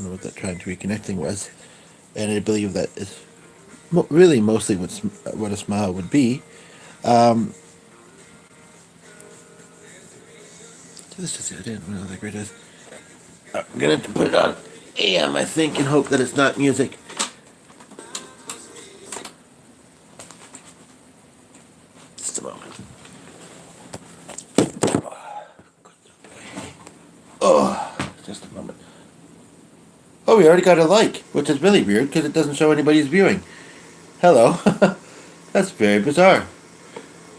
don't know what that trying to reconnecting was. And I believe that is really mostly what a smile would be. Um, this is it. I didn't know how great it is. I'm going to put it on AM, I think, and hope that it's not music. Just a moment. Oh, just a moment. Oh, we already got a like, which is really weird because it doesn't show anybody's viewing. Hello. That's very bizarre.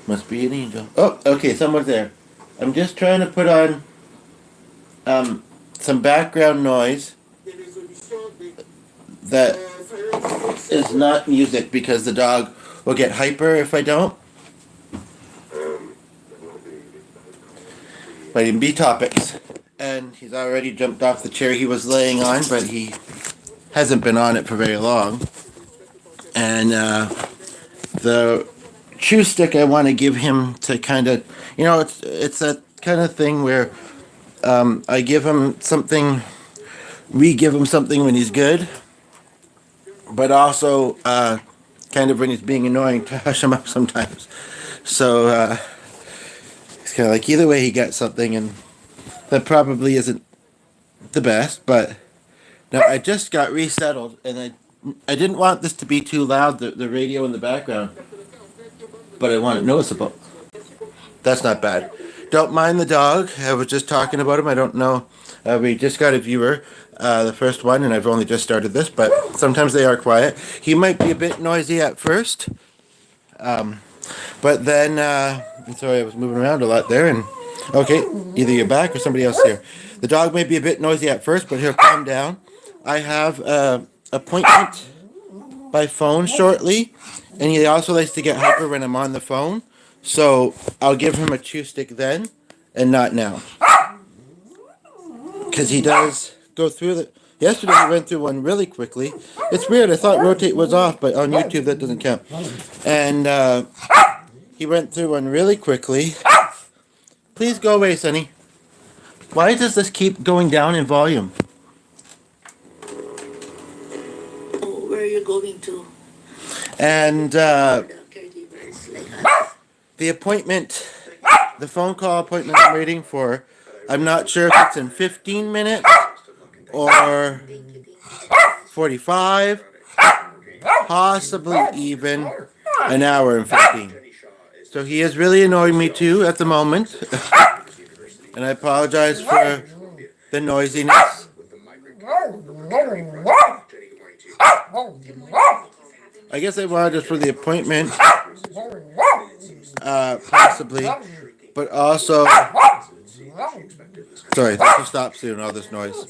Must be an angel. Oh, okay, someone's there. I'm just trying to put on some background noise that is not music because the dog will get hyper if I don't. Might even be topics. And he's already jumped off the chair he was laying on, but he hasn't been on it for very long. And the chew stick I want to give him to kind of, it's that kind of thing where I give him something, we give him something when he's good, but also kind of when he's being annoying to hush him up sometimes. So it's kind of like either way he gets something, and that probably isn't the best, but now I just got resettled, and I didn't want this to be too loud, the radio in the background, but I want it noticeable. That's not bad. Don't mind the dog. I was just talking about him. I don't know. We just got a viewer, the first one, and I've only just started this, but sometimes they are quiet. He might be a bit noisy at first, but then, I'm sorry, I was moving around a lot there, and okay, either you're back or somebody else here. The dog may be a bit noisy at first, but he'll calm down. I have an appointment by phone shortly, and he also likes to get hyper when I'm on the phone, so I'll give him a chew stick then, and not now. Because he does go through the... Yesterday he went through one really quickly. It's weird, I thought rotate was off, but on YouTube that doesn't count. And he went through one really quickly. Please go away, Sonny. Why does this keep going down in volume? Oh, where are you going to? And the appointment, the phone call appointment I'm waiting for, I'm not sure if it's in 15 minutes or 45, possibly even an hour and 15. So he is really annoying me too at the moment. And I apologize for the noisiness. I guess I wanted it for the appointment, possibly, but also, sorry, this will stop soon, all this noise.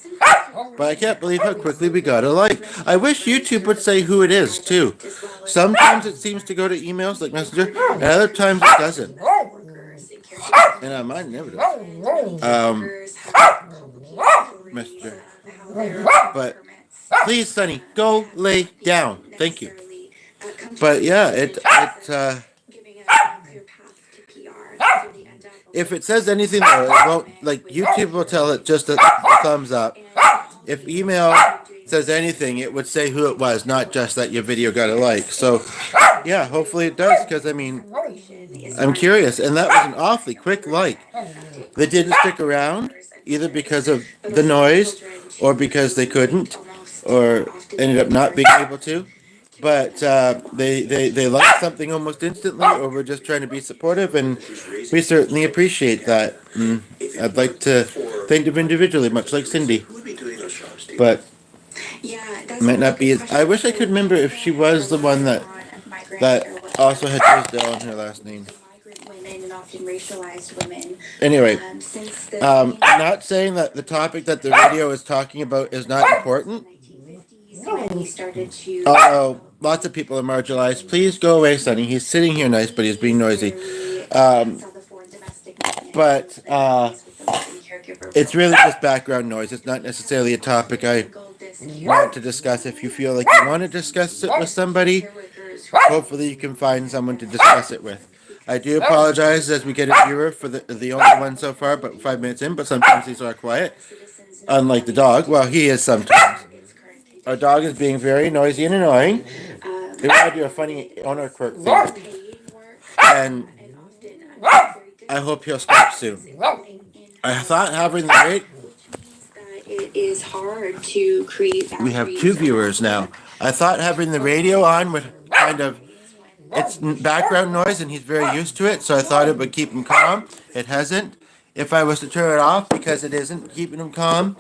But I can't believe how quickly we got a like. I wish YouTube would say who it is, too. Sometimes it seems to go to emails like Messenger, and other times it doesn't. And mine never does. Messenger. But please, Sonny, go lay down. Thank you. But yeah, if it says anything though, it won't, like, YouTube will tell it just a thumbs up. If email says anything, it would say who it was, not just that your video got a like. So yeah, hopefully it does, because I mean, I'm curious, and that was an awfully quick like. They didn't stick around either because of the noise or because they couldn't or ended up not being able to. But they liked something almost instantly, or were just trying to be supportive, and we certainly appreciate that. And I'd like to thank them individually, much like Cindy. But might not be as... I wish I could remember if she was the one that also had Tisdale on her last name. Anyway, I'm not saying that the topic that the video is talking about is not important. Although lots of people are marginalized. Please go away, Sonny. He's sitting here nice, but he's being noisy. But it's really just background noise. It's not necessarily a topic I want to discuss. If you feel like you want to discuss it with somebody, hopefully you can find someone to discuss it with. I do apologize as we get a viewer for the only one so far, but 5 minutes in, but sometimes these are quiet. Unlike the dog. Well, he is sometimes. Our dog is being very noisy and annoying. They want to do a funny owner quirk thing. And I hope he'll stop soon. I thought having the rate. It is hard to create. We have 2 viewers now. I thought having the radio on would kind of. It's background noise and he's very used to it, so I thought it would keep him calm. It hasn't. If I was to turn it off because it isn't keeping him calm,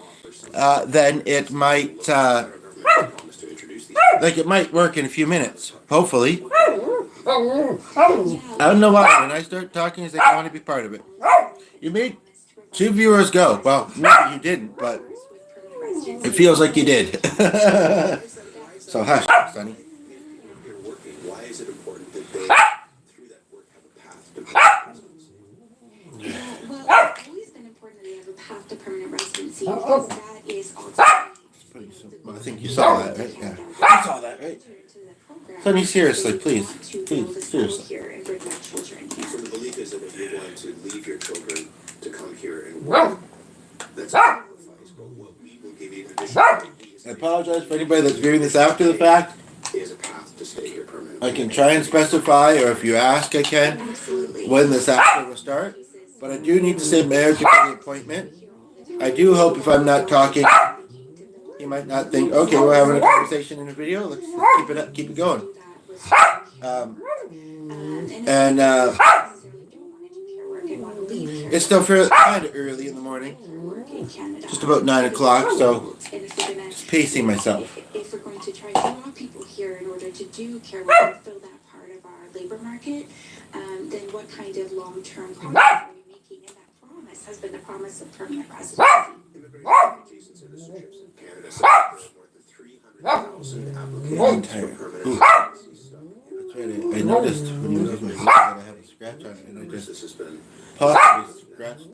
then it might. Like it might work in a few minutes, hopefully. I don't know why. When I start talking, it's like I want to be part of it. You made 2 viewers go. Well, maybe you didn't, but it feels like you did. So hush, Sonny. Why is it important that they, through that work, have a path to Well, it's always been important that they have a path to permanent residency because that is ultimately. I think you saw that, right? Yeah. You saw that, right? Sonny, seriously, please. Please, seriously. So the belief is that if you're going to leave your children to come here and work, that's a sacrifice, but what we will give you in addition I apologize for anybody that's viewing this after the fact. is a path to stay here permanently. I can try and specify, or if you ask, I can, when this actually will start. But I do need to say marriage for the appointment. I do hope if I'm not talking, you might not think, okay, we're having a conversation in a video. Let's keep it up, keep it going. It's still fairly kind of early in the morning, just about 9 o'clock. So just pacing myself. If we're going to try to draw people here in order to do care work and fill that part of our labor market, then what kind of long-term promise are we making? And that promise has been the promise of permanent residency. Immigration and citizenships in Canada supports more than 300,000 applications for permanent residency. That's right. I noticed when you moved my foot that I have a scratch on it, and I This just has been possibly scratched.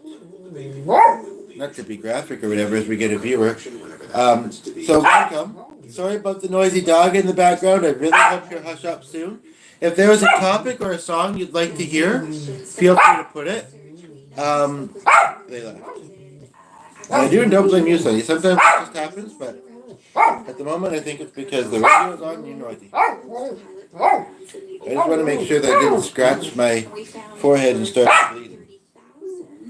Not to be graphic or whatever, as we get a viewer. So welcome. Sorry about the noisy dog in the background. I really hope you'll hush up soon. If there was a topic or a song you'd like to hear, feel free to put it. They left. And I do and don't blame you, Sonny. Sometimes it just happens, but at the moment I think it's because the radio is on and you're noisy. I just want to make sure that I didn't scratch my forehead and start bleeding.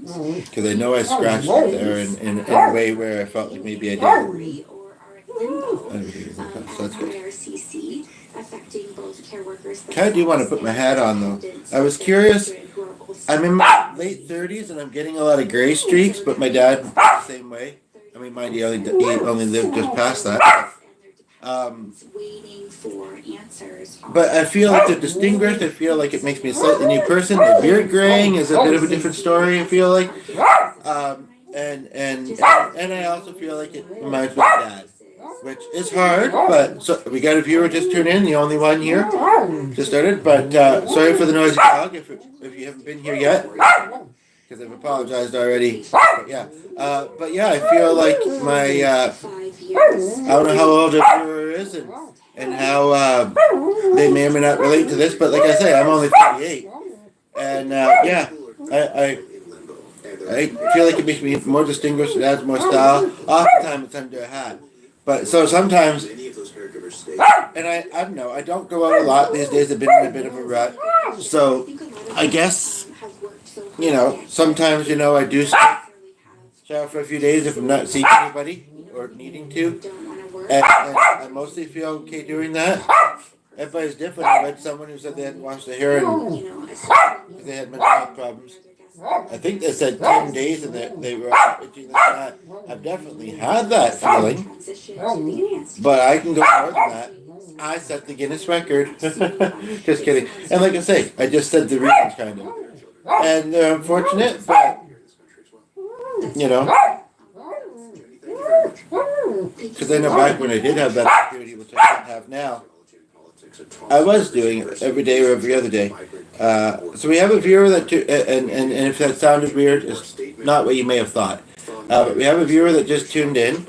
Because I know I scratched it there in a way where I felt like maybe I did. So that's good. I kind of do want to put my hat on though. I was curious. I'm in my late 30s and I'm getting a lot of gray streaks, but my dad was the same way. I mean, mind you, he only lived just past that. But I feel like they're distinguished. I feel like it makes me a slightly new person. The beard graying is a bit of a different story, I feel like. And I also feel like it reminds me of Dad, which is hard, but so we got a viewer just tuned in, the only one here, just started, but sorry for the noisy dog if you haven't been here yet, because I've apologized already, but yeah, I feel like my, I don't know how old a viewer is and how they may or may not relate to this, but like I say, I'm only 38, and I feel like it makes me more distinguished, it adds more style. Oftentimes it's under a hat. But so sometimes, and I don't know, I don't go out a lot these days. I've been in a bit of a rut. So I guess, sometimes, I do shower for a few days if I'm not seeing anybody or needing to. And I mostly feel okay doing that. Everybody's different. I read someone who said they hadn't washed their hair and they had mental health problems. I think they said 10 days and they were itching this and that. I've definitely had that feeling, but I can go more than that. I set the Guinness record. Just kidding. And like I say, I just said the reasons kind of. And they're unfortunate, but, because I know back when I did have that activity, which I don't have now, I was doing it every day or every other day. So we have a viewer that, and if that sounded weird, it's not what you may have thought. But we have a viewer that just tuned in.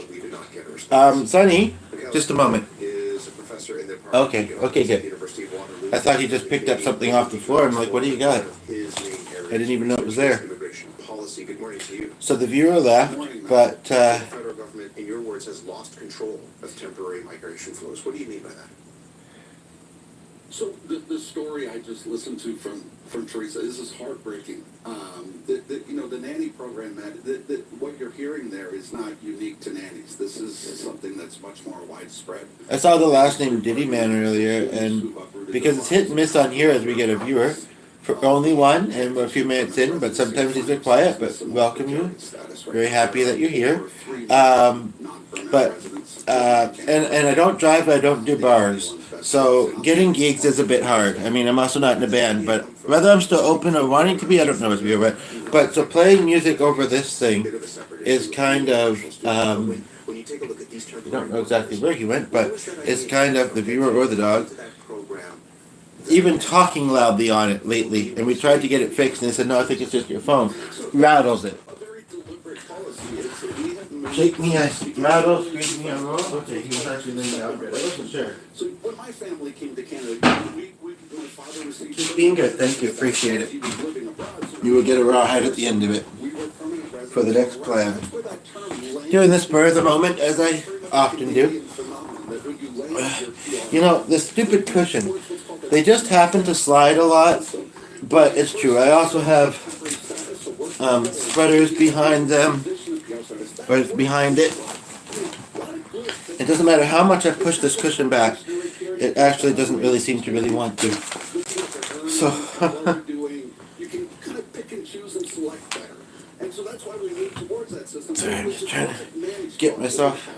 Sonny, just a moment. Okay, good. I thought he just picked up something off the floor. I'm like, what do you got? I didn't even know it was there. So the viewer left, but the federal government, in your words, has lost control of temporary migration flows. What do you mean by that? So the story I just listened to from Teresa, this is heartbreaking. The nanny program, Matt, what you're hearing there is not unique to nannies. This is something that's much more widespread. I saw the last name Diddy Man earlier, and because it's hit and miss on here as we get a viewer, for only one, and we're a few minutes in, but sometimes these are quiet, but welcome you. Very happy that you're here. And I don't drive, I don't do bars. So getting gigs is a bit hard. I mean, I'm also not in a band, but whether I'm still open or wanting to be, I don't know as we are. But so playing music over this thing is kind of, I don't know exactly where he went, but it's kind of the viewer or the dog. Even talking loudly on it lately, and we tried to get it fixed, and they said, no, I think it's just your phone. Rattles it. Shake me, I rattle, squeeze me, I roll. Okay, he was actually laying down bed. I wasn't sure. So when my family came to Canada, my father received... Keep being good, thank you, appreciate it. You will get a rawhide at the end of it for the next plan. Doing this spur of the moment, as I often do. You know, the stupid cushion, they just happen to slide a lot, but it's true. I also have spreaders behind them, or behind it. It doesn't matter how much I push this cushion back, it actually doesn't really seem to really want to. So, you can kind of pick and choose and select better. And so that's why we move towards that system. sorry, I'm just trying to get myself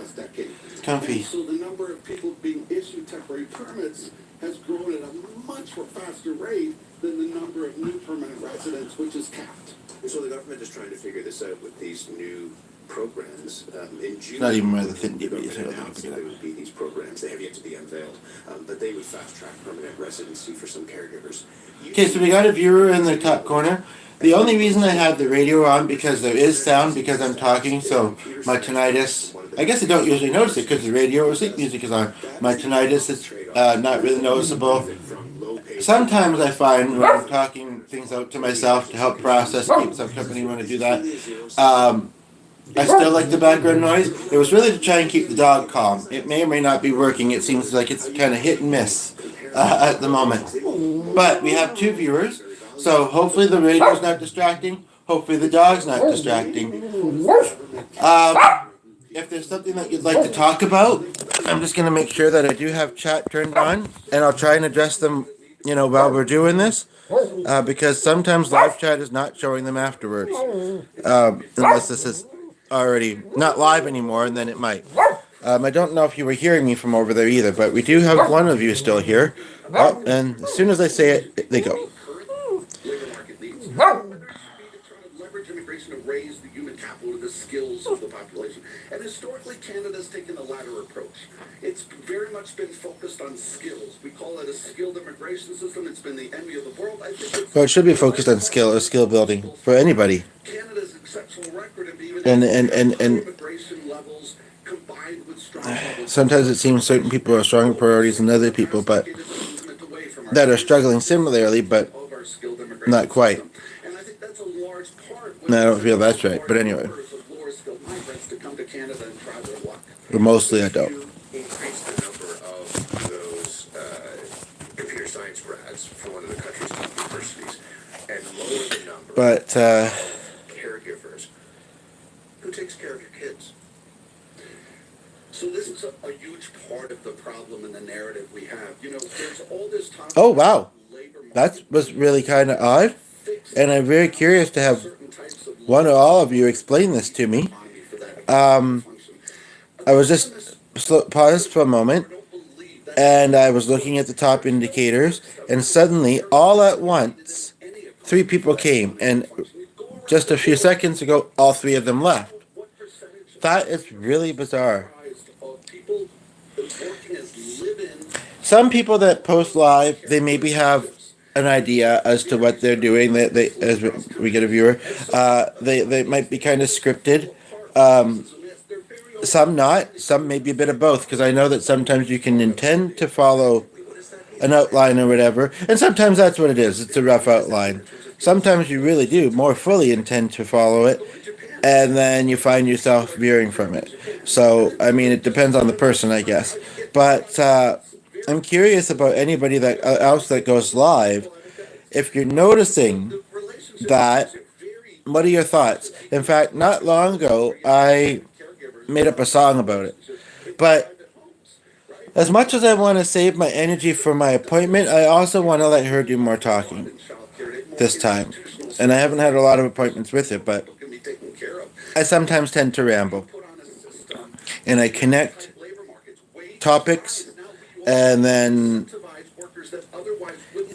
comfy. So the number of people being issued temporary permits has grown at a much faster rate than the number of new permanent residents, which is capped. And so the government is trying to figure this out with these new programs. In June, Not even where the thin the DVD is. I government don't announced think that I there would be these programs. They have yet to be unveiled, but they would fast track permanent residency for some caregivers. Okay, so we got a viewer in the top corner. The only reason I have the radio on because there is sound because I'm talking, so my tinnitus, I guess I don't usually notice it because the radio or sleep music is on. My tinnitus is not really noticeable. Sometimes I find when I'm talking things out to myself to help process, keep some company when I do that, I still like the background noise. It was really to try and keep the dog calm. It may or may not be working. It seems like it's kind of hit and miss at the moment. But we have two viewers. So hopefully the radio's not distracting. Hopefully the dog's not distracting. If there's something that you'd like to talk about, I'm just going to make sure that I do have chat turned on. And I'll try and address them, while we're doing this. Because sometimes live chat is not showing them afterwards. Unless this is already not live anymore, and then it might. I don't know if you were hearing me from over there either, but we do have one of you still here. Oh, and as soon as I say it, they go. Leverage immigration to raise the human capital and the skills of the population. And historically, Canada's taken the latter approach. It's very much been focused on skills. We call it a skilled immigration system. It's been the envy of the world. I think Well, it should be focused on skill building for anybody. Canada's exceptional record of even And immigration levels combined with strong sometimes it seems certain people are stronger priorities than other people, but that are struggling similarly, but not quite. And I think that's a large part. And I don't feel that's right, but anyway. Or mostly I don't. Increase the number of those computer science grads from one of the country's top universities and lower the number But caregivers. Who takes care of your kids? So this is a huge part of the problem in the narrative we have. There's all this talk. oh wow, that was really kind of odd, and I'm very curious to have one or all of you explain this to me. I was just paused for a moment, and I was looking at the top indicators, and suddenly, all at once, 3 people came, and just a few seconds ago, all 3 of them left. That is really bizarre. Some people that post live, they maybe have an idea as to what they're doing. They as we get a viewer, they might be kind of scripted. Some not. Some maybe a bit of both, because I know that sometimes you can intend to follow an outline or whatever, and sometimes that's what it is. It's a rough outline. Sometimes you really do more fully intend to follow it, and then you find yourself veering from it. So, I mean, it depends on the person, I guess. But I'm curious about anybody that else that goes live. If you're noticing that, what are your thoughts? In fact, not long ago, I made up a song about it. But as much as I want to save my energy for my appointment, I also want to let her do more talking this time. And I haven't had a lot of appointments with her, but I sometimes tend to ramble. And I connect topics, and then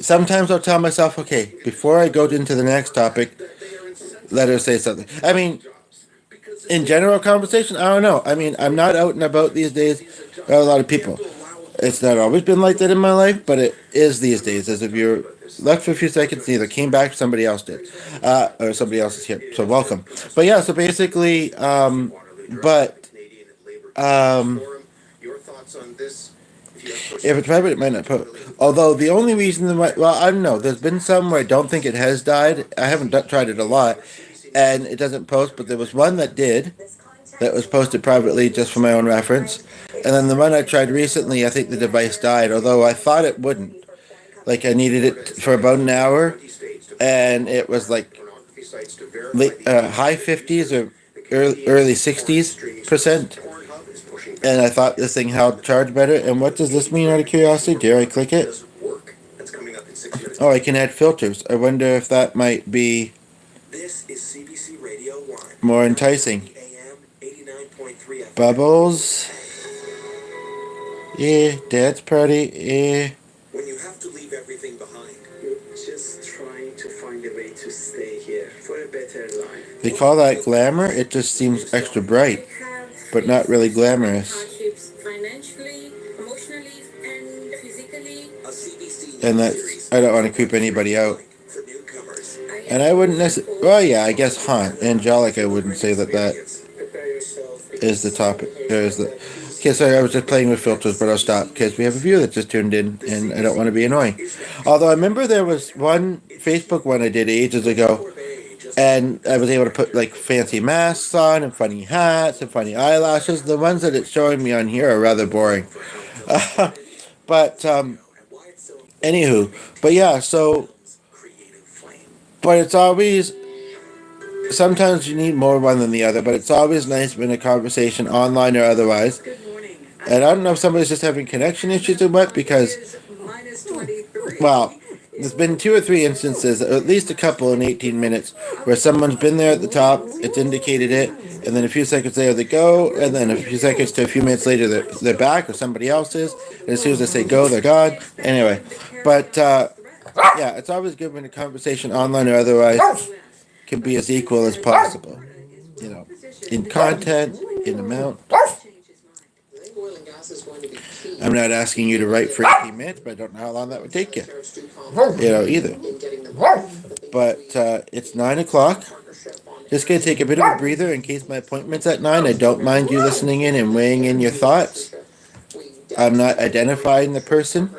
sometimes I'll tell myself, okay, before I go into the next topic, let her say something. I mean, in general conversation, I don't know. I mean, I'm not out and about these days. There are a lot of people. It's not always been like that in my life, but it is these days. As if you're left for a few seconds, either came back, somebody else did, or somebody else is here. So welcome. But yeah, so basically, but Your thoughts on this? if it's private, it might not put. Although the only reason, well, I don't know. There's been some where I don't think it has died. I haven't tried it a lot, and it doesn't post. But there was one that did, that was posted privately just for my own reference. And then the one I tried recently, I think the device died, although I thought it wouldn't. Like I needed it for about an hour, and it was like high 50s or early 60s%. And I thought this thing held charge better. And what does this mean out of curiosity? Dare I click it? Oh, I can add filters. I wonder if that might be more enticing. Bubbles. Yeah, dance party. Yeah. When you have to leave everything behind, you're just trying to find a way to stay here for a better life. They call that glamour. It just seems extra bright, but not really glamorous. Financially, emotionally, and physically. And that's, I don't want to creep anybody out. And I wouldn't necessarily, well, yeah, I guess, angelic, I wouldn't say that is the topic. There's the, okay, sorry, I was just playing with filters, but I'll stop because we have a viewer that just tuned in and I don't want to be annoying. Although I remember there was one Facebook one I did ages ago, and I was able to put like fancy masks on and funny hats and funny eyelashes. The ones that it's showing me on here are rather boring. But anywho, but yeah, so, but it's always, sometimes you need more one than the other, but it's always nice when a conversation, online or otherwise. And I don't know if somebody's just having connection issues or what, because, well, there's been 2 or 3 instances, or at least a couple in 18 minutes, where someone's been there at the top, it's indicated it, and then a few seconds later they go, and then a few seconds to a few minutes later they're back, or somebody else is, and as soon as they say go, they're gone. Anyway, but yeah, it's always good when a conversation, online or otherwise, can be as equal as possible. You know, in content, in amount. I'm not asking you to write for 18 minutes, but I don't know how long that would take you. You know, either. But it's 9 o'clock. Just going to take a bit of a breather in case my appointment's at 9. I don't mind you listening in and weighing in your thoughts. I'm not identifying the person.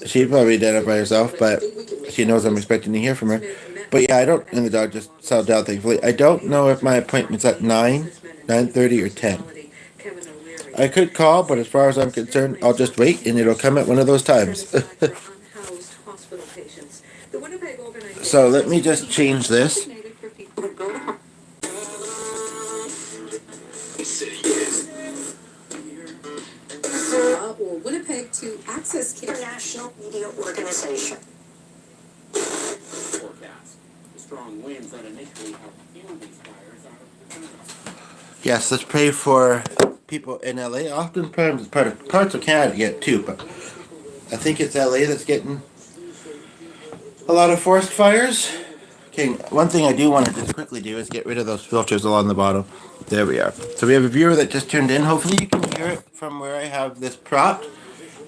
She'd probably identify herself, but she knows I'm expecting to hear from her. But yeah, I don't, and the dog just settled down thankfully. I don't know if my appointment's at 9, 9:30, or 10. I could call, but as far as I'm concerned, I'll just wait and it'll come at one of those times. So let me just change this. Or Winnipeg to access care. International Media Organization. Forecast. Strong winds that initially helped fuel these fires are. Yes, let's pray for people in LA. Often parts of Canada get too, but I think it's LA that's getting a lot of forest fires. Okay, one thing I do want to just quickly do is get rid of those filters along the bottom. There we are. So we have a viewer that just tuned in. Hopefully you can hear it from where I have this propped.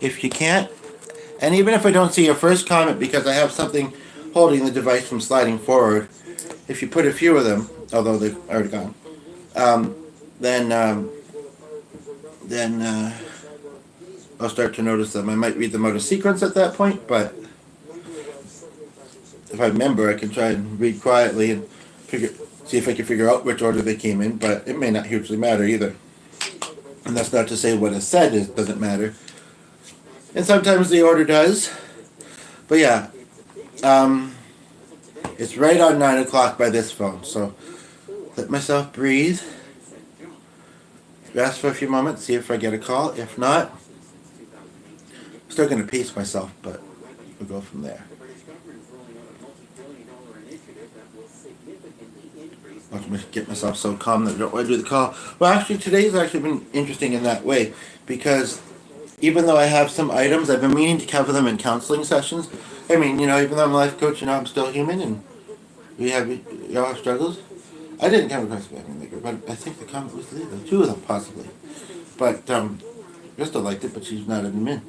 If you can't, and even if I don't see your first comment because I have something holding the device from sliding forward, if you put a few of them, although they've already gone, then I'll start to notice them. I might read them out of sequence at that point, but if I remember, I can try and read quietly and figure. see if I can figure out which order they came in, but it may not hugely matter either. And that's not to say what is said doesn't matter. And sometimes the order does. But yeah, it's right on 9 o'clock by this phone, so let myself breathe. Rest for a few moments, see if I get a call. If not, I'm still going to pace myself, but we'll go from there. I'll get myself so calm that I don't want to do the call. Well, actually, today's actually been interesting in that way, because even though I have some items, I've been meaning to cover them in counseling sessions. I mean, you know, even though I'm a life coach, you know, I'm still human, and we all have struggles. I didn't come across a bad maker, but I think the comment was legal. Two of them, possibly. But, Crystal liked it, but she's not admin.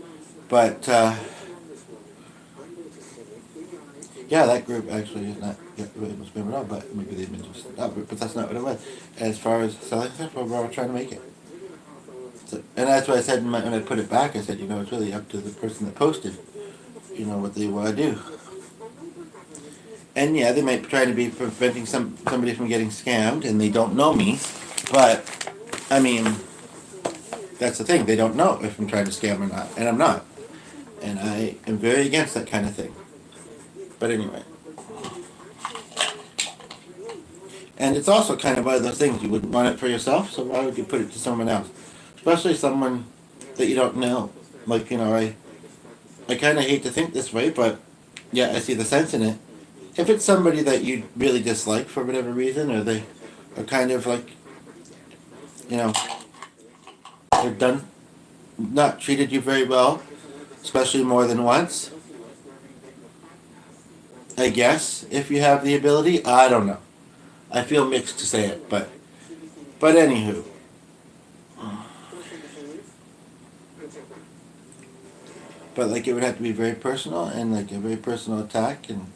But, yeah, that group actually is not really much spam at all, but maybe they've been just but that's not what it was. As far as selling stuff, we're all trying to make it. So, and that's why I said when I put it back, I said, you know, it's really up to the person that posted, you know, what they want to do. And yeah, they might be trying to be preventing somebody from getting scammed, and they don't know me, but, I mean, that's the thing, they don't know if I'm trying to scam or not, and I'm not. And I am very against that kind of thing. But anyway. And it's also kind of one of those things, you wouldn't want it for yourself, so why would you put it to someone else? Especially someone that you don't know. Like, you know, I kind of hate to think this way, but yeah, I see the sense in it. If it's somebody that you really dislike for whatever reason, or they are kind of like, you know, they're not treated you very well, especially more than once, I guess, if you have the ability, I don't know. I feel mixed to say it, but anywho. But like it would have to be very personal, and like a very personal attack, and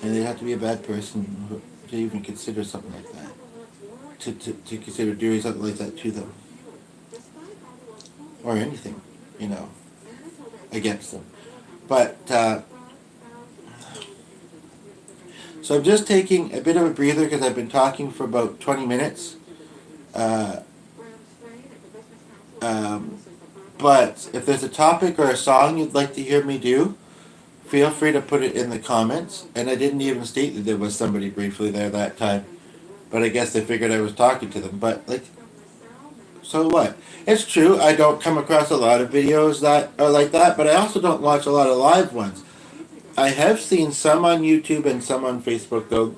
they'd have to be a bad person to even consider something like that. To consider doing something like that to them. Or anything, you know, against them. But, so I'm just taking a bit of a breather because I've been talking for about 20 minutes. But if there's a topic or a song you'd like to hear me do, feel free to put it in the comments. And I didn't even state that there was somebody briefly there that time. But I guess they figured I was talking to them. But, like, so what? It's true, I don't come across a lot of videos that are like that, but I also don't watch a lot of live ones. I have seen some on YouTube and some on Facebook, though,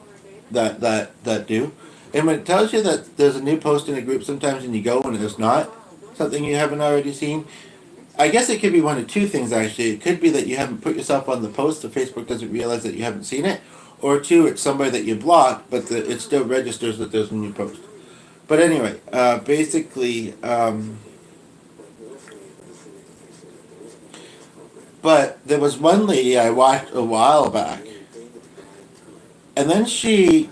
that do. And when it tells you that there's a new post in a group sometimes and you go and there's not something you haven't already seen, I guess it could be one of two things, actually. It could be that you haven't put yourself on the post, so Facebook doesn't realize that you haven't seen it. Or two, it's somebody that you blocked, but it still registers that there's a new post. But anyway, basically, but there was one lady I watched a while back, and then she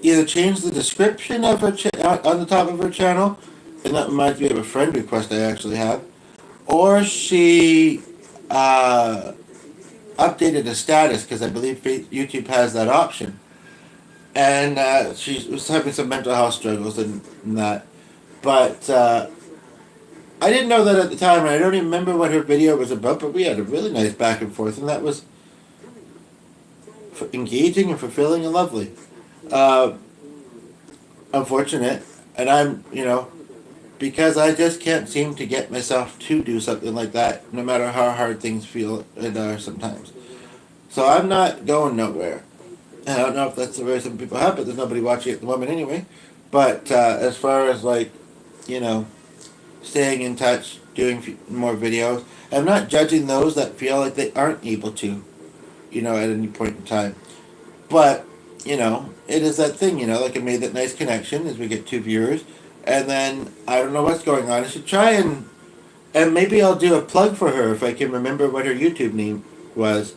either changed the description of her on the top of her channel, and that reminds me of a friend request I actually have, or she updated a status, because I believe YouTube has that option. And she was having some mental health struggles and that. But I didn't know that at the time, and I don't even remember what her video was about, but we had a really nice back and forth, and that was engaging and fulfilling and lovely. Unfortunate, and I'm, you know, because I just can't seem to get myself to do something like that, no matter how hard things feel and are sometimes. So I'm not going nowhere. I don't know if that's the way some people have, but there's nobody watching at the moment anyway. But as far as, like, you know, staying in touch, doing more videos, I'm not judging those that feel like they aren't able to, you know, at any point in time. But, you know, it is that thing, you know, like I made that nice connection as we get 2 viewers, and then I don't know what's going on. I should try and maybe I'll do a plug for her if I can remember what her YouTube name was.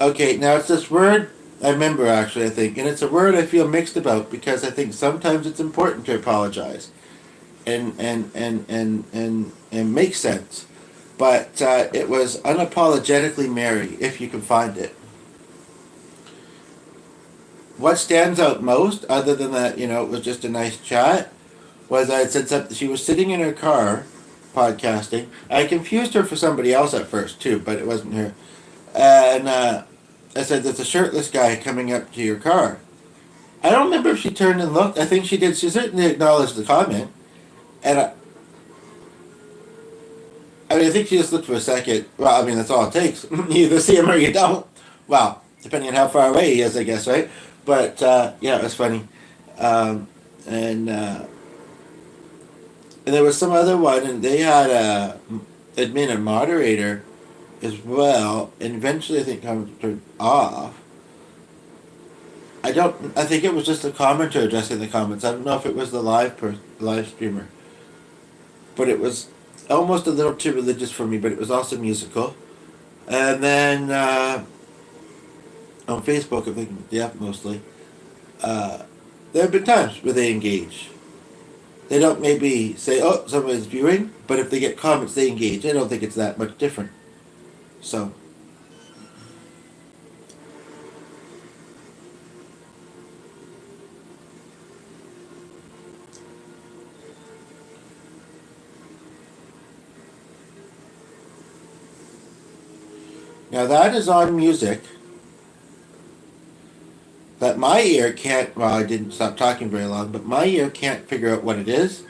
Okay, now it's this word, I remember actually, I think, and it's a word I feel mixed about, because I think sometimes it's important to apologize and make sense. But it was Unapologetically Mary, if you can find it. what stands out most, other than that, it was just a nice chat, was I had said something. She was sitting in her car, podcasting. I confused her for somebody else at first too, but it wasn't her. And I said, "There's a shirtless guy coming up to your car." I don't remember if she turned and looked. I think she did. She certainly acknowledged the comment, and I mean, I think she just looked for a second. Well, I mean, that's all it takes. You either see him or you don't. Well, depending on how far away he is, I guess, right? But yeah, it was funny. Um, and there was some other one, and they had a admin and moderator as well. And eventually, I think comments turned off. I don't. I think it was just a commenter addressing the comments. I don't know if it was the live streamer, but it was almost a little too religious for me. But it was also musical. And then on Facebook, I think, yeah, mostly. There have been times where they engage. They don't maybe say, "Oh, somebody's viewing," but if they get comments, they engage. I don't think it's that much different. So. Now that is on music that my ear can't, well, I didn't stop talking very long, but my ear can't figure out what it is.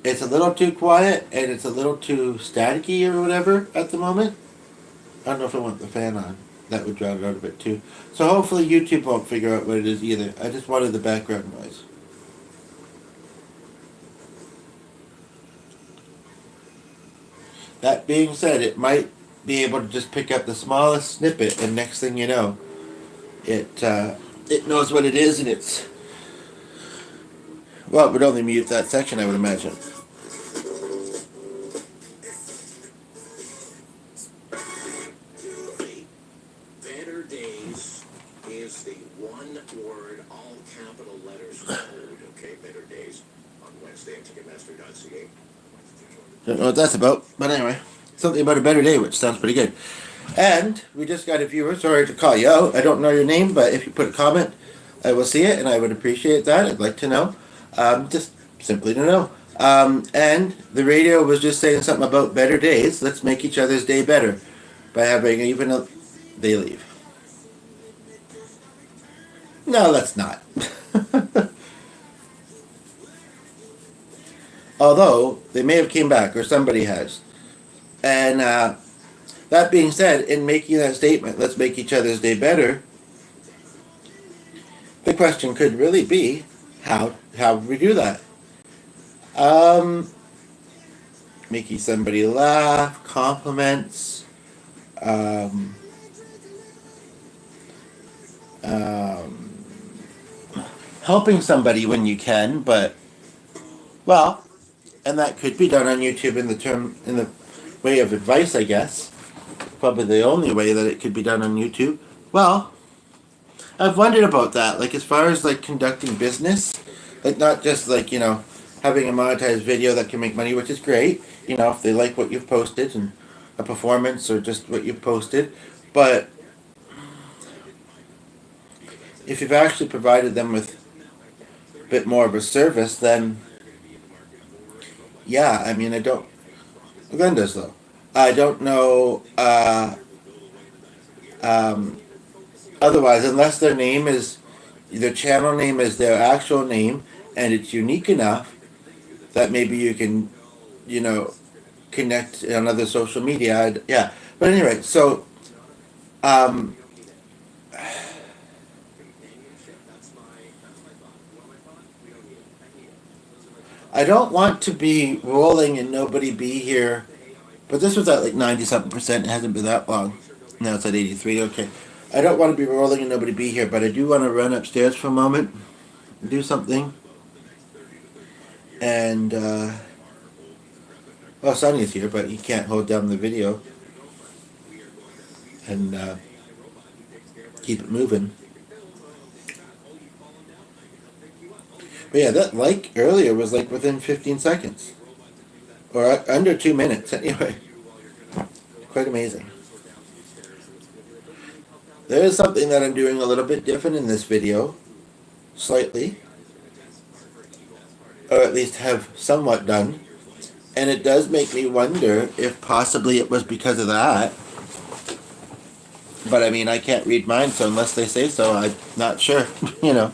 It's a little too quiet and it's a little too staticky or whatever at the moment. I don't know if I want the fan on. That would drown it out a bit too. So hopefully YouTube won't figure out what it is either. I just wanted the background noise. That being said, it might be able to just pick up the smallest snippet, and next thing you know, it knows what it is, and it would only mute that section, I would imagine. Better Days is the one word, all capital letters code, okay? Better Days on Wednesday at Ticketmaster.ca. Don't know what that's about, but anyway, something about a better day, which sounds pretty good. And we just got a viewer. Sorry to call you out. I don't know your name, but if you put a comment, I will see it, and I would appreciate that. I'd like to know, just simply to know. And the radio was just saying something about better days. Let's make each other's day better by having even a. They leave. No, let's not. Although they may have came back, or somebody has, and that being said, in making that statement, let's make each other's day better. The question could really be, how would we do that? Making somebody laugh, compliments, helping somebody when you can, but well. And that could be done on YouTube in the way of advice, I guess. Probably the only way that it could be done on YouTube. Well, I've wondered about that. Like as far as like conducting business, like not just like having a monetized video that can make money, which is great. If they like what you've posted and a performance or just what you've posted, but if you've actually provided them with a bit more of a service, then. Yeah, I mean, I don't. Glenn does though. I don't know. Otherwise, unless their channel name is their actual name, and it's unique enough that maybe you can, connect on other social media. Yeah, but anyway, so. I don't want to be rolling and nobody be here, but this was at like 90-something%. It hasn't been that long. Now it's at 83. Okay. I don't want to be rolling and nobody be here, but I do want to run upstairs for a moment, do something, and Sonny's here, but he can't hold down the video and keep it moving. But yeah, that like earlier was like within 15 seconds. Or under 2 minutes, anyway. Quite amazing. There is something that I'm doing a little bit different in this video, slightly, or at least have somewhat done, and it does make me wonder if possibly it was because of that. But I mean, I can't read minds, so unless they say so, I'm not sure, you know.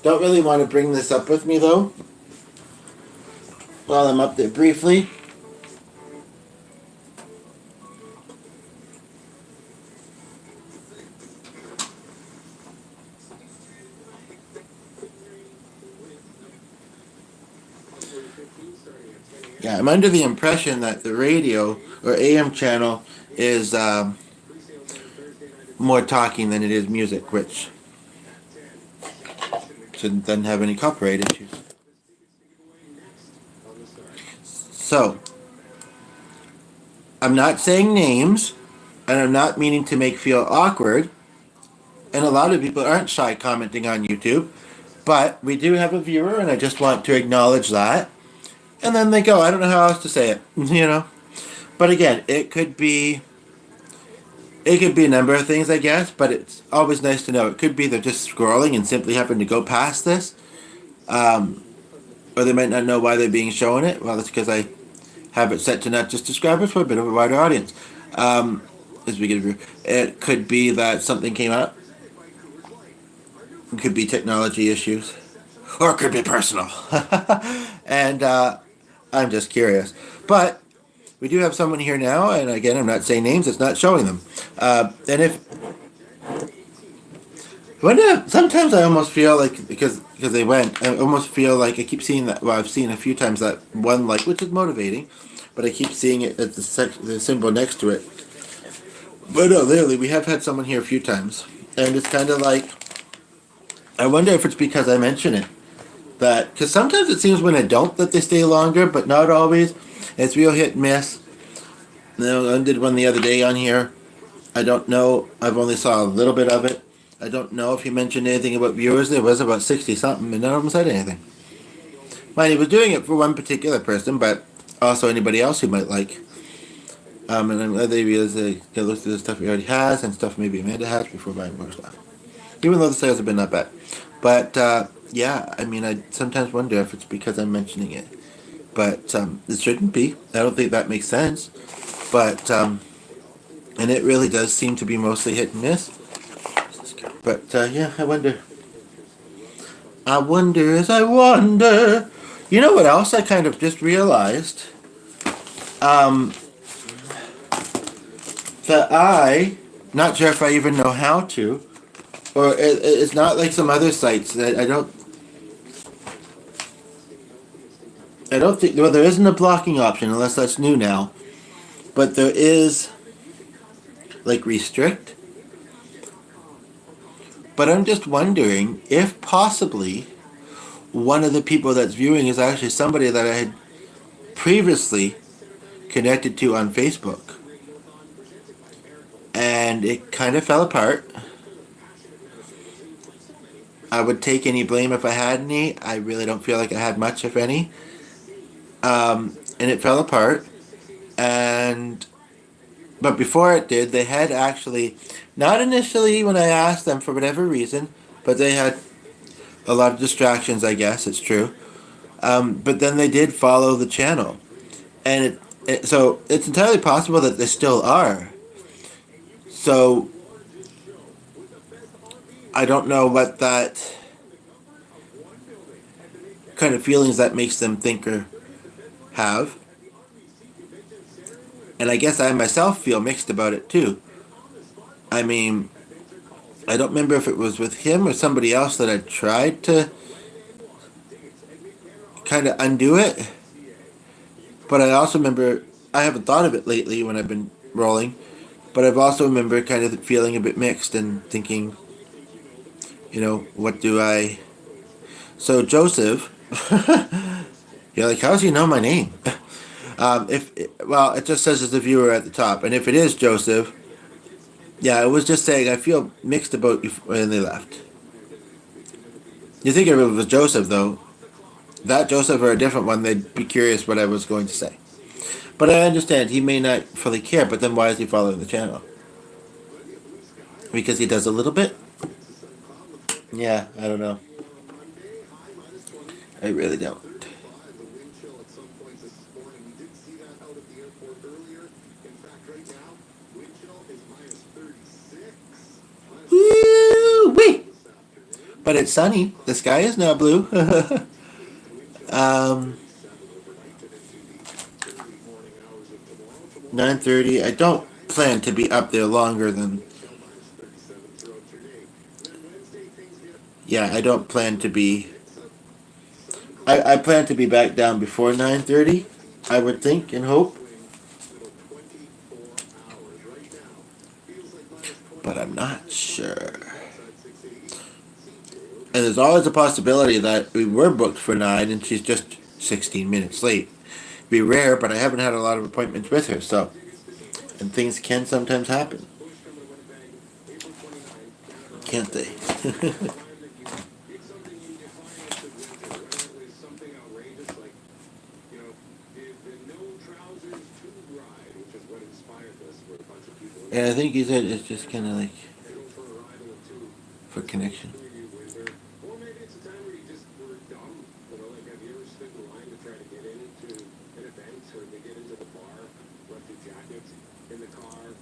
Don't really want to bring this up with me though, while I'm up there briefly. Yeah, I'm under the impression that the radio or AM channel is more talking than it is music, which shouldn't then have any copyright issues. So, I'm not saying names, and I'm not meaning to make feel awkward, and a lot of people aren't shy commenting on YouTube, but we do have a viewer, and I just want to acknowledge that. And then they go, I don't know how else to say it, you know? But again, it could be a number of things, I guess, but it's always nice to know. It could be they're just scrolling and simply happen to go past this. Or they might not know why they're being shown it. Well, it's because I have it set to not just describe it for a bit of a wider audience. As we get a view. It could be that something came up. It could be technology issues. Or it could be personal. And I'm just curious. But we do have someone here now, and again, I'm not saying names, it's not showing them. And if sometimes I almost feel like because they went, I almost feel like I keep seeing that. Well, I've seen a few times that one like, which is motivating, but I keep seeing it at the symbol next to it. But no, literally, we have had someone here a few times, and it's kind of like I wonder if it's because I mention it that because sometimes it seems when I don't that they stay longer, but not always. It's real hit and miss. I did one the other day on here. I don't know. I've only saw a little bit of it. I don't know if he mentioned anything about viewers. There was about 60 something, and none of them said anything. Mind he was doing it for one particular person, but also anybody else who might like. And I'm glad they realized they can look through the stuff he already has and stuff maybe Amanda has before buying more stuff. Even though the sales have been not bad. But yeah, I mean, I sometimes wonder if it's because I'm mentioning it. But it shouldn't be. I don't think that makes sense. But and it really does seem to be mostly hit and miss. But yeah, I wonder. I wonder as I wonder. You know what else I kind of just realized? That not sure if I even know how to, or it's not like some other sites that I don't think, well, there isn't a blocking option unless that's new now, but there is like restrict. But I'm just wondering if possibly one of the people that's viewing is actually somebody that I had previously connected to on Facebook. And it kind of fell apart. I would take any blame if I had any. I really don't feel like I had much, if any. And it fell apart. But before it did, they had actually, not initially when I asked them for whatever reason, but they had a lot of distractions, I guess, it's true. But then they did follow the channel. And so it's entirely possible that they still are. So I don't know what that kind of feelings that makes them think or have. And I guess I myself feel mixed about it too. I mean, I don't remember if it was with him or somebody else that I tried to kind of undo it. But I also remember, I haven't thought of it lately when I've been rolling, but I've also remember kind of feeling a bit mixed and thinking, you know, what do I... So Joseph, you're like, how does he know my name? It just says as a viewer at the top, and if it is Joseph, yeah, I was just saying I feel mixed about you when they left. You think if it was Joseph though, that Joseph or a different one, they'd be curious what I was going to say. But I understand he may not fully care. But then why is he following the channel? Because he does a little bit. Yeah, I don't know. I really don't. The wind chill at some points this morning. We did see that out at the airport earlier. In fact, right now, wind chill is minus 36. Woo-wee! This afternoon. But it's sunny. The sky is now blue. Wind chill um, 37 overnight and into the early morning hours of tomorrow. 9:30. I don't plan to be up there longer than. Wind chill minus 37 throughout your day. Then Wednesday, things get Yeah, I don't plan to be. mix of sun, I plan to be back down before 9:30. I would think and hope, swing, little 24 hours. Right now, feels like minus 20. but I'm not sure. Outside 680. And there's always a possibility that we were booked for 9 and she's just 16 minutes late. It'd be rare, but I haven't had a lot of appointments with her, so. And things can sometimes happen. Can't they? It's something in defiance of winter, whether it was something outrageous like, the no trousers tube ride, which is what inspired this for a bunch of people. And I think he said it's just kind of like They go for a ride on a tube. for connection. Preview winter. Or maybe it's a time where you just were dumb. Like, have you ever stood in line to try to get into an event or to get into the bar, left your jacket in the car,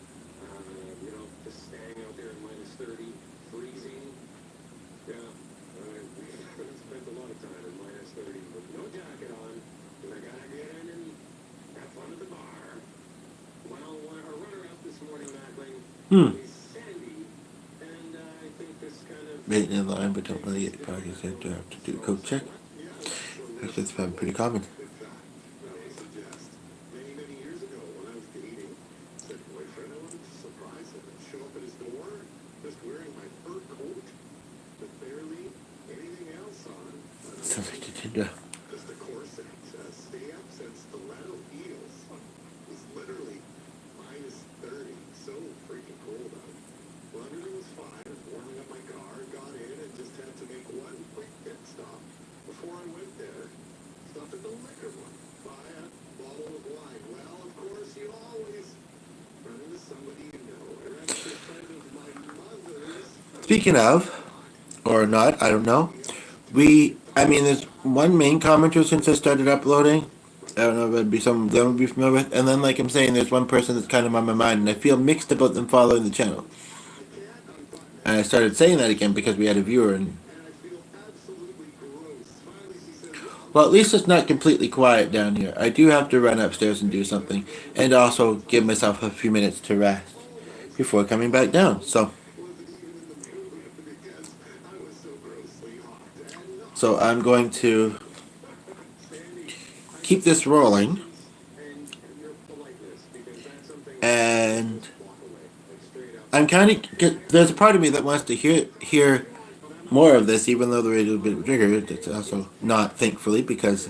just staying out there at minus 30, freezing? Yeah, I spent a lot of time at minus 30 with no jacket on, and I gotta get in and have fun at the bar. Well, our runner-up this morning, Mackling, is Sandy, and I think this kind of... Waiting in line, but don't really get probably said to have to do a code check. Actually, it's probably pretty common. In fact, I would suggest, many, many years ago when I was dating, said boyfriend, I wanted to surprise him and show up at his door, just wearing my fur coat, with barely anything else on. Sounds like a Tinder. Just a corset, stay-up since stiletto heels. It's literally minus 30, so freaking cold out. Well, everything was fine. I was warming up my car, got in, and just had to make one quick pit stop before I went there. Stopped at the liquor one, buy a bottle of wine. Well, of course, you always run into somebody you know. I ran into a friend of my mother's. Speaking of, or not, I don't know. There's one main commenter since I started uploading. I don't know if it'd be someone that would be familiar with. And then, like I'm saying, there's one person that's kind of on my mind, and I feel mixed about them following the channel. And I started saying that again because we had a viewer, and well, at least it's not completely quiet down here. I do have to run upstairs and do something, and also give myself a few minutes to rest before coming back down. So I'm going to keep this rolling, and I'm kind of there's a part of me that wants to hear more of this, even though the radio's a bit bigger. It's also not, thankfully, because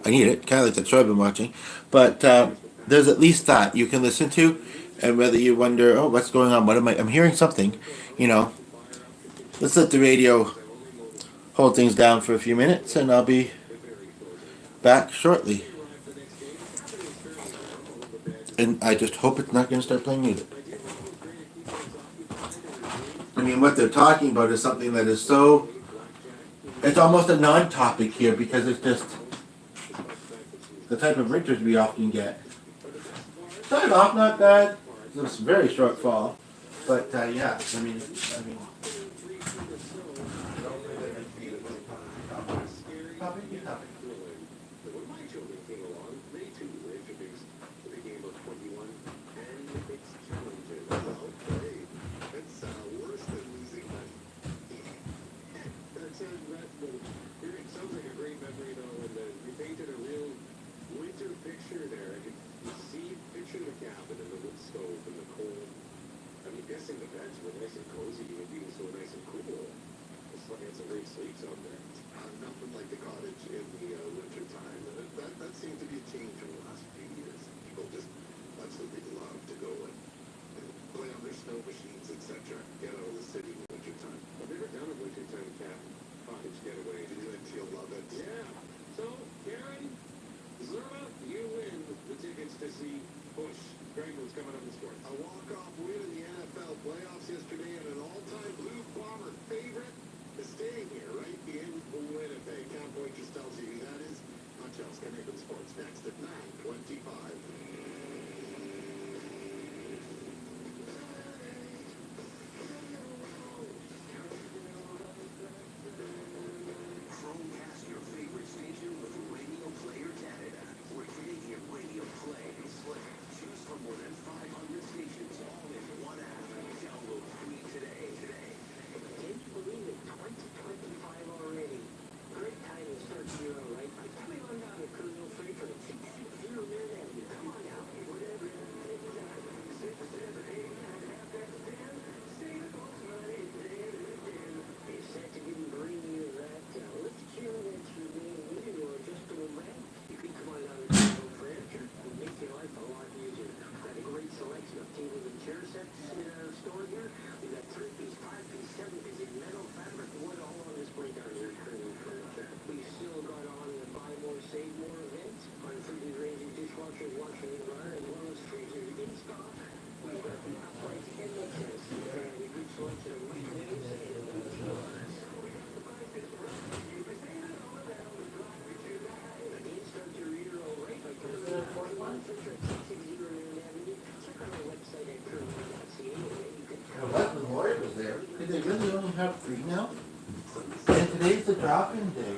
I need it. Kind of like that show I've been watching, but there's at least that you can listen to, and whether you wonder, oh, what's going on? What am I? I'm hearing something, Let's let the radio hold things down for a few minutes, and I'll be back shortly. And I just hope it's not going to start playing music. I mean, what they're talking about is something that is so... It's almost a non-topic here, because it's just the type of winters we often get. Started off not bad. It was a very short fall. But, yeah, I mean... When my children came along, they too were introduced to the game of 21 and its challenges. Okay, it's worse than losing money. That sounds like a great memory, though, and we painted a real winter picture there. Picture the cabin and the wood stove and the cold. I'm guessing the beds were nice and cozy and being so nice and cool. It's like it's a great sleeps out there. Nothing like the cottage in the winter time. That seemed to be a change in the last few years. People just absolutely love to go and play on their snow machines, etc. Get out of the city in the winter time. I've never done a winter time cottage getaway. You'll love it. Yeah. So, Karen, Zerma, you win the tickets to to see Bush. Greg was coming up in sports. A walk-off win in the NFL playoffs yesterday and an all-time Blue Bomber favorite is staying here, right in Winnipeg. Cowboy just tells you who that is. Much else coming up in sports next at 9:25. Chromecast your favorite station with Radio Player Canada, where Canadian radio play is play. Choose from more than 500 stations, all in one app. Download free today. Can you believe it? 2025 already. Great time to start the year out, right? Coming on down to Convo Freight for the 660 Marin Avenue. Come on now. Whatever it is, 6, 7, 8, 9, half past 10. Stay close, buddy. It's set to bring you that lift chair that you may need or just a man. You can come on down to Convo Furniture and make your life a lot easier. Got a great selection of tables and chair sets in our store here. We got 3-piece, 5-piece, 7-piece in metal, fabric, wood, all on display down here at Convo Furniture. We still got on the buy more, save more event on freezing ranges, dishwashers, washing and dryer, as well as freezers in stock. We've got the uprights and the chest, and a good selection of microwaves and again, start your year all right by coming to 41 Fisher at 660 Marin Avenue. Check out our website at currently.ca, and you can What the Lord was there? Did they really only have 3 now? And today's the drop-in day.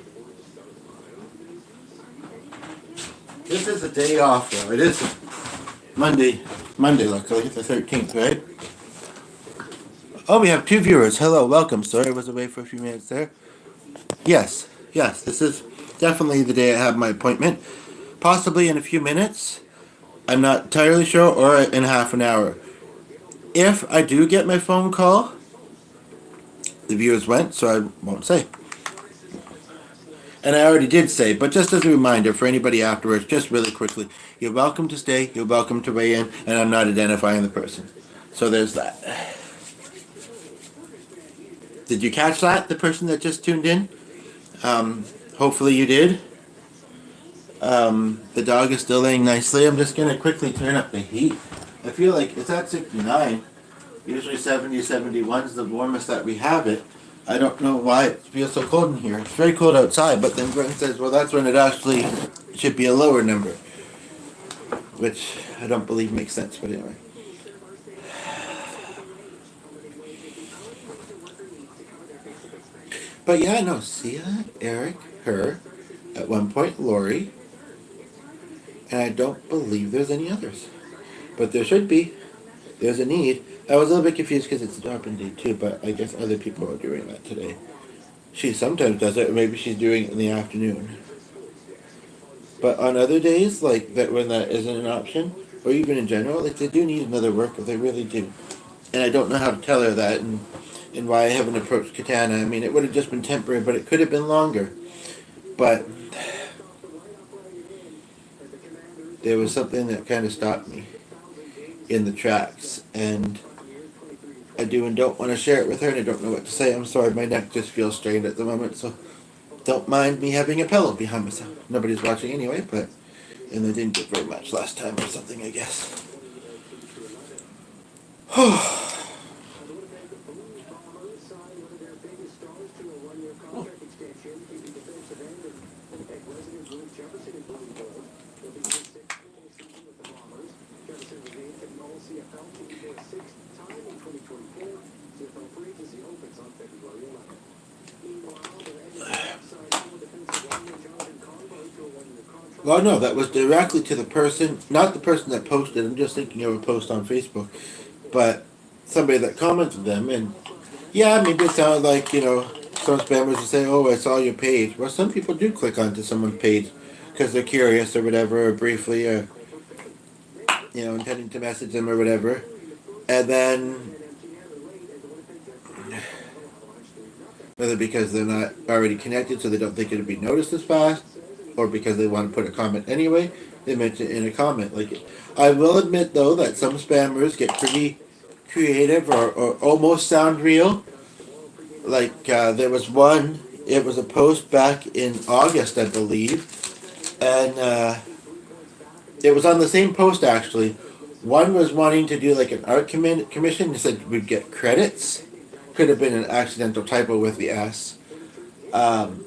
This is a day off though. It is Monday, luckily, the 13th, right? Oh, we have 2 viewers. Hello, welcome. Sorry I was away for a few minutes there. Yes, this is definitely the day I have my appointment. Possibly in a few minutes. I'm not entirely sure, or in half an hour. If I do get my phone call, the viewers went, so I won't say. And I already did say, but just as a reminder for anybody afterwards, just really quickly, you're welcome to stay, you're welcome to weigh in, and I'm not identifying the person. So there's that. Did you catch that, the person that just tuned in? Hopefully you did. The dog is still laying nicely. I'm just going to quickly turn up the heat. I feel like it's at 69. Usually 70, 71 is the warmest that we have it. I don't know why it feels so cold in here. It's very cold outside, but then Brent says, well, that's when it actually should be a lower number. Which I don't believe makes sense, but anyway. But yeah, no, Sia, Eric, her, at one point Lori, and I don't believe there's any others. But there should be. There's a need. I was a little bit confused because it's a drop-in day too, but I guess other people are doing that today. She sometimes does it, or maybe she's doing it in the afternoon. But on other days, like that when that isn't an option, or even in general, like they do need another worker, they really do. And I don't know how to tell her that, and why I haven't approached Katana. I mean, it would have just been temporary, but it could have been longer. But there was something that kind of stopped me in the tracks, and I do and don't want to share it with her, and I don't know what to say. I'm sorry, my neck just feels strained at the moment, so don't mind me having a pillow behind myself. Nobody's watching anyway, but and they didn't get very much last time or something, I guess. Well, no, that was directly to the person, not the person that posted. I'm just thinking of a post on Facebook, but somebody that commented them, and yeah, maybe it sounded like, some spammers will say, "Oh, I saw your page." Well, some people do click onto someone's page because they're curious or whatever, or briefly, or intending to message them or whatever, and then whether because they're not already connected, so they don't think it'll be noticed as fast, or because they want to put a comment anyway, they mention it in a comment. Like, I will admit though that some spammers get pretty creative or almost sound real. Like there was one, it was a post back in August, I believe, and it was on the same post actually. One was wanting to do like an art commission. He said we'd get credits. Could have been an accidental typo with the S. Um,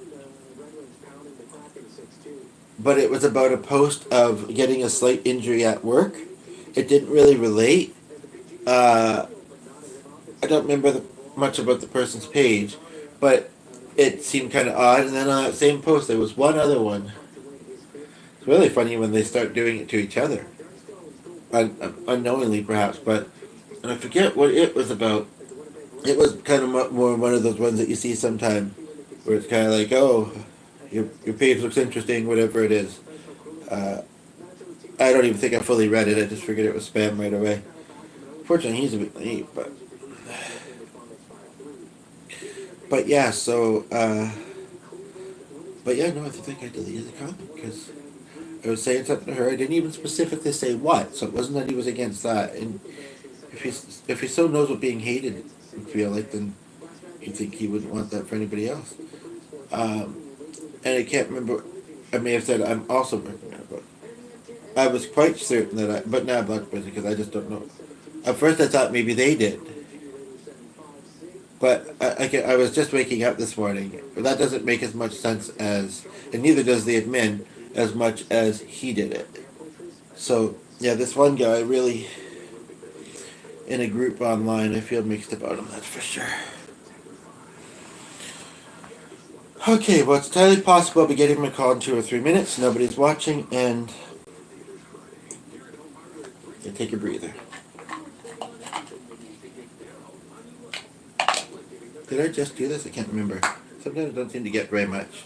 but it was about a post of getting a slight injury at work. It didn't really relate. Uh, I don't remember much about the person's page, but it seemed kind of odd. And then on that same post, there was one other one. It's really funny when they start doing it to each other, unknowingly perhaps. But and I forget what it was about. It was kind of more one of those ones that you see sometime, where it's kind of like, oh, your page looks interesting, whatever it is. Uh, I don't even think I fully read it. I just figured it was spam right away. Fortunately, he's a bit naive, but yeah. So, but yeah, no, I think I deleted the comment because I was saying something to her. I didn't even specifically say what, so it wasn't that he was against that. And if he so knows what being hated would feel like, then you think he wouldn't want that for anybody else. And I can't remember. I may have said I'm also working on it, but I was quite certain that but now I'm not busy because I just don't know. At first, I thought maybe they did, but I was just waking up this morning. That doesn't make as much sense as, and neither does the admin, as much as he did it. So yeah, this one guy really, in a group online, I feel mixed about him. That's for sure. Okay, well, it's entirely possible I'll be getting my call in 2 or 3 minutes. Nobody's watching, and yeah, take a breather. Did I just do this? I can't remember. Sometimes I don't seem to get very much.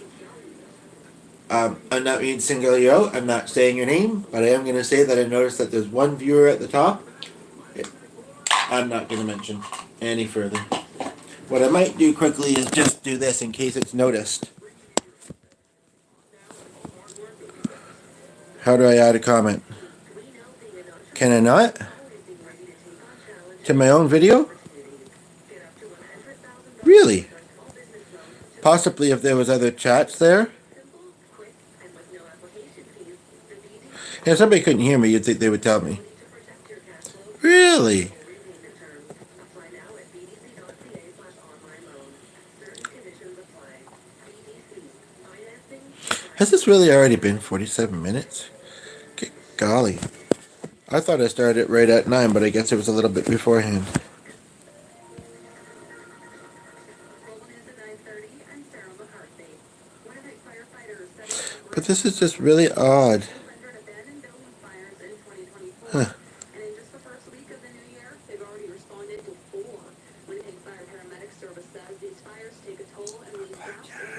I'm not being single you out. I'm not saying your name, but I am going to say that I noticed that there's one viewer at the top. I'm not going to mention any further. What I might do quickly is just do this in case it's noticed. How do I add a comment? Can I not? To my own video? Really? Possibly if there was other chats there? If somebody couldn't hear me, you'd think they would tell me. Really? Has this really already been 47 minutes? Good golly. I thought I started it right at 9, but I guess it was a little bit beforehand. But this is just really odd. Huh.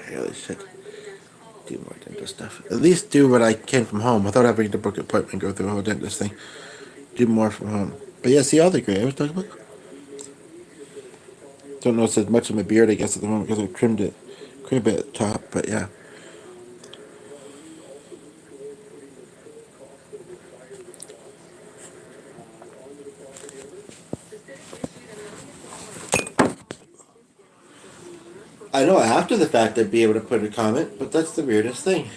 I really should do more dentist stuff. At least do what I can from home without having to book an appointment and go through a whole dentist thing. Do more from home. But yeah, see all the gray I was talking about? Don't notice as much of my beard, I guess, at the moment because I trimmed it quite a bit at the top, but yeah. I know after the fact I'd be able to put a comment, but that's the weirdest thing.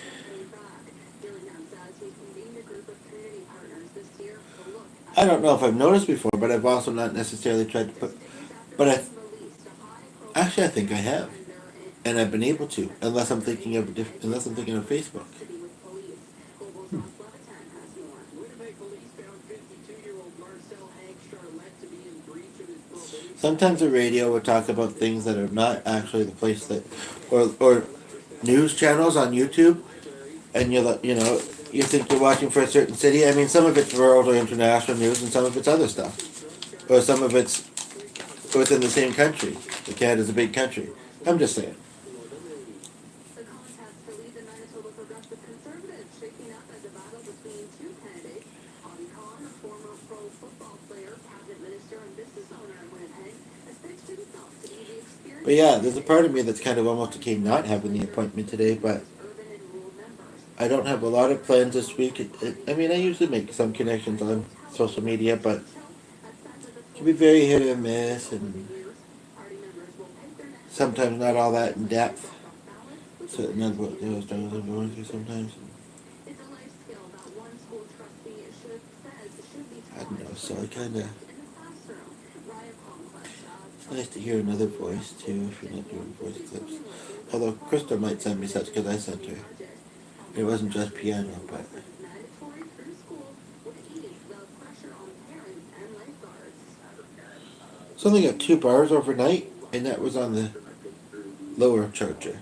I don't know if I've noticed before, but I've also not necessarily tried to put. But actually I think I have, and I've been able to, unless I'm thinking of Facebook. Sometimes the radio would talk about things that are not actually the place that, or news channels on YouTube, and you think you're watching for a certain city. I mean, some of it's world or international news, and some of it's other stuff, or some of it's within the same country. Canada's a big country. I'm just saying. But yeah, there's a part of me that's kind of almost okay not having the appointment today, but I don't have a lot of plans this week. I mean, I usually make some connections on social media, but it can be very hit or miss, and sometimes not all that in depth. So that's what those struggles I'm going through sometimes. so I kind of. It's nice to hear another voice too if you're not doing voice clips. Although Krista might send me such because I sent her. It wasn't just piano, but. So only got 2 bars overnight, and that was on the lower charger.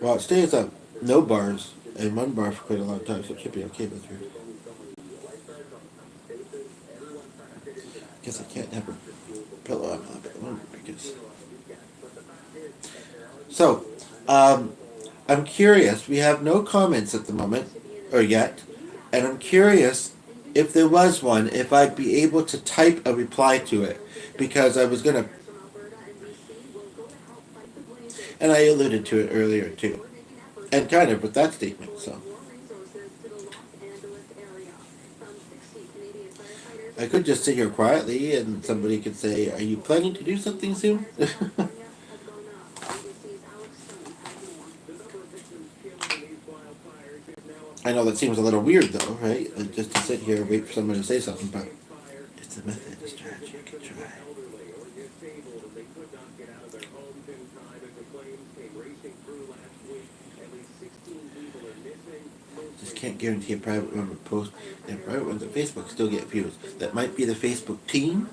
Well, it stays up no bars and 1 bar for quite a long time, so it should be okay with her. Guess I can't have a pillow on my lap at the moment because. So, I'm curious. We have no comments at the moment, or yet, and I'm curious if there was one, if I'd be able to type a reply to it, because I was gonna, and I alluded to it earlier too, and kind of with that statement. So I could just sit here quietly, and somebody could say, "Are you planning to do something soon?" I know that seems a little weird though, right? Like just to sit here and wait for someone to say something, but it's a method, a strategy you can try. Just can't guarantee a private one would post, and private ones on Facebook still get views. That might be the Facebook team.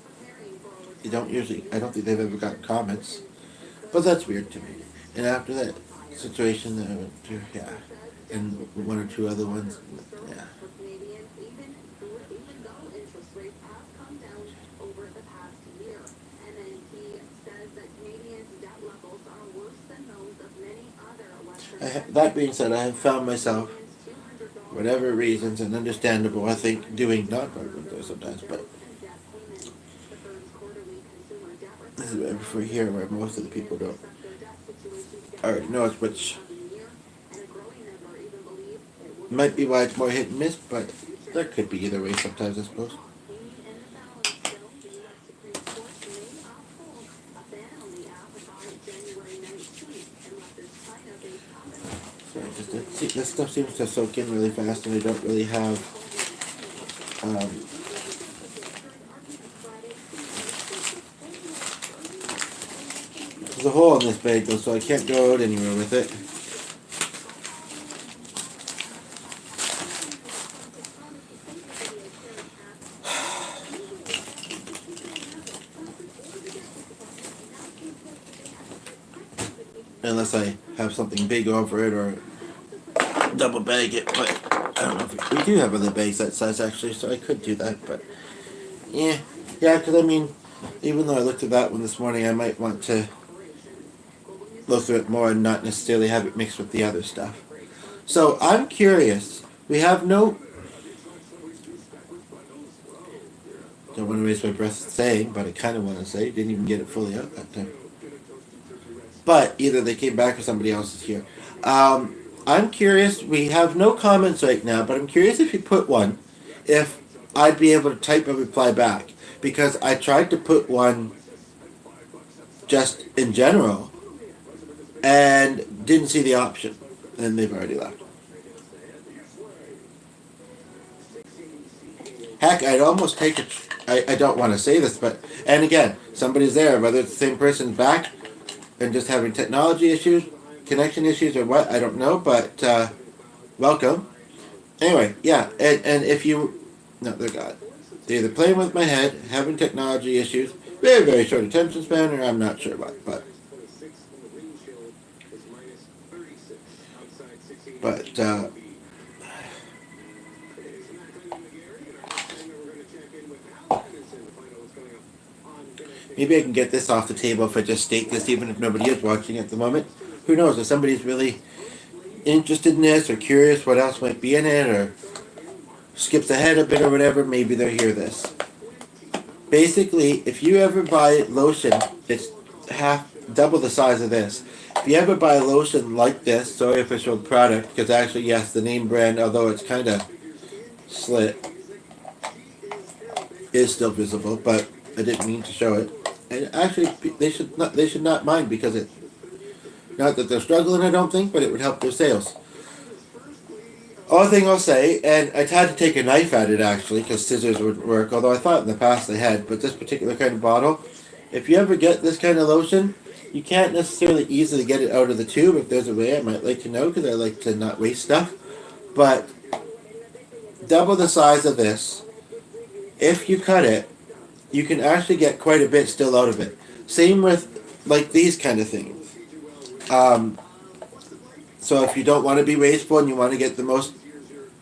They don't usually, I don't think they've ever gotten comments, but that's weird to me. And after that situation that I went through, yeah, and 1 or 2 other ones, yeah. That being said, I have found myself, whatever reasons, and understandable, I think, doing non-private though sometimes, but this is what I prefer here, where most of the people don't already know it's which might be why it's more hit and miss, but that could be either way sometimes, I suppose. So this stuff seems to soak in really fast, and I don't really have. There's a hole in this bag though, so I can't go out anywhere with it. Unless I have something big over it or double bag it, but I don't know if we do have other bags that size actually, so I could do that, but yeah, because I mean, even though I looked at that one this morning, I might want to look through it more and not necessarily have it mixed with the other stuff. So I'm curious. We have no. Don't want to waste my breath saying, but I kind of want to say. Didn't even get it fully out that time. But either they came back or somebody else is here. I'm curious. We have no comments right now, but I'm curious if you put one, if I'd be able to type a reply back. Because I tried to put one just in general and didn't see the option. And they've already left. Heck, I'd almost take it. I don't want to say this, but, and again, somebody's there, whether it's the same person's back and just having technology issues, connection issues, or what, I don't know, but welcome. Anyway, yeah, and if you, no, they're gone. They're either playing with my head, having technology issues, very, very short attention span, or I'm not sure what, but maybe I can get this off the table if I just state this, even if nobody is watching at the moment. Who knows, if somebody's really interested in this or curious what else might be in it or skips ahead a bit or whatever, maybe they'll hear this. Basically, if you ever buy lotion, it's double the size of this. If you ever buy lotion like this, sorry if I showed product, because actually, yes, the name brand, although it's kind of slit, is still visible, but I didn't mean to show it. And actually, they should not mind, because not that they're struggling, I don't think, but it would help their sales. Only thing I'll say, and I had to take a knife at it actually because scissors wouldn't work. Although I thought in the past they had, but this particular kind of bottle, if you ever get this kind of lotion, you can't necessarily easily get it out of the tube. If there's a way, I might like to know because I like to not waste stuff. But double the size of this, if you cut it, you can actually get quite a bit still out of it. Same with like these kind of things. So if you don't want to be wasteful and you want to get the most,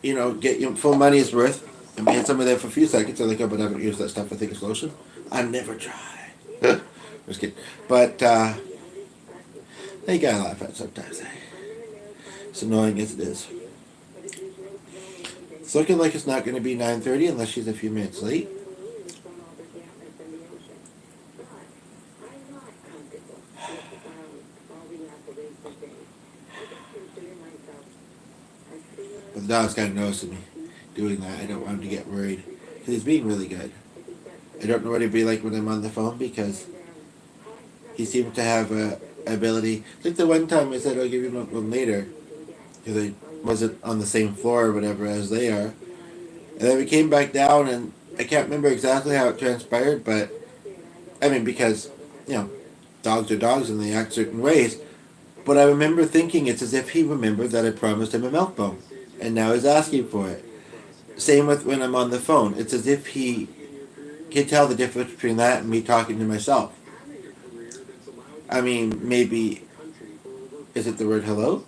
get your full money's worth, and had some of that for a few seconds, I'm like, oh, but I don't use that stuff. I think it's lotion. I never tried. Just kidding. But you gotta laugh at it sometimes. It's annoying as it is. It's looking like it's not going to be 9:30 unless she's a few minutes late. But the dog's kind of noticing me doing that. I don't want him to get worried because he's being really good. I don't know what he'd be like when I'm on the phone because he seemed to have a ability. Like the one time I said I'll give you one later because I wasn't on the same floor or whatever as they are. And then we came back down and I can't remember exactly how it transpired, but I mean because, dogs are dogs and they act certain ways. But I remember thinking it's as if he remembered that I promised him a milk bone. And now he's asking for it. Same with when I'm on the phone. It's as if he can tell the difference between that and me talking to myself. I mean, maybe, is it the word hello?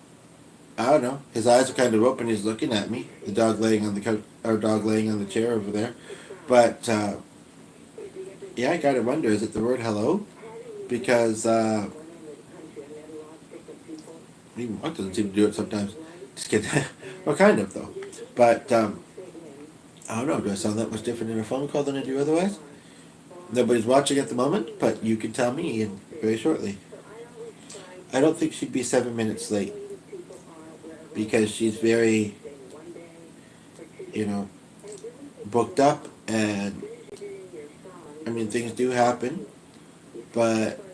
I don't know. His eyes are kind of open. He's looking at me. The dog laying on the couch, our dog laying on the chair over there. But, yeah, I gotta wonder, is it the word hello? Because, even Mark doesn't seem to do it sometimes. Just kidding. Well, kind of, though. But, I don't know. Do I sound that much different in a phone call than I do otherwise? Nobody's watching at the moment, but you can tell me very shortly. I don't think she'd be 7 minutes late because she's very, booked up, and I mean things do happen, but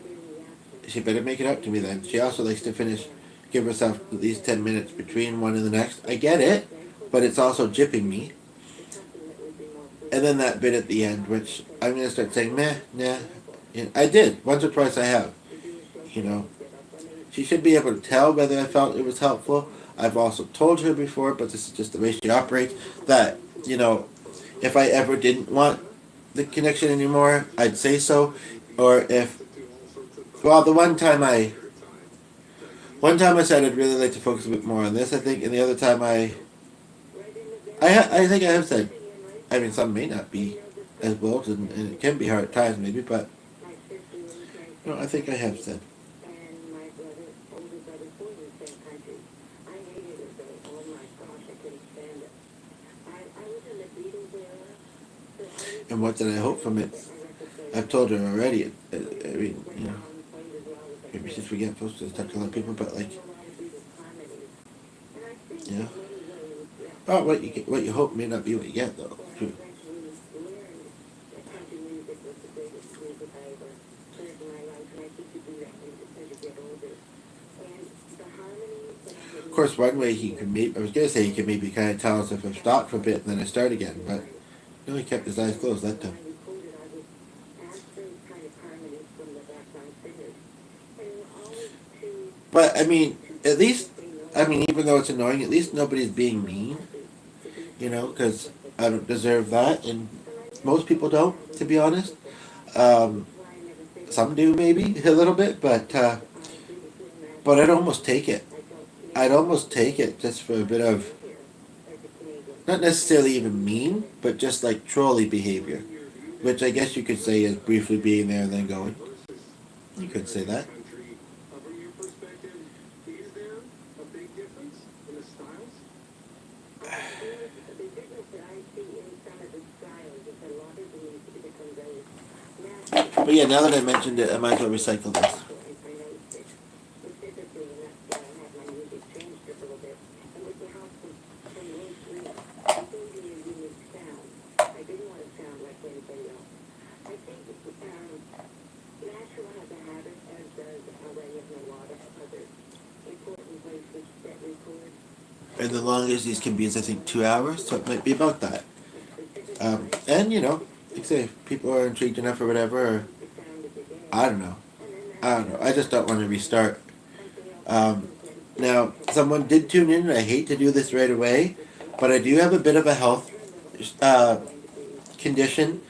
she better make it up to me then. She also likes to give herself at least 10 minutes between one and the next. I get it, but it's also jipping me. And then that bit at the end, which I'm going to start saying, meh, nah. I did. Once or twice I have. She should be able to tell whether I felt it was helpful. I've also told her before, but this is just the way she operates, that, if I ever didn't want the connection anymore, I'd say so. Or if, well, the one time I said I'd really like to focus a bit more on this, I think, and the other time I think I have said, I mean, some may not be as bold, and it can be hard at times, maybe, but I think I have said. And what did I hope from it? I've told her already. I mean, maybe she's forgetful. She's talked to a lot of people, but oh, what you hope may not be what you get, though. True. Of course, one way he could maybe, I was going to say he could maybe kind of tell us if I've stopped for a bit and then I start again, but no, he kept his eyes closed that time. But, I mean, at least, even though it's annoying, at least nobody's being mean, because I don't deserve that, and most people don't, to be honest. Some do, maybe, a little bit, but I'd almost take it. I'd almost take it just for a bit of, not necessarily even mean, but just like trolley behavior, which I guess you could say is briefly being there and then going. You could say that. From your perspective, is there a big difference in the styles? But yeah, now that I mentioned it, I might as well recycle this. And the longest these can be is, I think, 2 hours, so it might be about that. And, like I say, if people are intrigued enough or whatever, or, I don't know. I just don't want to restart. Um, Now, someone did tune in, and I hate to do this right away, but I do have a bit of a health uh, condition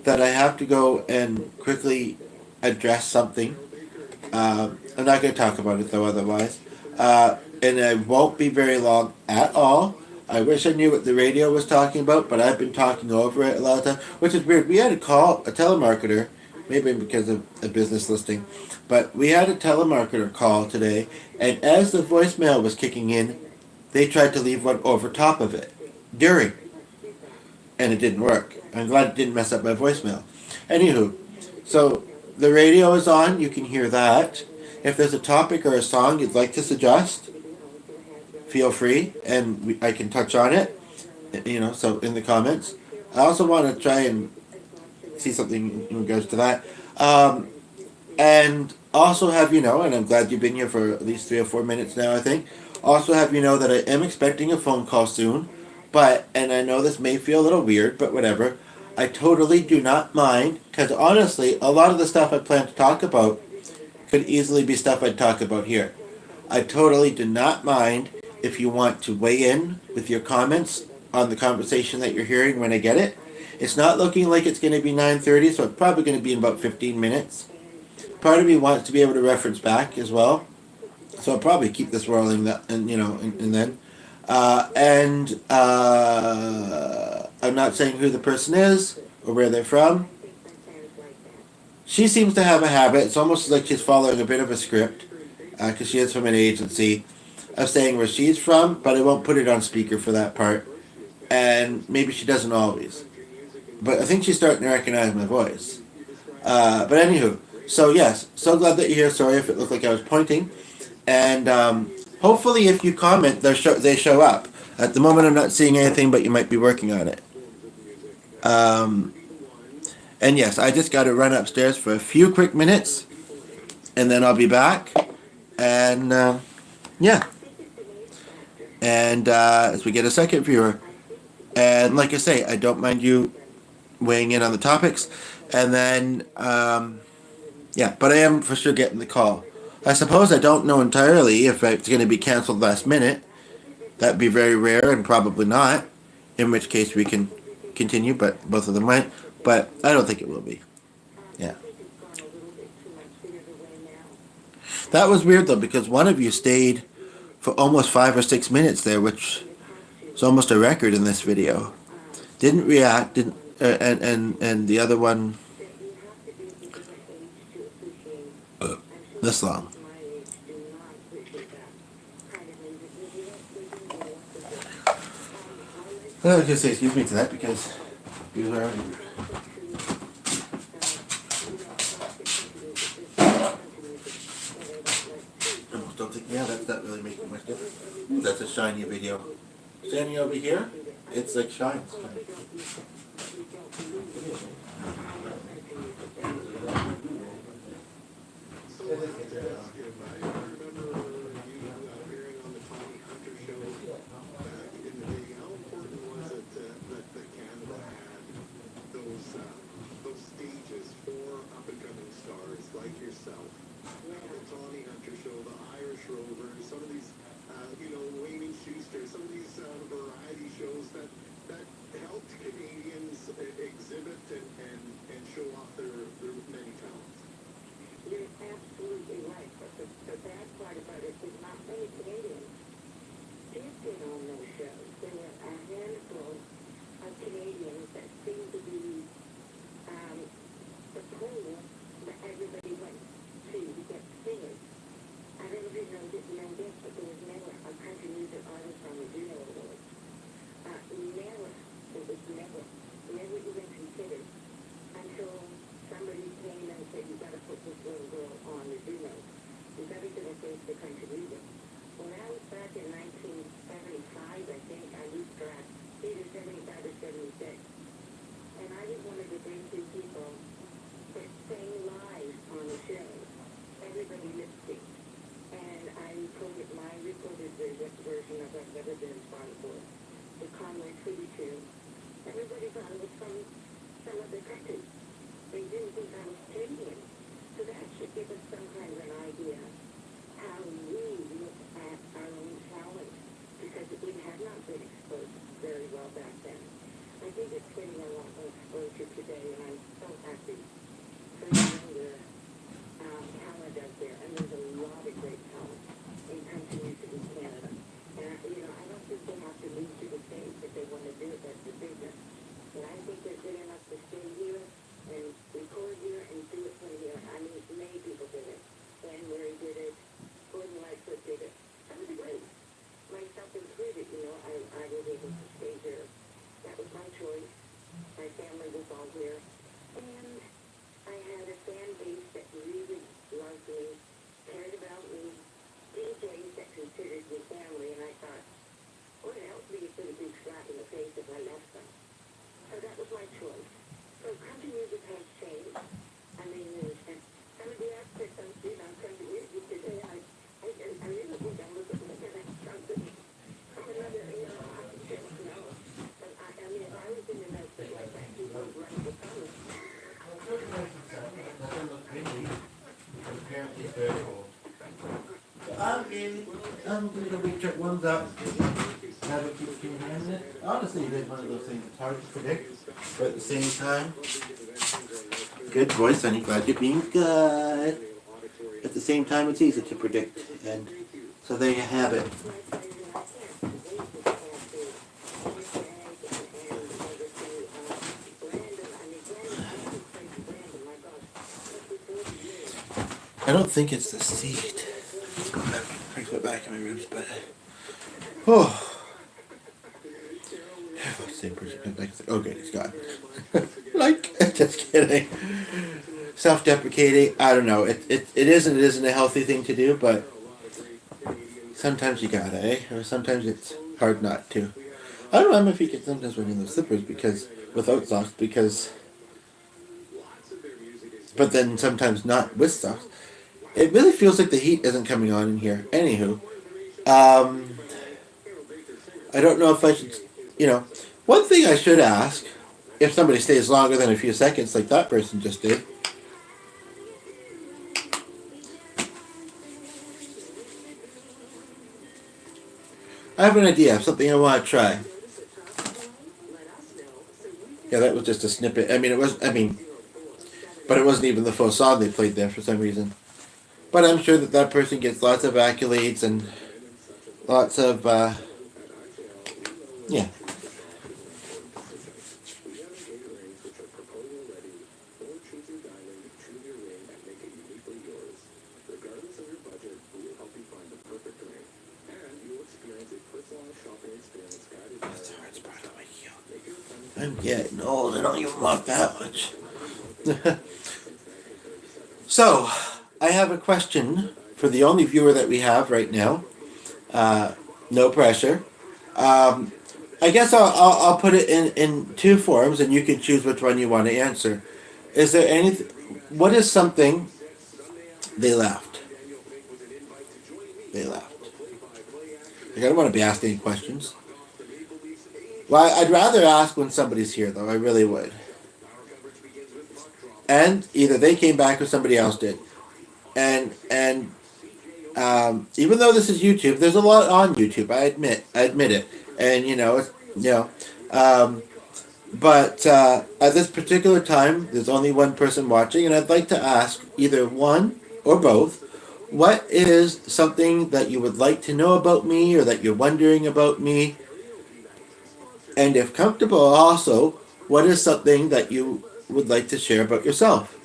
that I have to go and quickly address something. I'm not going to talk about it though, otherwise. And it won't be very long at all. I wish I knew what the radio was talking about, but I've been talking over it a lot of time, which is weird. We had a telemarketer, maybe because of a business listing, but we had a telemarketer call today, and as the voicemail was kicking in, they tried to leave one over top of it during, and it didn't work. I'm glad it didn't mess up my voicemail. Anywho, so the radio is on. You can hear that. If there's a topic or a song you'd like to suggest, feel free, and I can touch on it. So in the comments. I also want to try and see something in regards to that. And also have and I'm glad you've been here for at least 3 or 4 minutes now, I think. Also have that I am expecting a phone call soon, and I know this may feel a little weird, but whatever. I totally do not mind, because honestly, a lot of the stuff I plan to talk about could easily be stuff I'd talk about here. I totally do not mind if you want to weigh in with your comments on the conversation that you're hearing when I get it. It's not looking like it's going to be 9:30, so it's probably going to be in about 15 minutes. Part of me wants to be able to reference back as well, so I'll probably keep this rolling and then. I'm not saying who the person is or where they're from. She seems to have a habit. It's almost like she's following a bit of a script, because she is from an agency, of saying where she's from, but I won't put it on speaker for that part. And maybe she doesn't always. But I think she's starting to recognize my voice. But anywho, so yes, so glad that you're here. Sorry if it looked like I was pointing. And hopefully if you comment, they show up. At the moment I'm not seeing anything, but you might be working on it. And yes, I just got to run upstairs for a few quick minutes, and then I'll be back. And yeah. And as we get a second viewer. And like I say, I don't mind you weighing in on the topics. And then, but I am for sure getting the call. I suppose I don't know entirely if it's going to be canceled last minute. That'd be very rare and probably not. In which case we can continue, but both of them might. But I don't think it will be. Yeah. That was weird though, because one of you stayed for almost 5 or 6 minutes there, which is almost a record in this video. Didn't react, didn't, and the other one this long. I was gonna say excuse me to that because you are. Don't think, yeah, that's not really making much difference. Ooh, that's a shiny video. Standing over here, it's like shines. Some of these variety shows that helped Canadians I'm gonna go reach it ones up. Have a keep can handle it. Honestly, it is one of those things that's hard to predict, but at the same time, good voice, honey. Glad you're being good. At the same time, it's easy to predict, and so there you have it. I don't think it's the seat. I put back in my ribs, but oh. Same person. Okay, he's gone. Like, just kidding. Self-deprecating. I don't know. It isn't a healthy thing to do, but sometimes you gotta, eh? Or sometimes it's hard not to. I don't know if you can sometimes wearing those slippers because without socks but then sometimes not with socks. It really feels like the heat isn't coming on in here. Anywho, I don't know if I should, one thing I should ask, if somebody stays longer than a few seconds like that person just did. I have an idea of something I want to try. Yeah, that was just a snippet. But it wasn't even the full song they played there for some reason. But I'm sure that person gets lots of accolades and lots of, yeah. That's the hardest part of my heel. I'm getting old. I don't even walk that much. So, I have a question for the only viewer that we have right now. No pressure. I guess I'll put it in two forms, and you can choose which one you want to answer. Is there anything? What is something? They laughed. They laughed. I don't want to be asked any questions. Well, I'd rather ask when somebody's here, though. I really would. And either they came back or somebody else did. And even though this is YouTube, there's a lot on YouTube. I admit it. And but at this particular time, there's only one person watching, and I'd like to ask either one or both. What is something that you would like to know about me, or that you're wondering about me? And if comfortable, also, what is something that you would like to share about yourself?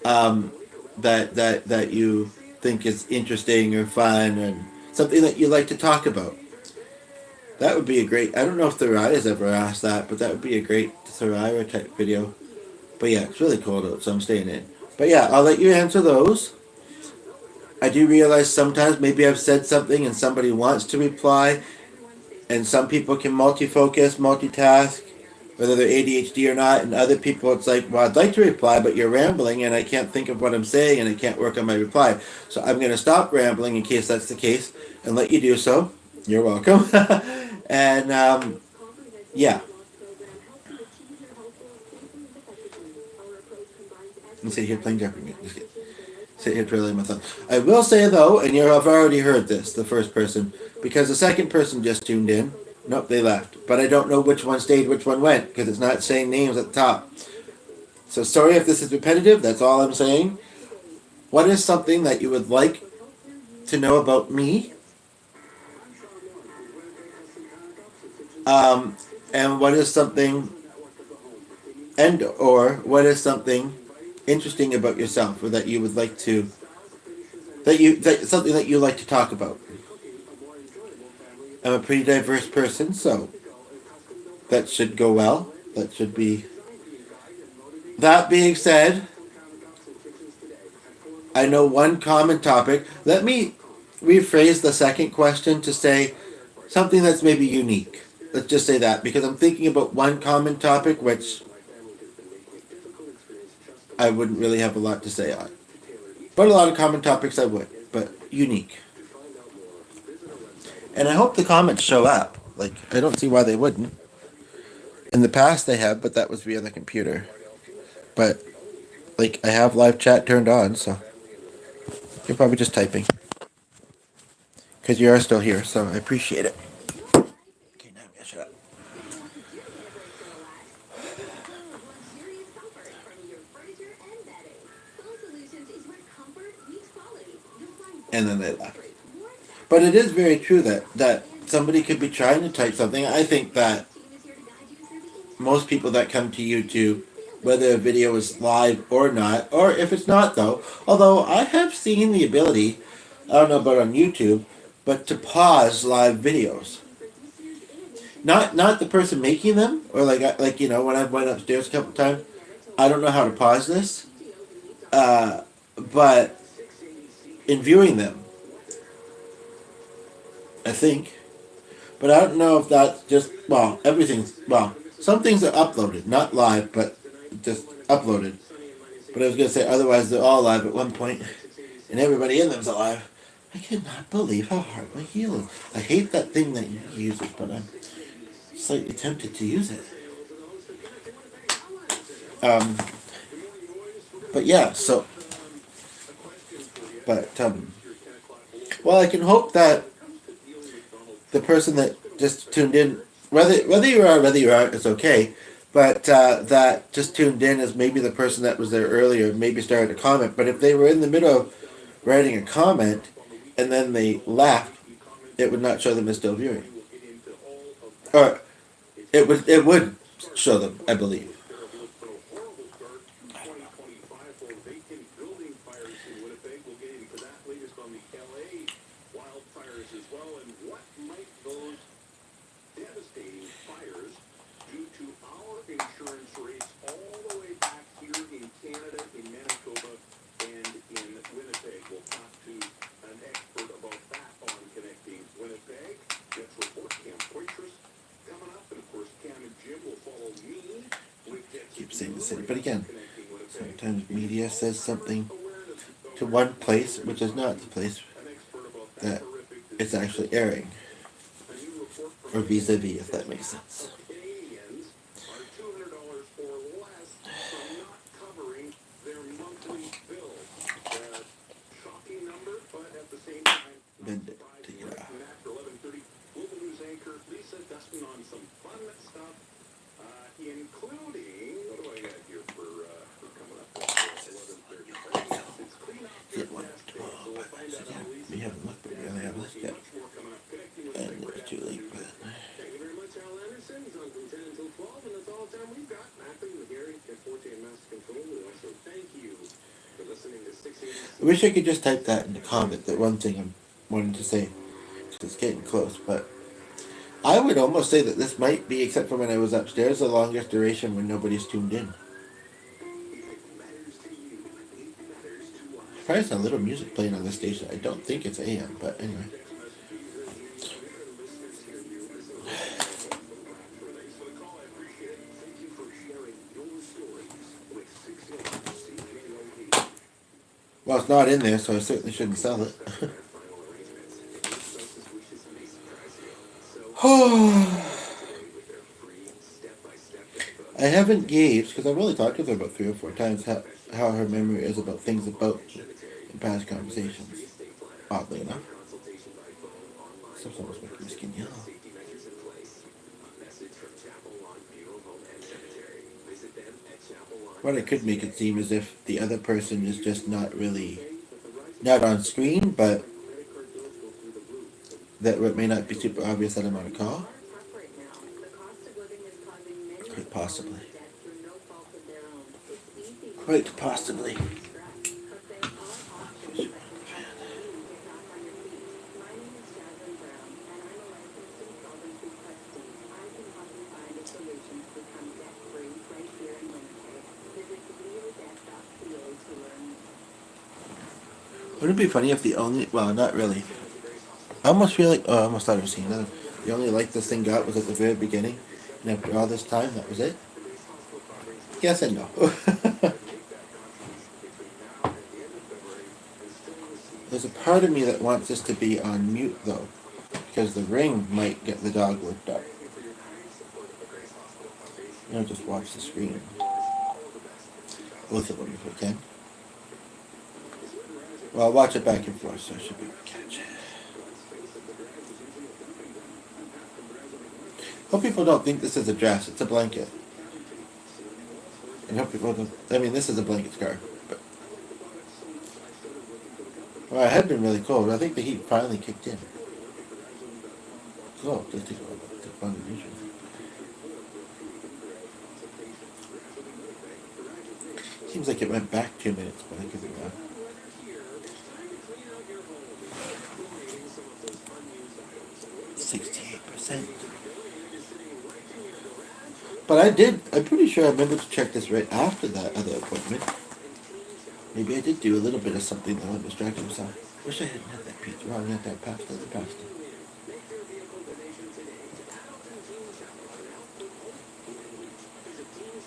That you think is interesting or fun, and something that you like to talk about. That would be a great. I don't know if Thariah's ever asked that, but that would be a great Thariah type video. But yeah, it's really cold out, so I'm staying in. But yeah, I'll let you answer those. I do realize sometimes maybe I've said something and somebody wants to reply, and some people can multi-focus, multitask, whether they're ADHD or not, and other people it's like, well, I'd like to reply, but you're rambling and I can't think of what I'm saying and I can't work on my reply. So I'm going to stop rambling in case that's the case and let you do so. You're welcome. And yeah. I'm sitting here playing Jeopardy. Sit here twiddling my thumb. I will say though, and I've already heard this, the first person, because the second person just tuned in. Nope, they left. But I don't know which one stayed, which one went, because it's not saying names at the top. So sorry if this is repetitive, that's all I'm saying. What is something that you would like to know about me? And what is something, what is something interesting about yourself, or that you would like to, something that you like to talk about? I'm a pretty diverse person, so that should go well. That should be. That being said, I know one common topic. Let me rephrase the second question to say something that's maybe unique. Let's just say that, because I'm thinking about one common topic which I wouldn't really have a lot to say on. But a lot of common topics I would, but unique. And I hope the comments show up. Like, I don't see why they wouldn't. In the past they have, but that was via the computer. But, like, I have live chat turned on, so you're probably just typing. because you are still here, so I appreciate it. Okay, now I'm gonna shut up. And then they left. But it is very true that somebody could be trying to type something. I think that most people that come to YouTube, whether a video is live or not, or if it's not though, although I have seen the ability, I don't know about on YouTube, but to pause live videos. Not the person making them, or like when I went upstairs a couple times, I don't know how to pause this, but in viewing them, I think. But I don't know if that's just, some things are uploaded, not live, but just uploaded. But I was gonna say otherwise they're all live at one point, and everybody in them's alive. I cannot believe how hard my heel is. I hate that thing that you use it, but I'm slightly tempted to use it. Um, but yeah, so, but well, I can hope that the person that just tuned in, whether you are, whether you aren't, it's okay. But that just tuned in is maybe the person that was there earlier, maybe started to comment. But if they were in the middle of writing a comment and then they left, it would not show them as still viewing. Or it would show them, I believe. Devastating fires due to our insurance rates all the way back here in Canada, in Manitoba, and in Winnipeg. We'll talk to an expert about that on Connecting Winnipeg. Jets report Cam Poitras coming up, and of course Cam and Jim will follow me with Jets. Keep saying the same, but again, sometimes media says something to one place, which is not the place that it's actually airing. Or vis-a-vis, if that makes sense. Canadians are $200 or less from not covering their monthly bill. Shocking number, but at the same time, Bend it to get off. after 11:30, Global News anchor Lisa Dustin on some fun stuff, including, what do I got here for coming up at 11:30? It's Clean Up Your Gas Day, so we'll find out how Lisa We haven't looked, but we only have looked yet. much more coming up. Connecting with And it's too late for that. Thank you very much, Al Anderson. He's on from 10 until 12, and that's all the time we've got. Mapping with Gary and Forte and Master Control. We also thank you for listening to 680. I wish I could just type that in the comment, that one thing I'm wanting to say. It's getting close, but I would almost say that this might be, except for when I was upstairs, the longest duration when nobody's tuned in. Surprised a little music playing on this station. I don't think it's AM, but anyway. Well, it's not in there, so I certainly shouldn't sell it. I haven't gauged, because I've only talked with her about 3 or 4 times, how her memory is about things about in past conversations. Oddly enough. Stuff's almost making my skin yellow. What I could make it seem as if the other person is just not on screen, but that it may not be super obvious that I'm on a call. Quite possibly. Quite possibly. Wouldn't it be funny if not really. I almost feel like, I almost thought I was seeing another. The only light this thing got was at the very beginning, and after all this time, that was it? Yes and no. There's a part of me that wants this to be on mute, though, because the ring might get the dog worked up. Just watch the screen. Both of them if we can. Well, I'll watch it back and forth, so I should be able to catch it. Hope people don't think this is a dress. It's a blanket. And hope people don't. I mean, this is a blanket scarf. But well, it had been really cold. I think the heat finally kicked in. So just take one region. Seems like it went back 2 minutes, but I could be wrong. 68%. But I'm pretty sure I remember to check this right after that other appointment. Maybe I did do a little bit of something that I distracted myself. Wish I hadn't had that pizza. Well, I had that pasta, the pasta.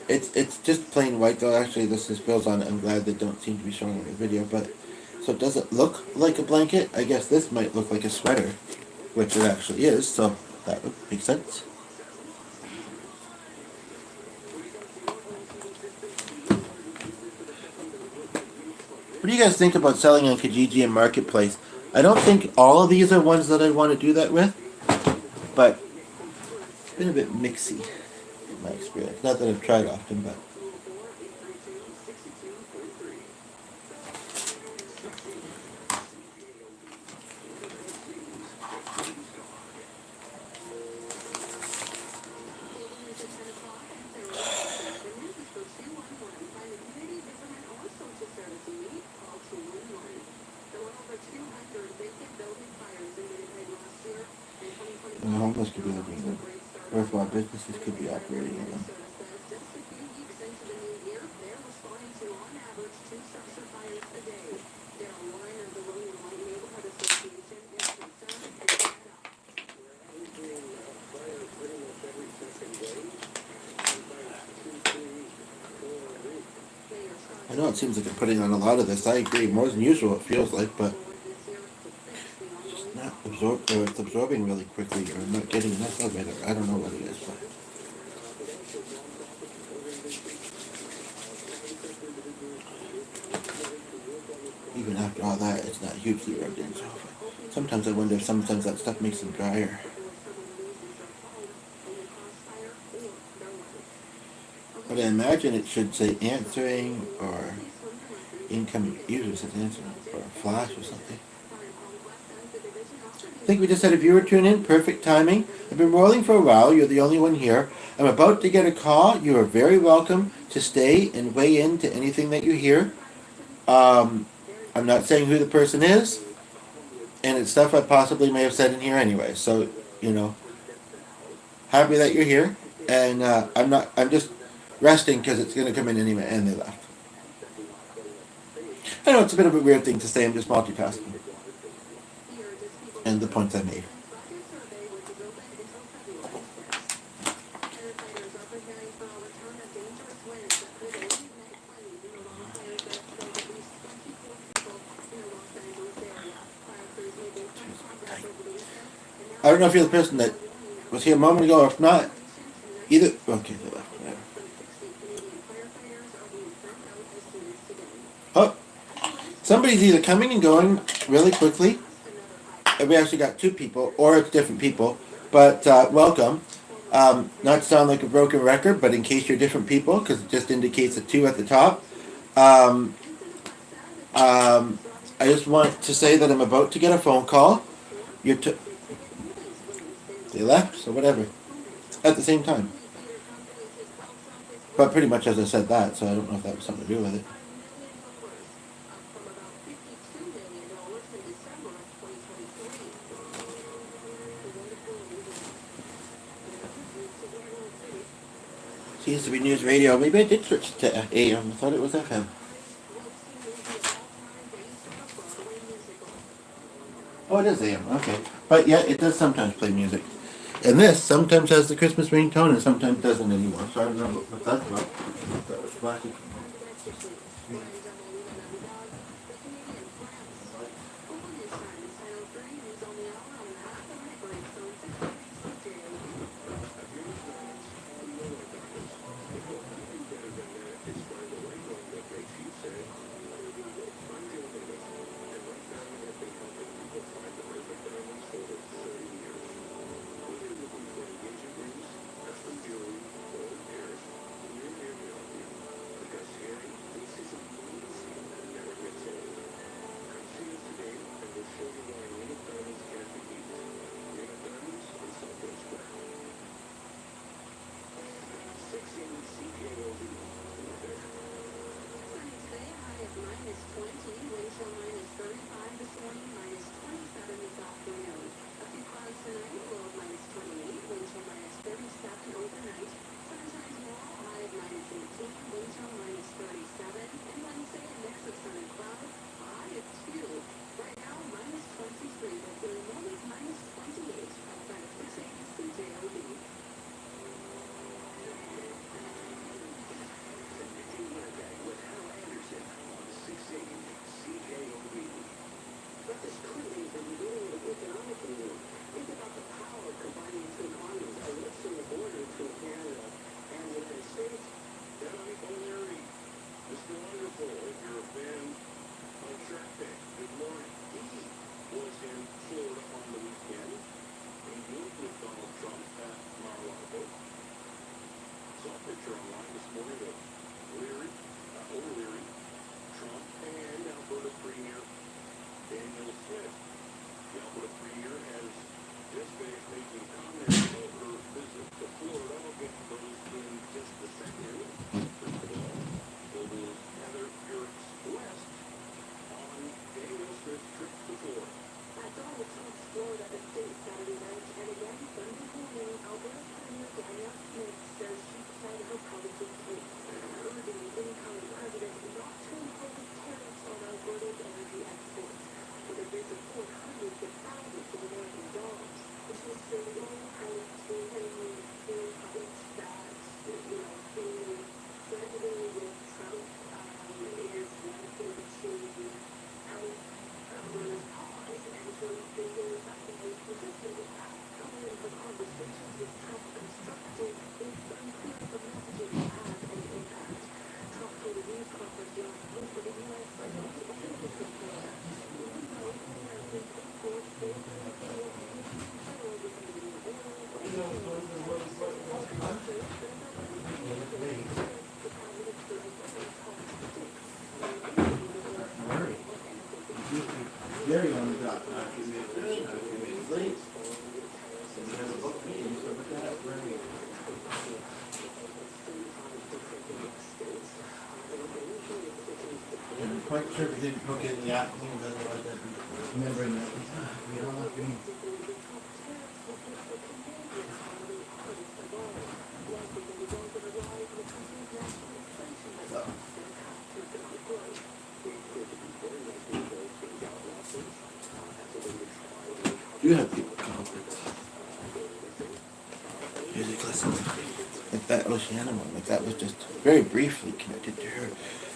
It's just plain white though. Actually, this is bills on it. I'm glad they don't seem to be showing on the video. But so does it look like a blanket? I guess this might look like a sweater, which it actually is. So that would make sense. What do you guys think about selling on Kijiji and Marketplace? I don't think all of these are ones that I'd want to do that with, but it's been a bit mixy in my experience. Not that I've tried often, but. And the homeless could be living in them. Worthwhile businesses could be operating in them. I know it seems like I'm putting on a lot of this. I agree, more than usual it feels like, but it's just not it's absorbing really quickly, or I'm not getting enough of it, or I don't know what it is, but. Even after all that, it's not hugely rubbed in, so sometimes I wonder if sometimes that stuff makes them drier. But I imagine it should say answering, or incoming user says answering, or a flash or something. I think we just had a viewer tune in. Perfect timing. I've been rolling for a while. You're the only one here. I'm about to get a call. You are very welcome to stay and weigh in to anything that you hear. I'm not saying who the person is, and it's stuff I possibly may have said in here anyway. So, happy that you're here, and I'm just resting because it's going to come in anyway, and they left. I know it's a bit of a weird thing to say. I'm just multitasking, and the points I made. I don't know if you're the person that was here a moment ago, or if not, either. Okay, they left. Whatever. Oh, somebody's either coming and going really quickly. We actually got two people, or it's different people. But welcome. Not to sound like a broken record, but in case you're different people, because it just indicates a 2 at the top. I just want to say that I'm about to get a phone call. They left, so whatever. At the same time. But pretty much as I said that, so I don't know if that was something to do with it. Seems to be news radio. Maybe I did switch to AM. I thought it was FM. Oh, it is AM. Okay. But yeah, it does sometimes play music. And this sometimes has the Christmas ringtone and sometimes doesn't anymore. So I don't know what that's about. That was flashing. very on the dot. Not a few minutes early, not a few minutes late. And we have a book meeting, so with that, I'm quite sure we didn't book it in the afternoon, otherwise I'd be remembering that we don't have to meet. So. You have people confidence. Music lessons. Like that Oceana one, like that was just very briefly connected to her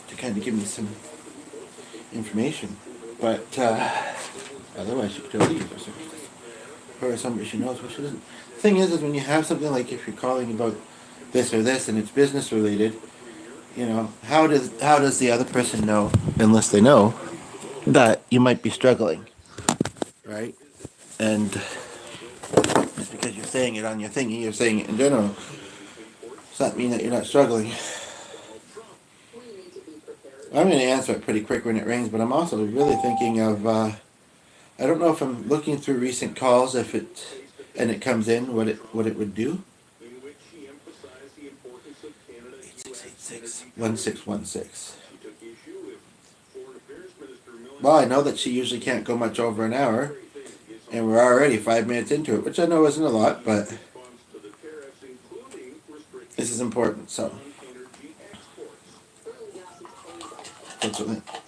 to kind of give me some information. But otherwise, she could totally use her services. Or somebody she knows, but she doesn't. The thing is when you have something like if you're calling about this or this and it's business related, you know, how does the other person know, unless they know, that you might be struggling, right? And just because you're saying it on your thingy, you're saying it in general, does that mean that you're not struggling? I'm going to answer it pretty quick when it rings, but I'm also really thinking of, I don't know if I'm looking through recent calls, if it, and it comes in, what it would do. 8686-1616. Well, I know that she usually can't go much over an hour, and we're already 5 minutes into it, which I know isn't a lot, but this is important, so.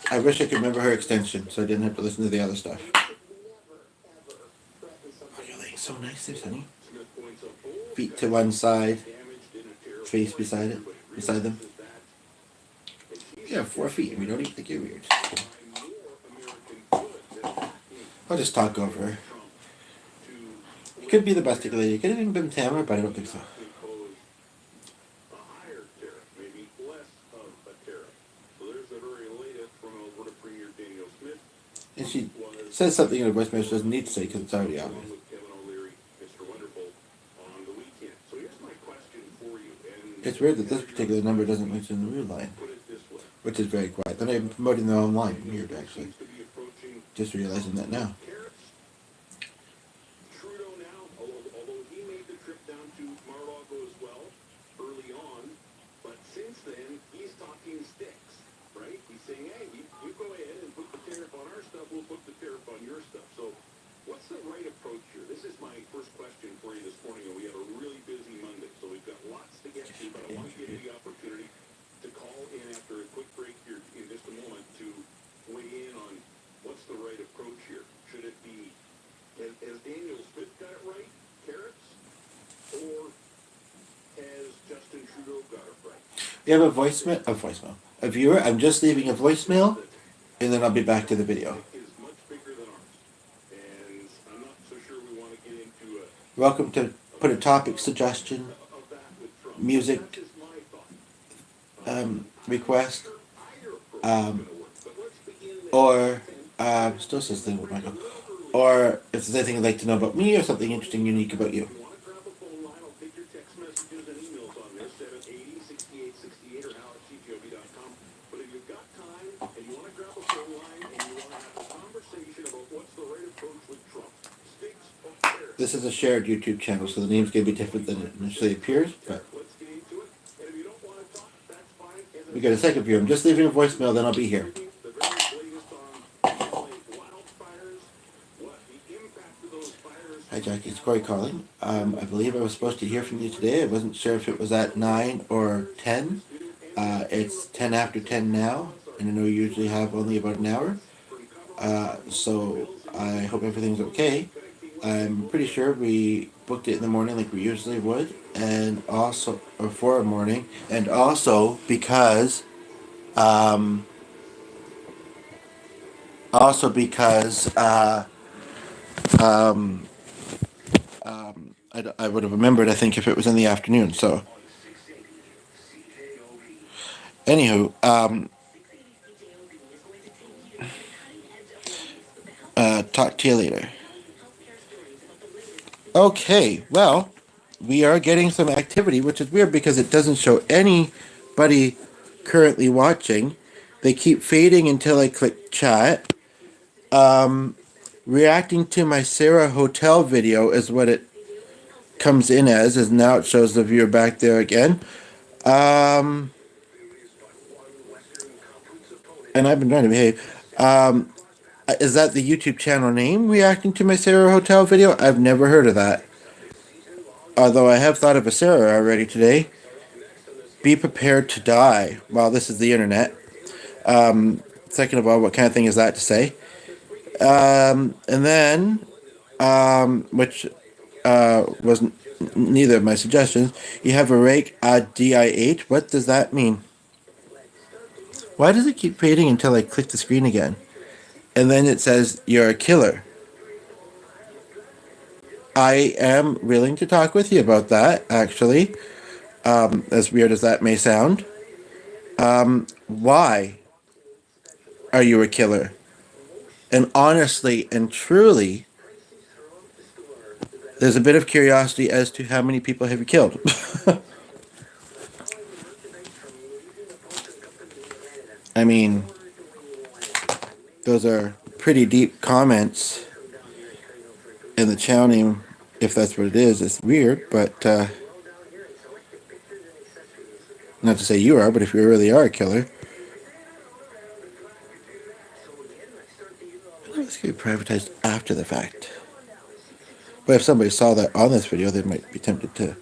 I wish I could remember her extension, so I didn't have to listen to the other stuff. Oh, you're laying so nice there, Sonny. Feet to one side, face beside them. You have 4 feet, and we don't even think you're weird. I'll just talk over her. It could be the best lady. It could have even been Tamara, but I don't think so. And she says something in her voicemail she doesn't need to say because it's already obvious. It's weird that this particular number doesn't mention the real line, which is very quiet. They're not even promoting their own line. Weird, actually. Just realizing that now. You have a viewer. I'm just leaving a voicemail, and then I'll be back to the video. Welcome to put a topic suggestion, music request, or still says thing with Michael, or if there's anything you'd like to know about me or something interesting, unique about you. This is a shared YouTube channel, so the name's going to be different than it initially appears, but we got a second view. I'm just leaving a voicemail, then I'll be here. Hi Jackie, it's Corey calling. I believe I was supposed to hear from you today. I wasn't sure if it was at 9 or 10. It's 10 after 10 now, and I know you usually have only about an hour. So I hope everything's okay. I'm pretty sure we booked it in the morning like we usually would, and also, or for a morning, and also because, I would have remembered, I think, if it was in the afternoon, so. Anywho, talk to you later. Okay, well, we are getting some activity, which is weird because it doesn't show anybody currently watching. They keep fading until I click chat. reacting to my Sarah Hotel video is what it comes in as now it shows the viewer back there again. Um, and I've been trying to behave. Is that the YouTube channel name, reacting to my Sarah Hotel video? I've never heard of that. Although I have thought of a Sarah already today. Be prepared to die. Well, this is the internet. Second of all, what kind of thing is that to say? And then, which was neither of my suggestions, you have a rake DI8. What does that mean? Why does it keep fading until I click the screen again? And then it says, you're a killer. I am willing to talk with you about that, actually. As weird as that may sound. Why are you a killer? And honestly and truly, there's a bit of curiosity as to how many people have you killed. I mean, those are pretty deep comments. And the channel name, if that's what it is, it's weird, but not to say you are, but if you really are a killer. This could be privatized after the fact. But if somebody saw that on this video, they might be tempted to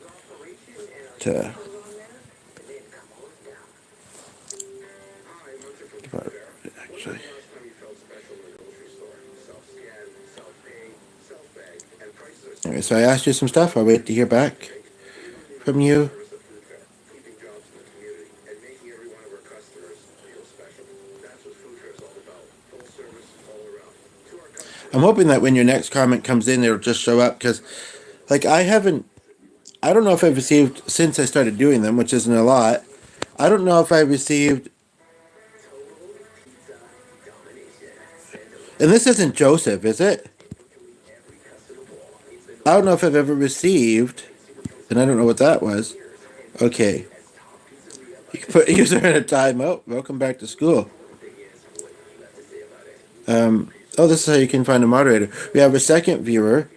actually. Anyway, so I asked you some stuff. I'll wait to hear back from you. I'm hoping that when your next comment comes in, it'll just show up, because, like, I don't know if I've received, since I started doing them, which isn't a lot, I don't know if I've received, and this isn't Joseph, is it? I don't know if I've ever received, and I don't know what that was. Okay. You can put user in a timeout. Welcome back to school. Oh, this is how you can find a moderator. We have a second viewer.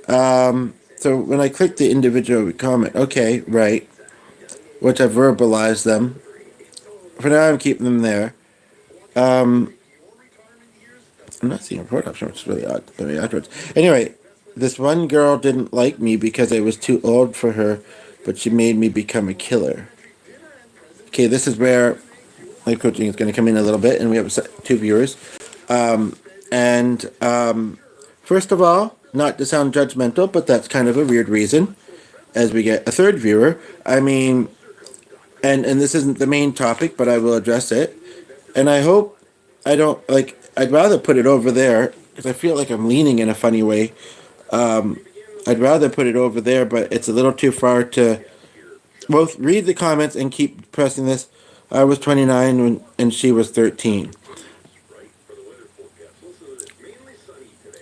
So when I click the individual comment, okay, right, which I verbalized them. For now, I'm keeping them there. I'm not seeing a report option, which is really odd. Afterwards. Anyway, this one girl didn't like me because I was too old for her, but she made me become a killer. Okay, this is where life coaching is going to come in a little bit, and we have two viewers. First of all, not to sound judgmental, but that's kind of a weird reason, as we get a third viewer. I mean, and this isn't the main topic, but I will address it. And I hope I don't, like, I'd rather put it over there, because I feel like I'm leaning in a funny way. I'd rather put it over there, but it's a little too far to both read the comments and keep pressing this. I was 29 and she was 13.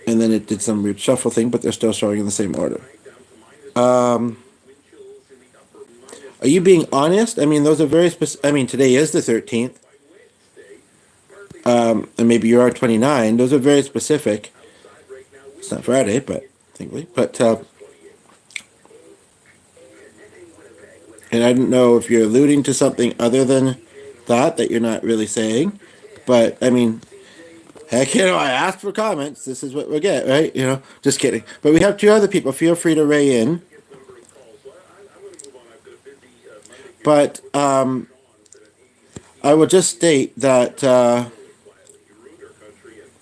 And then it did some weird shuffle thing, but they're still showing in the same order. Are you being honest? I mean, those are very specific. I mean, today is the 13th. And maybe you are 29. Those are very specific. It's not Friday, but thankfully. But, and I don't know if you're alluding to something other than that you're not really saying. But, I mean, heck, I asked for comments. This is what we get, right? Just kidding. But we have two other people. Feel free to weigh in. But I will just state that a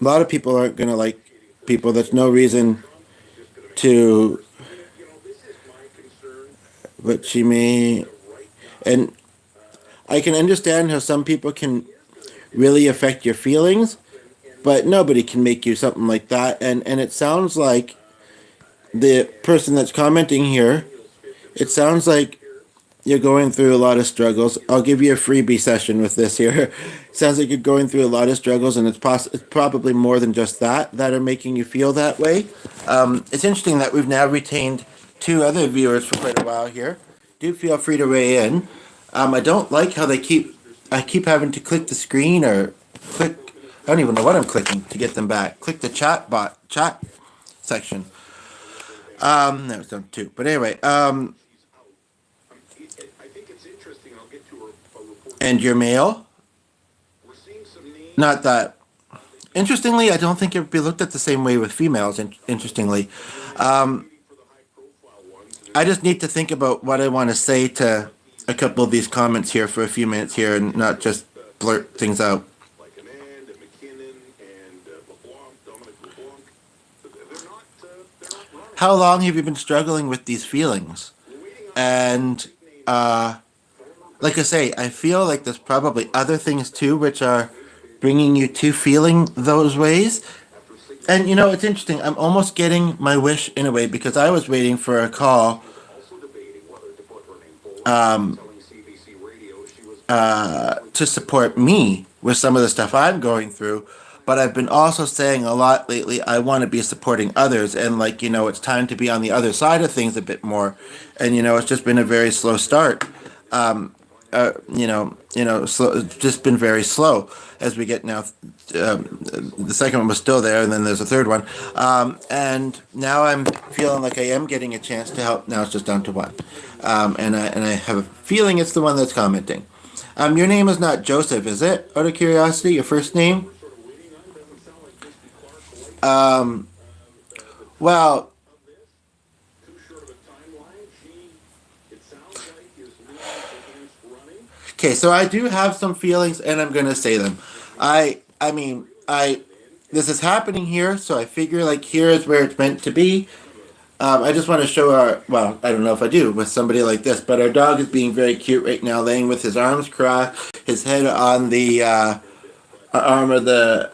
lot of people aren't going to like people. There's no reason to... But she may... And I can understand how some people can really affect your feelings, but nobody can make you something like that. And it sounds like the person that's commenting here, it sounds like you're going through a lot of struggles. I'll give you a freebie session with this here. It sounds like you're going through a lot of struggles, and it's probably more than just that are making you feel that way. It's interesting that we've now retained two other viewers for quite a while here. Do feel free to weigh in. I don't like how I keep having to click the screen or click I don't even know what I'm clicking to get them back. Click the chat section. That was done too. But anyway, I think it's interesting. I'll get to a report. and your mail. We're seeing some names. Not that. Interestingly, I don't think it would be looked at the same way with females. Interestingly, For the high-profile ones, and I just need to think about what I want to say to a couple of these comments here for a few minutes here, and not just blurt things out. like an and McKinnon and LeBlanc, Dominic LeBlanc, they're not running. How long have you been struggling with these feelings? We're waiting on And like I say, I feel like there's probably other things too which are bringing you to feeling those ways. And you know, it's interesting. I'm almost getting my wish in a way because I was waiting for a call also debating whether to put her name forward. Telling CBC Radio she was to support me with some of the stuff I'm going through. But I've been also saying a lot lately, I want to be supporting others. And like, you know, it's time to be on the other side of things a bit more. And, you know, it's just been a very slow start. Slow, it's just been very slow as we get now. The second one was still there, and then there's a third one. And now I'm feeling like I am getting a chance to help. Now it's just down to one. And I have a feeling it's the one that's commenting. Your name is not Joseph, is it? Out of curiosity, your first name? Well, too short of a timeline. It sounds like, is leaning against running. okay, so I do have some feelings, and I'm gonna say them. I mean, this is happening here, so I figure like here is where it's meant to be. I just want to show well, I don't know if I do with somebody like this, but our dog is being very cute right now, laying with his arms crossed, his head on the arm of the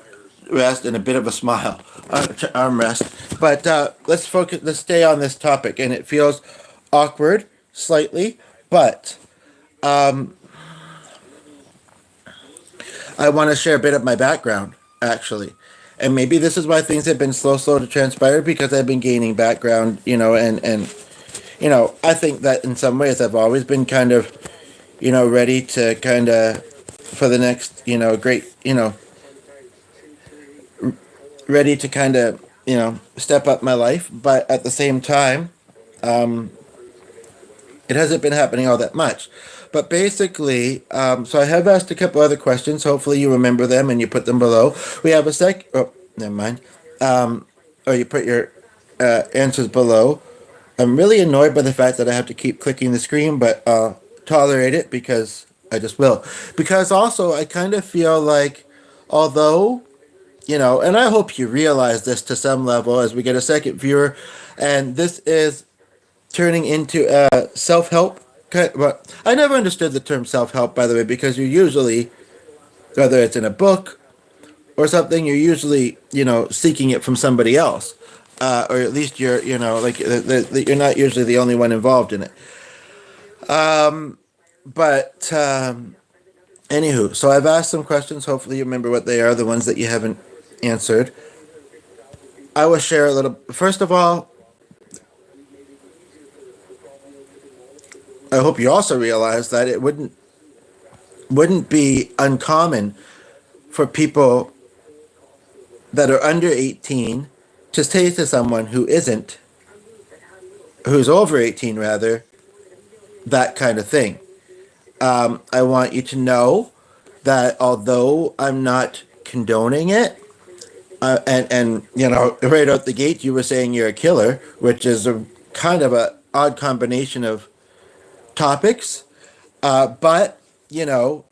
rest, and a bit of a smile, armrest. But let's focus. Let's stay on this topic, and it feels awkward slightly, but I want to share a bit of my background actually. And maybe this is why things have been slow to transpire because I've been gaining background, you know, and you know, I think that in some ways I've always been kind of, you know, ready to kind of for the next, you know, great, you know, ready to kind of, you know, step up my life, but at the same time, it hasn't been happening all that much. But basically, so I have asked a couple other questions. Hopefully, you remember them and you put them below. We have a sec. Oh, never mind. Or you put your answers below. I'm really annoyed by the fact that I have to keep clicking the screen, but tolerate it because I just will. Because also, I kind of feel like, although, you know, and I hope you realize this to some level as we get a second viewer, and this is turning into a self-help. Well, I never understood the term self-help, by the way, because you usually, whether it's in a book or something, you're usually, you know, seeking it from somebody else, or at least you're, you know, like you're not usually the only one involved in it. But anywho, so I've asked some questions. Hopefully, you remember what they are, the ones that you haven't answered. I will share a little. First of all, I hope you also realize that it wouldn't be uncommon for people that are under 18 to say to someone who's over 18 rather, that kind of thing. I want you to know that although I'm not condoning it, and you know, right out the gate, you were saying you're a killer, which is a kind of a odd combination of topics. But you know,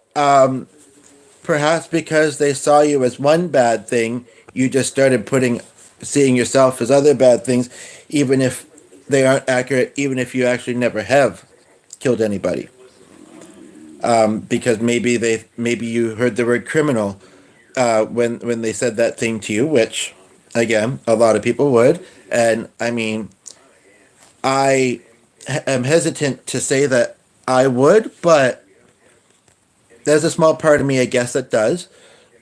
perhaps because they saw you as one bad thing, you just started seeing yourself as other bad things, even if they aren't accurate, even if you actually never have killed anybody. Because maybe you heard the word criminal when they said that thing to you, which again a lot of people would. And I mean, I am hesitant to say that I would, but there's a small part of me, I guess, that does.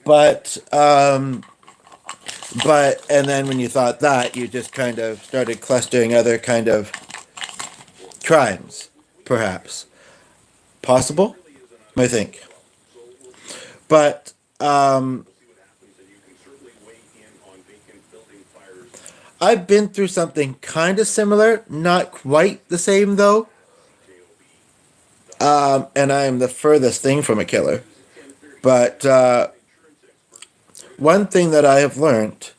But and then when you thought that, you just kind of started clustering other kind of crimes, perhaps possible. I think, but I've been through something kind of similar, not quite the same though. And I am the furthest thing from a killer. But one thing that I have learned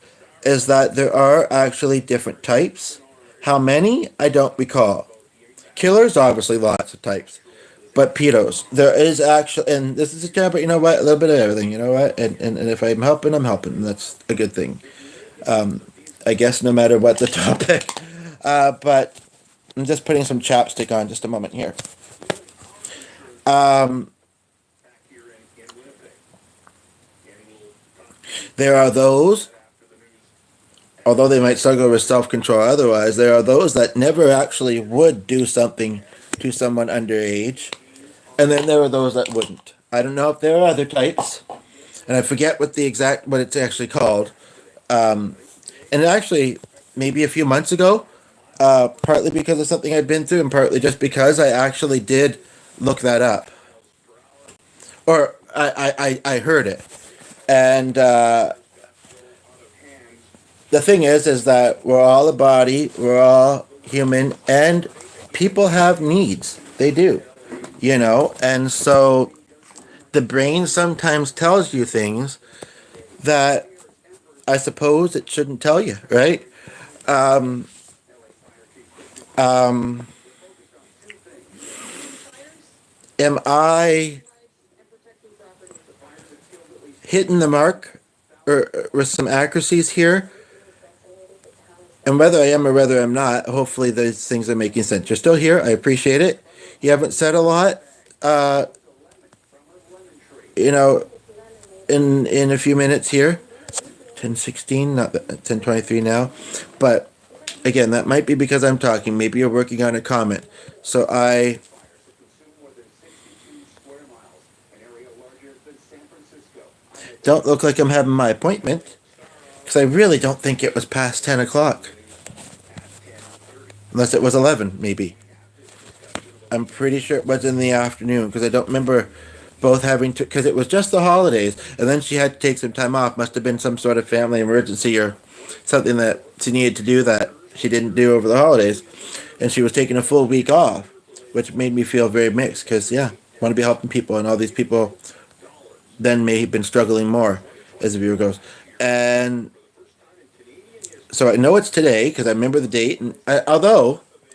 is that there are actually different types. How many? I don't recall. Killers, obviously, lots of types. But pedos, there is actually, and this is a job, but you know what? A little bit of everything, you know what? And if I'm helping, I'm helping. And that's a good thing. I guess no matter what the topic. But I'm just putting some chapstick on just a moment here. Um, there are those, although they might struggle with self control otherwise, there are those that never actually would do something to someone underage. And then there are those that wouldn't. I don't know if there are other types, and I forget what it's actually called. And actually, maybe a few months ago, partly because of something I'd been through, and partly just because I actually did look that up, or I heard it. And the thing is that we're all a body, we're all human, and people have needs. They do, you know, and so the brain sometimes tells you things that I suppose it shouldn't tell you, right? Um, um, am I hitting the mark or with some accuracies here? And whether I am or whether I'm not, hopefully those things are making sense. You're still here. I appreciate it. You haven't said a lot, uh, you know, in a few minutes here. 10:16, not 10:23 now. But again, that might be because I'm talking. Maybe you're working on a comment. So I don't look like I'm having my appointment because I really don't think it was past 10 o'clock. Unless it was 11, maybe. I'm pretty sure it was in the afternoon because I don't remember both having to, because it was just the holidays and then she had to take some time off. Must have been some sort of family emergency or something that she needed to do that she didn't do over the holidays. And she was taking a full week off, which made me feel very mixed because, yeah, want to be helping people and all these people then may have been struggling more as the viewer goes. And so I know it's today because I remember the date. And I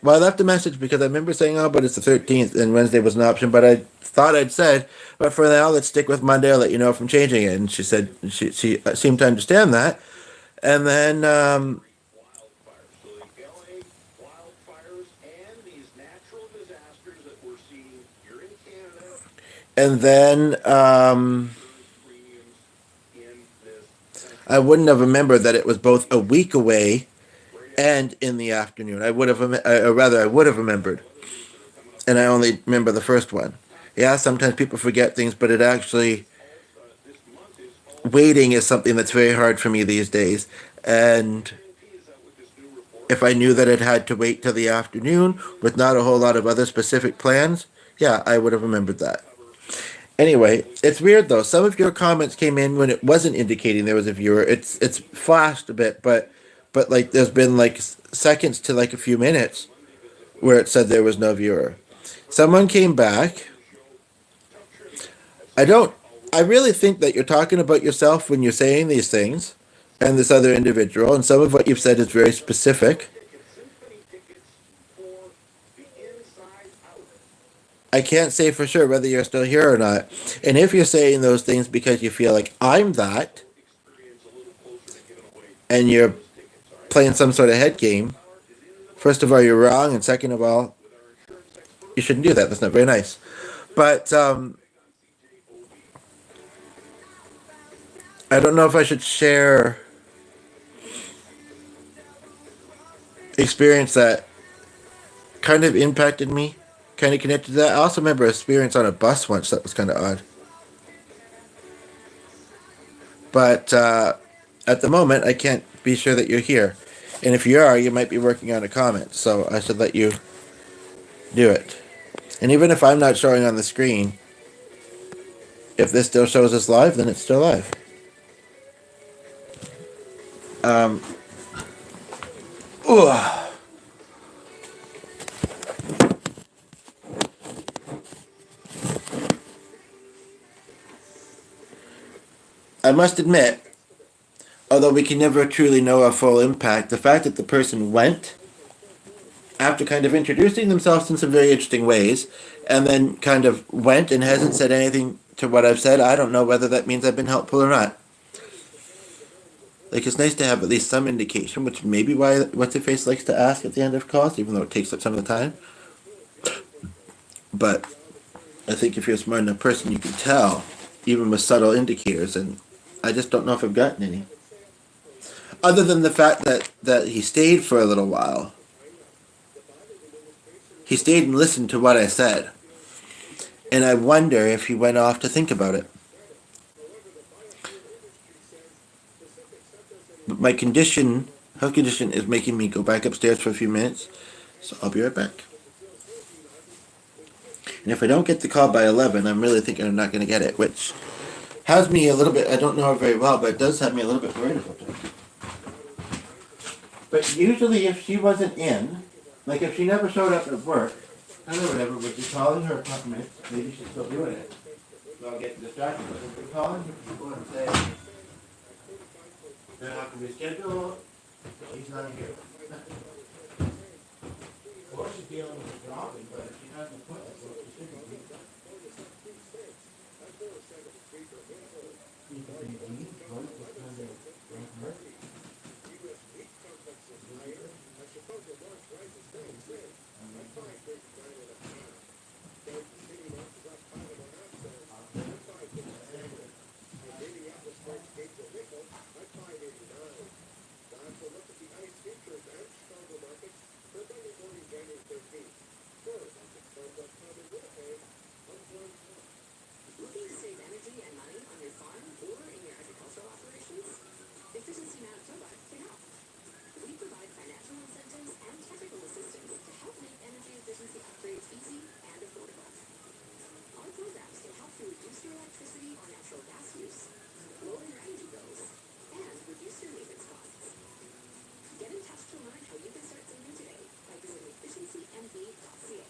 left a message because I remember saying, "Oh, but it's the 13th, and Wednesday was an option." But I thought I'd said, "But for now, let's stick with Monday. I'll let you know if I'm changing it." And she said she seemed to understand that. And then and then I wouldn't have remembered that it was both a week away and in the afternoon. I would have, or rather, I would have remembered, and I only remember the first one. Yeah, sometimes people forget things, but it actually waiting is something that's very hard for me these days. And if I knew that it had to wait till the afternoon with not a whole lot of other specific plans, yeah, I would have remembered that. Anyway, it's weird though. Some of your comments came in when it wasn't indicating there was a viewer. It's flashed a bit, but like there's been like seconds to like a few minutes where it said there was no viewer. Someone came back. I don't. I really think that you're talking about yourself when you're saying these things, and this other individual, and some of what you've said is very specific. I can't say for sure whether you're still here or not. And if you're saying those things because you feel like I'm that, and you're playing some sort of head game, first of all, you're wrong, and second of all, you shouldn't do that. That's not very nice. But I don't know if I should share experience that kind of impacted me, kind of connected to that. I also remember an experience on a bus once that was kind of odd. But at the moment, I can't be sure that you're here. And if you are, you might be working on a comment. So I should let you do it. And even if I'm not showing on the screen, if this still shows us live, then it's still live. Um, Ugh. I must admit, although we can never truly know our full impact, the fact that the person went after kind of introducing themselves in some very interesting ways and then kind of went and hasn't said anything to what I've said, I don't know whether that means I've been helpful or not. Like, it's nice to have at least some indication, which may be why What's Her Face likes to ask at the end of calls, even though it takes up some of the time. But I think if you're a smart enough person, you can tell, even with subtle indicators, and I just don't know if I've gotten any. Other than the fact that he stayed for a little while. He stayed and listened to what I said. And I wonder if he went off to think about it. But my health condition is making me go back upstairs for a few minutes. So I'll be right back. And if I don't get the call by 11, I'm really thinking I'm not going to get it, which has me a little bit, I don't know her very well, but it does have me a little bit worried about it. But usually if she wasn't in, like if she never showed up at work, or whatever, would be calling her apartment, maybe she's still doing it. So I'll get distracted, but if we're calling her people and saying, they're not going to reschedule, she's not here. Or she's dealing with a dropping, but if she hasn't put it, so she shouldn't be. Looking to save energy and money on your farm or in your agricultural operations? Efficiency Manitoba can help. We provide financial incentives and technical assistance to help make energy efficiency upgrades easy and affordable. Our programs can help you reduce your electricity or natural gas use, lower your energy bills, and reduce your maintenance costs. Get in touch to learn how you can start saving today by visiting efficiencyMV.ca.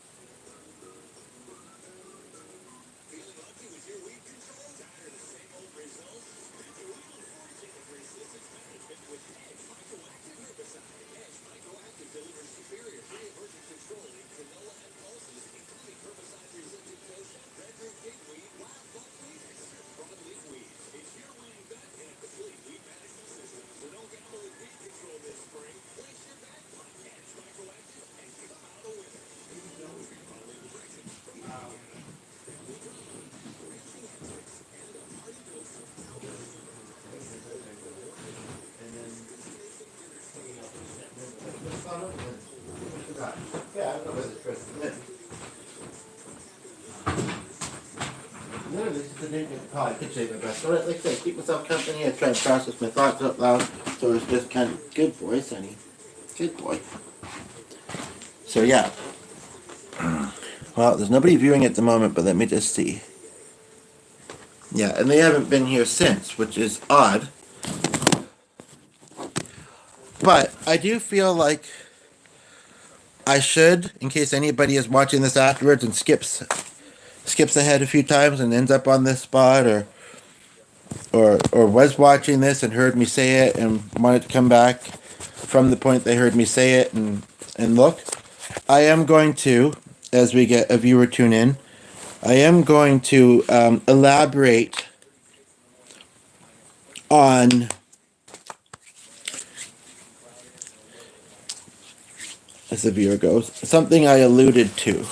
Feeling lucky with your weed control? Tired of the same old results? Take the lead on foraging and resistance management with Edge Mycoactive Herbicide. Edge Mycoactive delivers superior tree emergent control in canola and pulses, including herbicide-resistant kochia, redroot pigweed, wild buckwheat, and certain broadleaf weeds. It's your winning bet in a complete weed management system. So don't gamble with weed control this spring. Place your bet on Edge Mycoactive and come out a winner. Following directions from Canada. Yeah, I don't know whether it's first or not. Literally, this is an Indian call. I could say my best. But like I say, keep myself company. I try and process my thoughts out loud. So it's just kind of good boy, Sonny. Good boy. So yeah. Well, there's nobody viewing at the moment, but let me just see. Yeah, and they haven't been here since, which is odd. But I do feel like I should, in case anybody is watching this afterwards and skips ahead a few times and ends up on this spot, or was watching this and heard me say it and wanted to come back from the point they heard me say it and look. I am going to, as we get a viewer tune in, I am going to elaborate on as the viewer goes, something I alluded to,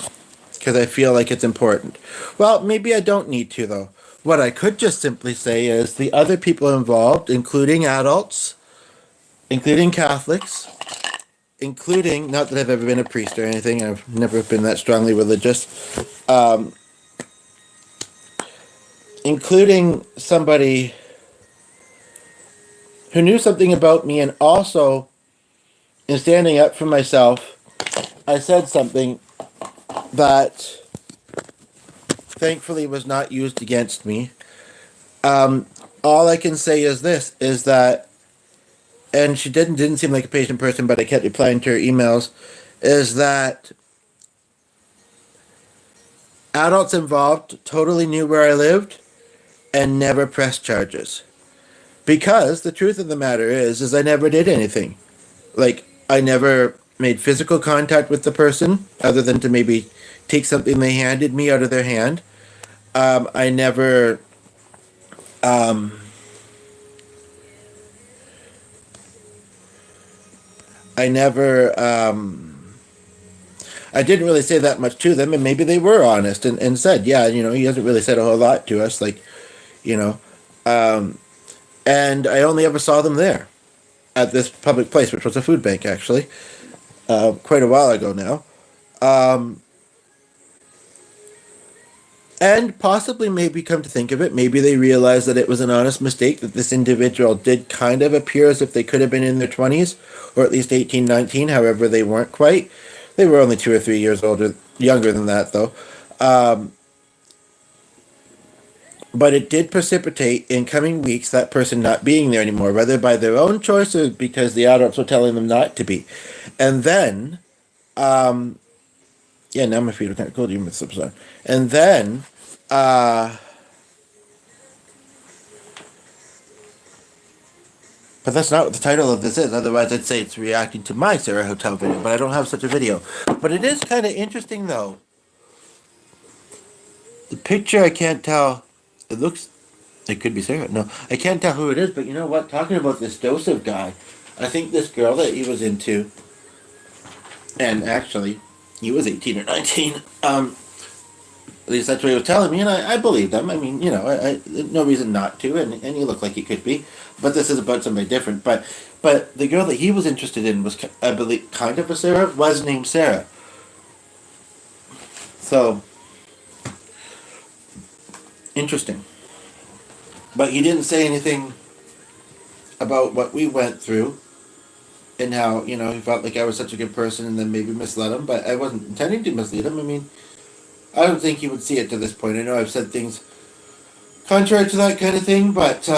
because I feel like it's important. Well, maybe I don't need to, though. What I could just simply say is the other people involved, including adults, including Catholics, including, not that I've ever been a priest or anything, I've never been that strongly religious, including somebody who knew something about me, and also in standing up for myself, I said something that thankfully was not used against me. All I can say is this, is that and she didn't seem like a patient person, but I kept replying to her emails, is that adults involved totally knew where I lived and never pressed charges. Because the truth of the matter is I never did anything. Like, I never made physical contact with the person other than to maybe take something they handed me out of their hand. I never I never I didn't really say that much to them, and maybe they were honest and said, yeah, he hasn't really said a whole lot to us, like, you know, and I only ever saw them there at this public place, which was a food bank, actually, quite a while ago now. And possibly, maybe come to think of it, maybe they realized that it was an honest mistake, that this individual did kind of appear as if they could have been in their 20s, or at least 18, 19, however, they weren't quite. They were only 2 or 3 years younger than that, though. But it did precipitate in coming weeks that person not being there anymore, whether by their own choice or because the adults were telling them not to be. And then, yeah, now my feet are kind of cold, even with slippers on. And then, but that's not what the title of this is. Otherwise, I'd say it's reacting to my Sarah Hotel video, but I don't have such a video. But it is kind of interesting, though. The picture, I can't tell. It could be Sarah. No, I can't tell who it is, but you know what? Talking about this Joseph guy, I think this girl that he was into, and actually, he was 18 or 19. At least that's what he was telling me, and I believed him. I mean, I no reason not to, and he looked like he could be. But this is about somebody different. But the girl that he was interested in was, I believe, kind of a Sarah, was named Sarah. So, interesting. But he didn't say anything about what we went through and how, he felt like I was such a good person and then maybe misled him. But I wasn't intending to mislead him. I mean, I don't think he would see it to this point. I know I've said things contrary to that kind of thing, but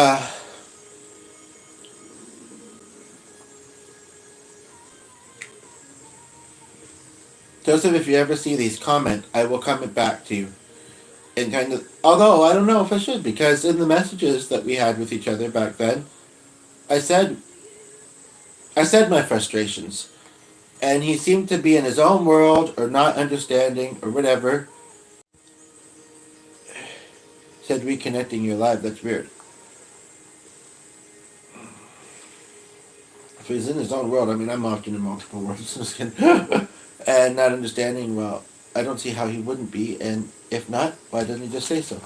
Joseph, if you ever see these, comment. I will comment back to you. And kind of, although I don't know if I should, because in the messages that we had with each other back then, I said my frustrations, and he seemed to be in his own world or not understanding or whatever. Said reconnecting your life. That's weird. If he's in his own world, I mean, I'm often in multiple worlds, and not understanding. Well, I don't see how he wouldn't be, and if not, why doesn't he just say so?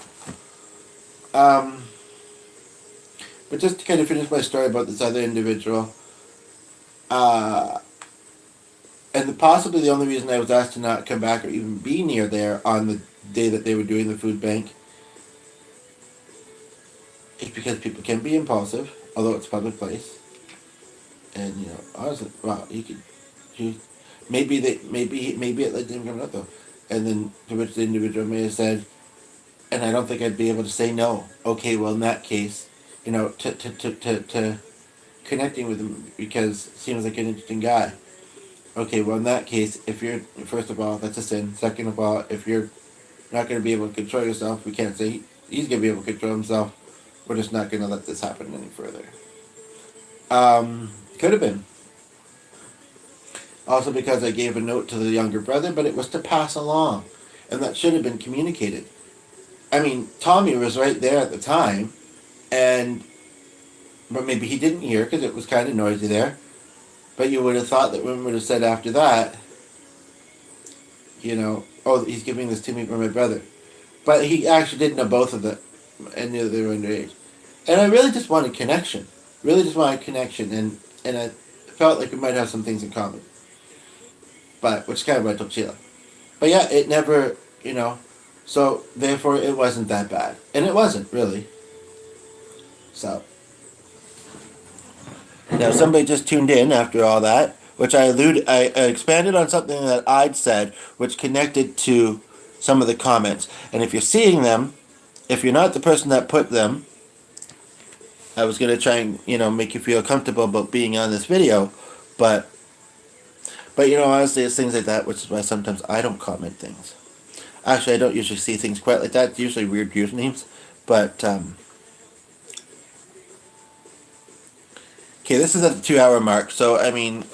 But just to kind of finish my story about this other individual, and possibly the only reason I was asked to not come back or even be near there on the day that they were doing the food bank is because people can be impulsive, although it's a public place. And honestly, wow, maybe it led to him coming up though, and then to which the individual may have said, and I don't think I'd be able to say no. Okay, well in that case, to connecting with him because he seems like an interesting guy. Okay, well in that case, if you're, first of all, that's a sin. Second of all, if you're not going to be able to control yourself, we can't say he's going to be able to control himself. We're just not going to let this happen any further. Could have been. Also because I gave a note to the younger brother, but it was to pass along. And that should have been communicated. I mean, Tommy was right there at the time, but maybe he didn't hear because it was kind of noisy there. But you would have thought that women would have said after that, oh, he's giving this to me for my brother. But he actually did know both of them, and knew they were underage. And I really just wanted connection. And I felt like we might have some things in common. Which is kind of what I told Sheila. But yeah, it never, so therefore it wasn't that bad. And it wasn't, really. So. Now somebody just tuned in after all that, which I expanded on something that I'd said, which connected to some of the comments. And if you're seeing them, if you're not the person that put them, I was gonna try and make you feel comfortable about being on this video, but honestly, it's things like that, which is why sometimes I don't comment things. Actually, I don't usually see things quite like that. It's usually weird usernames, but okay, this is at the 2 hour mark, so I mean,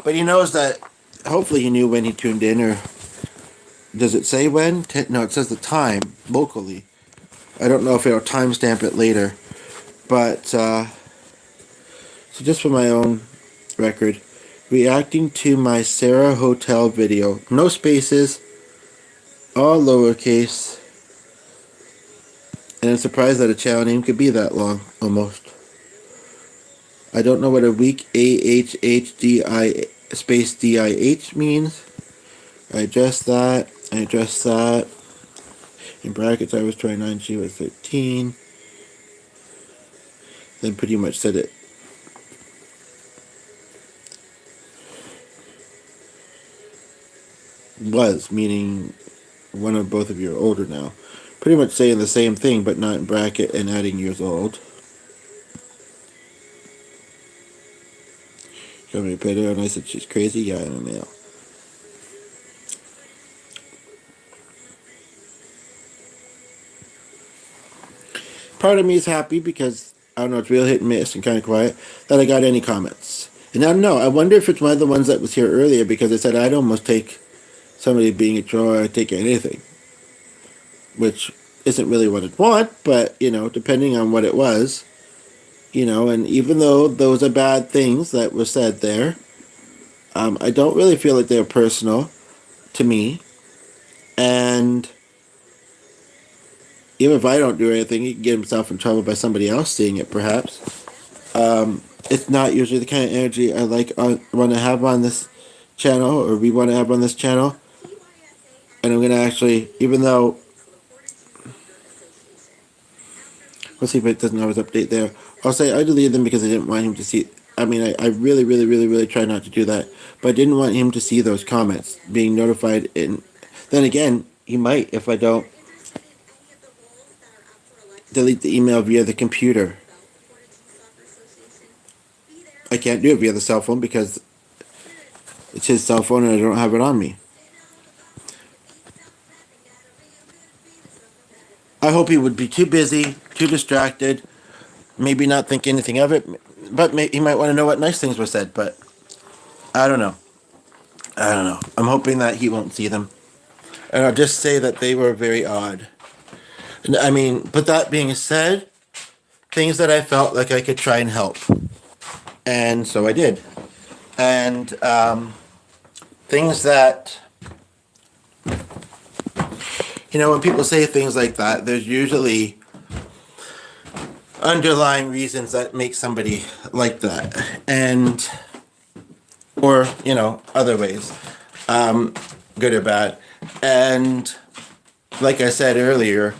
but he knows that. Hopefully, he knew when he tuned in, or does it say when? No, it says the time locally. I don't know if it'll timestamp it later, but so just for my own record, reacting to my Sarah Hotel video. No spaces, all lowercase, and I'm surprised that a channel name could be that long, almost. I don't know what a weak AHHDI space DIH means. I addressed that. I addressed that. In brackets, I was 29, she was 13. Then pretty much said it. Was, meaning one or both of you are older now. Pretty much saying the same thing, but not in bracket and adding years old. Showed me a picture and I said she's crazy. Yeah, I'm a male. Part of me is happy because I don't know, it's real hit and miss and kind of quiet that I got any comments. And I don't know. I wonder if it's one of the ones that was here earlier because I said I'd almost take somebody being a troll or I'd take anything, which isn't really what I'd want, but depending on what it was, and even though those are bad things that were said there, I don't really feel like they're personal to me, and even if I don't do anything, he can get himself in trouble by somebody else seeing it, perhaps. It's not usually the kind of energy I want to have on this channel, or we want to have on this channel. And I'm going to actually, even though, we'll see if it doesn't always update there. I'll say I deleted them because I didn't want him to see. I mean, I really, really, really, really try not to do that. But I didn't want him to see those comments being notified. And then again, he might if I don't delete the email via the computer. I can't do it via the cell phone because it's his cell phone and I don't have it on me. I hope he would be too busy, too distracted, maybe not think anything of it, but he might want to know what nice things were said, but I don't know. I'm hoping that he won't see them. And I'll just say that they were very odd. I mean, but that being said, things that I felt like I could try and help. And so I did. And things that, when people say things like that, there's usually underlying reasons that make somebody like that. And, or, other ways, good or bad. And like I said earlier,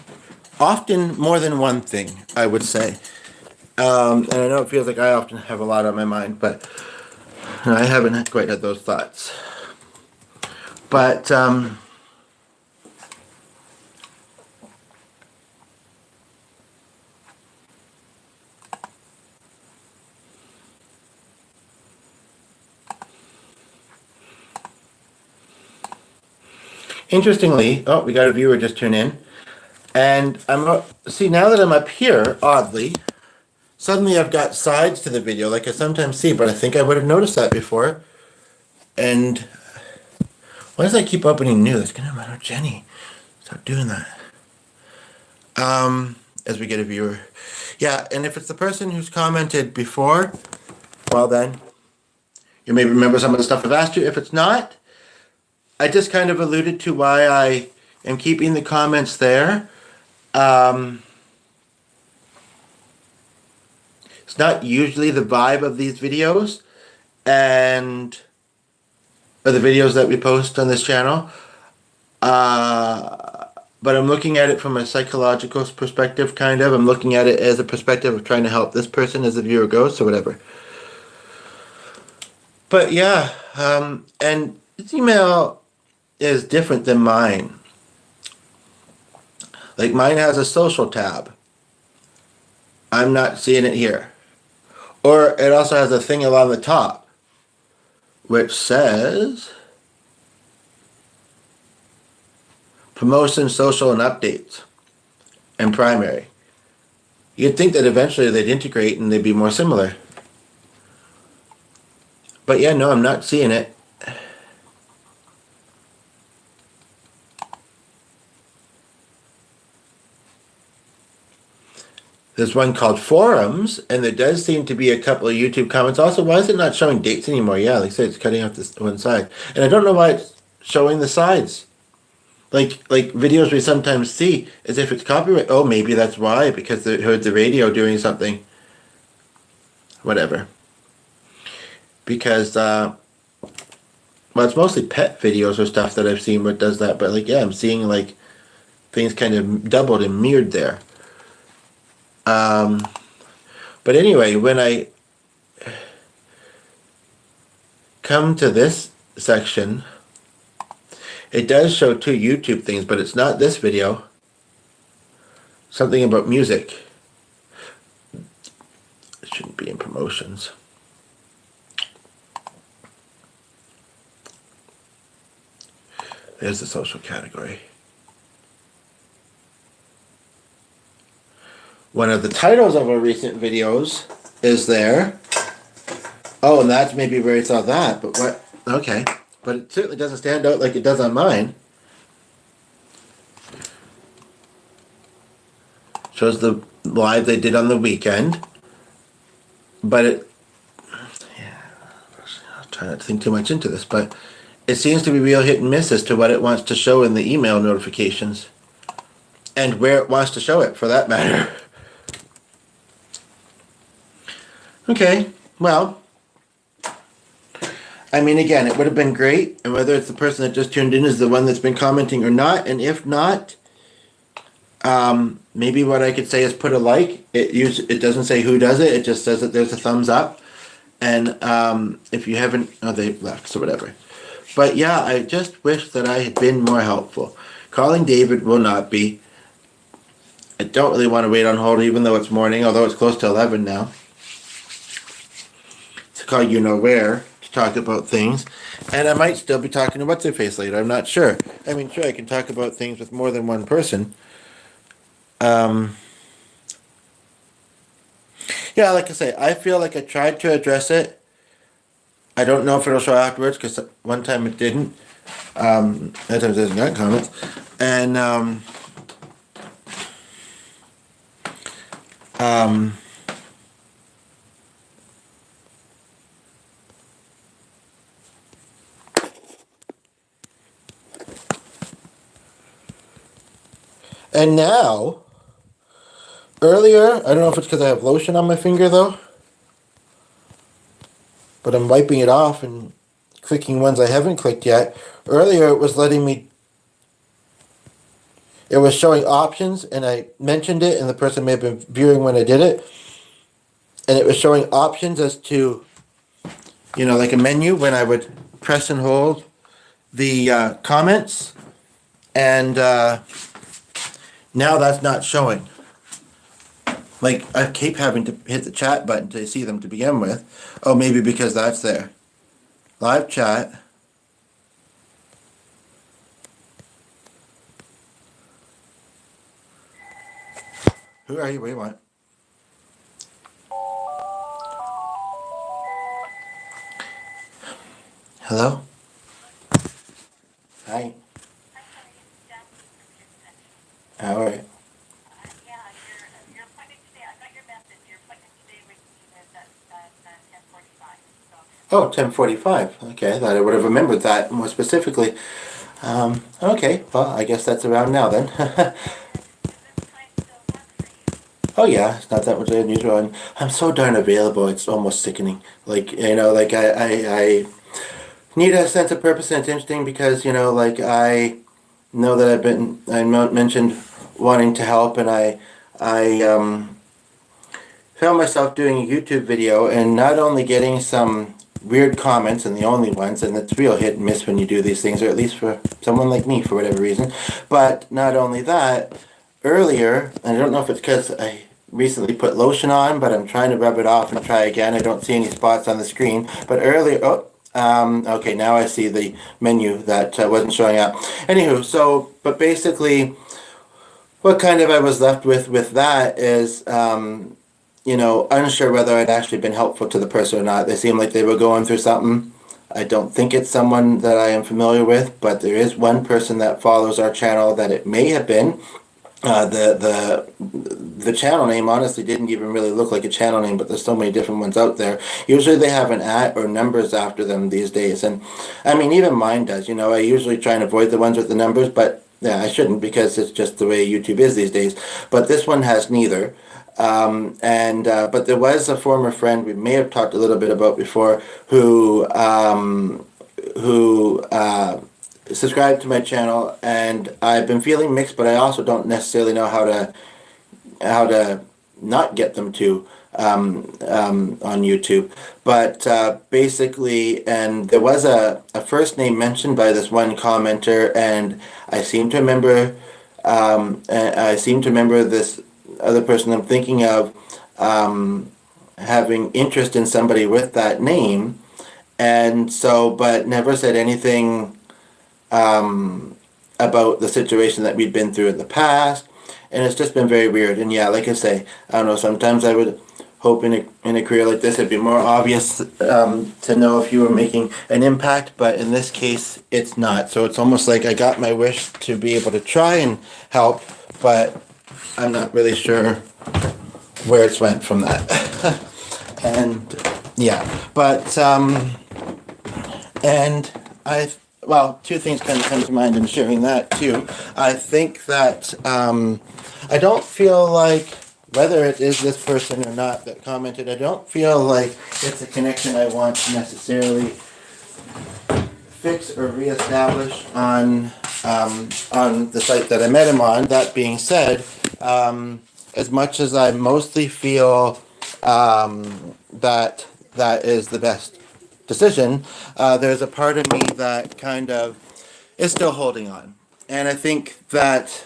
often more than one thing, I would say. And I know it feels like I often have a lot on my mind, but I haven't quite had those thoughts. But interestingly, we got a viewer just tune in. And see, now that I'm up here, oddly, suddenly I've got sides to the video like I sometimes see, but I think I would have noticed that before. And why does I keep opening new? It's gonna matter, Jenny. Stop doing that. As we get a viewer. Yeah, and if it's the person who's commented before, well then, you may remember some of the stuff I've asked you. If it's not, I just kind of alluded to why I am keeping the comments there. It's not usually the vibe of these videos or the videos that we post on this channel. But I'm looking at it from a psychological perspective, kind of. I'm looking at it as a perspective of trying to help this person as the viewer goes, or whatever. But yeah, and this email is different than mine. Like mine has a social tab. I'm not seeing it here. Or it also has a thing along the top which says promotion, social, and updates and primary. You'd think that eventually they'd integrate and they'd be more similar. But yeah, no, I'm not seeing it. There's one called forums, and there does seem to be a couple of YouTube comments. Also, why is it not showing dates anymore? Yeah, like I said, it's cutting off this one side. And I don't know why it's showing the sides. Like videos we sometimes see as if it's copyright. Oh, maybe that's why, because they heard the radio doing something. Whatever. Because, well, it's mostly pet videos or stuff that I've seen where it does that. But, like, yeah, I'm seeing, like, things kind of doubled and mirrored there. But anyway, when I come to this section, it does show two YouTube things, but it's not this video. Something about music. It shouldn't be in promotions. There's the social category. One of the titles of our recent videos is there. Oh, and that's maybe where he saw that, but what? Okay. But it certainly doesn't stand out like it does on mine. Shows the live they did on the weekend. But it... Yeah, I'll try not to think too much into this, but it seems to be real hit and miss as to what it wants to show in the email notifications. And where it wants to show it, for that matter. Okay, well, I mean, again, it would have been great, and whether it's the person that just tuned in is the one that's been commenting or not, and if not, maybe what I could say is put a like. It doesn't say who does it, it just says that there's a thumbs up, and if you haven't, oh, they've left, so whatever. But yeah, I just wish that I had been more helpful. Calling David will not be. I don't really want to wait on hold, even though it's morning, although it's close to 11 now. Call you know where to talk about things, and I might still be talking to what's her face later. I'm not sure. I mean, sure, I can talk about things with more than one person. Yeah, like I say, I feel like I tried to address it. I don't know if it'll show afterwards because one time it didn't. That time it doesn't got comments, and and now, earlier, I don't know if it's because I have lotion on my finger though, but I'm wiping it off and clicking ones I haven't clicked yet. Earlier, it was letting me, it was showing options, and I mentioned it, and the person may have been viewing when I did it, and it was showing options as to, you know, like a menu when I would press and hold the comments, and now that's not showing. Like, I keep having to hit the chat button to see them to begin with. Oh, maybe because that's there. Live chat. Who are you? What do you want? Hello? Hi. How are you? Oh, 10:45. Okay, I thought I would have remembered that more specifically. Okay, well, I guess that's around now then. Oh yeah, it's not that much unusual. And I'm so darn available, it's almost sickening. Like, you know, like I need a sense of purpose, and it's interesting because, you know, like I know that I mentioned wanting to help, and I found myself doing a YouTube video and not only getting some weird comments, and the only ones, and it's real hit and miss when you do these things, or at least for someone like me for whatever reason, but not only that, earlier, and I don't know if it's because I recently put lotion on, but I'm trying to rub it off and try again. I don't see any spots on the screen. But earlier, okay, now I see the menu that wasn't showing up. Anywho, so, but basically, what kind of I was left with that is, unsure whether I'd actually been helpful to the person or not. They seemed like they were going through something. I don't think it's someone that I am familiar with, but there is one person that follows our channel that it may have been. The channel name honestly didn't even really look like a channel name, but there's so many different ones out there. Usually they have an at or numbers after them these days, and I mean even mine does. I usually try and avoid the ones with the numbers, but yeah, I shouldn't because it's just the way YouTube is these days. But this one has neither. But there was a former friend we may have talked a little bit about before who subscribed to my channel, and I've been feeling mixed, but I also don't necessarily know how to not get them to on YouTube. But basically, and there was a first name mentioned by this one commenter, and I seem to remember this other person I'm thinking of having interest in somebody with that name, and so, but never said anything about the situation that we'd been through in the past, and it's just been very weird. And yeah, like I say, I don't know, sometimes I would hope in a career like this it'd be more obvious to know if you were making an impact, but in this case it's not. So it's almost like I got my wish to be able to try and help, but I'm not really sure where it's went from that. And yeah, but and well, two things kind of come to mind in sharing that too. I think that I don't feel like, whether it is this person or not that commented, I don't feel like it's a connection I want to necessarily fix or reestablish on the site that I met him on. That being said, as much as I mostly feel that is the best decision, there's a part of me that kind of is still holding on. And I think that,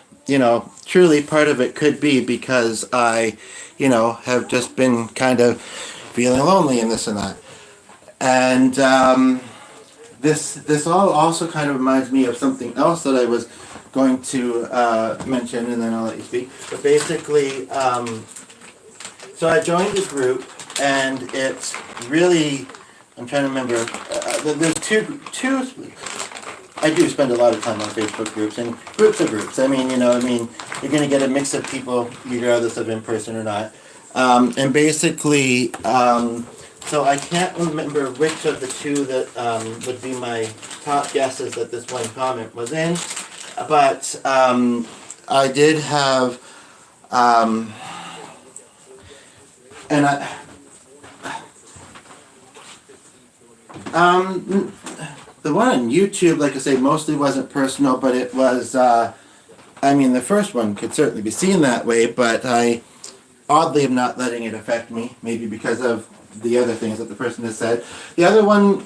truly part of it could be because I, have just been kind of feeling lonely and this and that. And this all also kind of reminds me of something else that I was going to mention, and then I'll let you speak. But basically, so I joined the group, and it's really, I'm trying to remember, there's two, I do spend a lot of time on Facebook groups, and groups are groups. I mean, you're going to get a mix of people regardless of in person or not. And basically, so I can't remember which of the two that would be my top guesses that this one comment was in, but I did have, and the one on YouTube, like I say, mostly wasn't personal, but it was, the first one could certainly be seen that way, but I oddly am not letting it affect me, maybe because of the other things that the person has said. The other one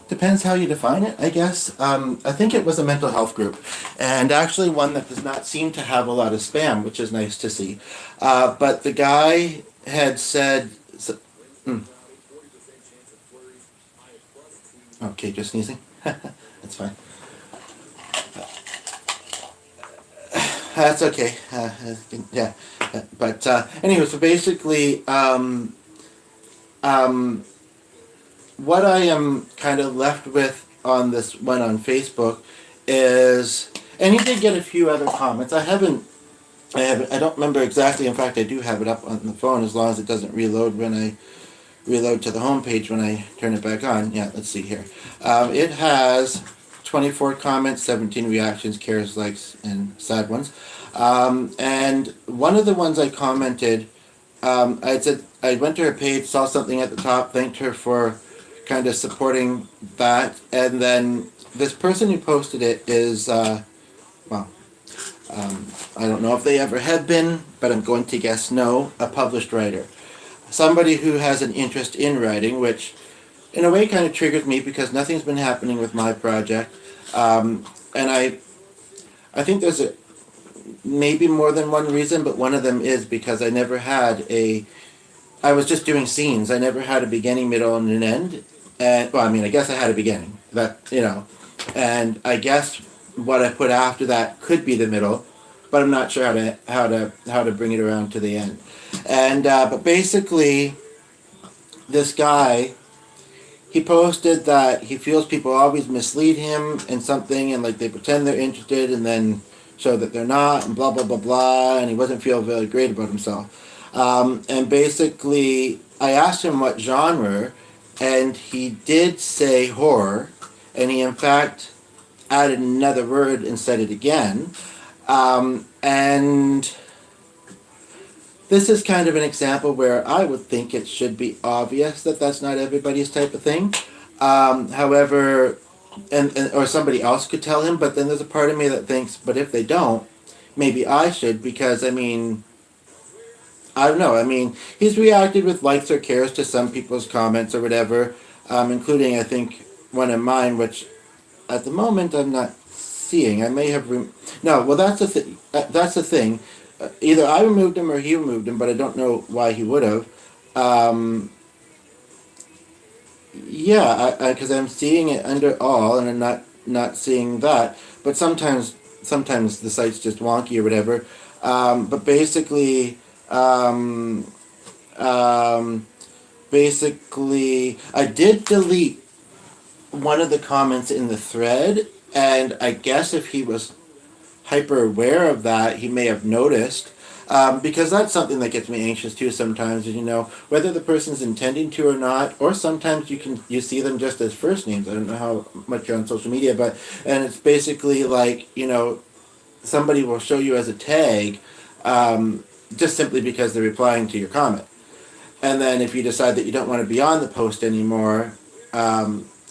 depends how you define it, I guess. I think it was a mental health group, and actually one that does not seem to have a lot of spam, which is nice to see. But the guy had said... Okay, just sneezing. That's fine. That's okay. Yeah. But anyway, so basically, what I am kind of left with on this one on Facebook is, and he did get a few other comments. I don't remember exactly. In fact, I do have it up on the phone as long as it doesn't reload when I reload to the home page when I turn it back on. Yeah, let's see here. It has 24 comments, 17 reactions, cares, likes, and sad ones. And one of the ones I commented, I said I went to her page, saw something at the top, thanked her for kind of supporting that, and then this person who posted it is, I don't know if they ever have been, but I'm going to guess no, a published writer. Somebody who has an interest in writing, which in a way kind of triggers me because nothing's been happening with my project. And I think there's maybe more than one reason, but one of them is because I never had I was just doing scenes. I never had a beginning, middle, and an end. And well, I mean, I guess I had a beginning. That and I guess what I put after that could be the middle, but I'm not sure how to bring it around to the end. And but basically, this guy, he posted that he feels people always mislead him in something, and like they pretend they're interested and then show that they're not, and blah blah blah blah, and he wasn't feeling very great about himself. And basically, I asked him what genre, and he did say horror, and he in fact added another word and said it again. And this is kind of an example where I would think it should be obvious that that's not everybody's type of thing. However, and or somebody else could tell him, but then there's a part of me that thinks, but if they don't, maybe I should, because I mean, I don't know. I mean, he's reacted with likes or cares to some people's comments or whatever, including I think one of mine, which at the moment I'm not seeing. I may have no. Well, that's the that's the thing. Either I removed him or he removed him, but I don't know why he would have. Um, yeah, because I'm seeing it under all, and I'm not seeing that. But sometimes the site's just wonky or whatever. But basically, um, um, I did delete one of the comments in the thread, and I guess if he was hyper aware of that, he may have noticed. Because that's something that gets me anxious too sometimes, whether the person's intending to or not, or sometimes you see them just as first names. I don't know how much you're on social media, and it's basically like, somebody will show you as a tag, just simply because they're replying to your comment. And then if you decide that you don't want to be on the post anymore,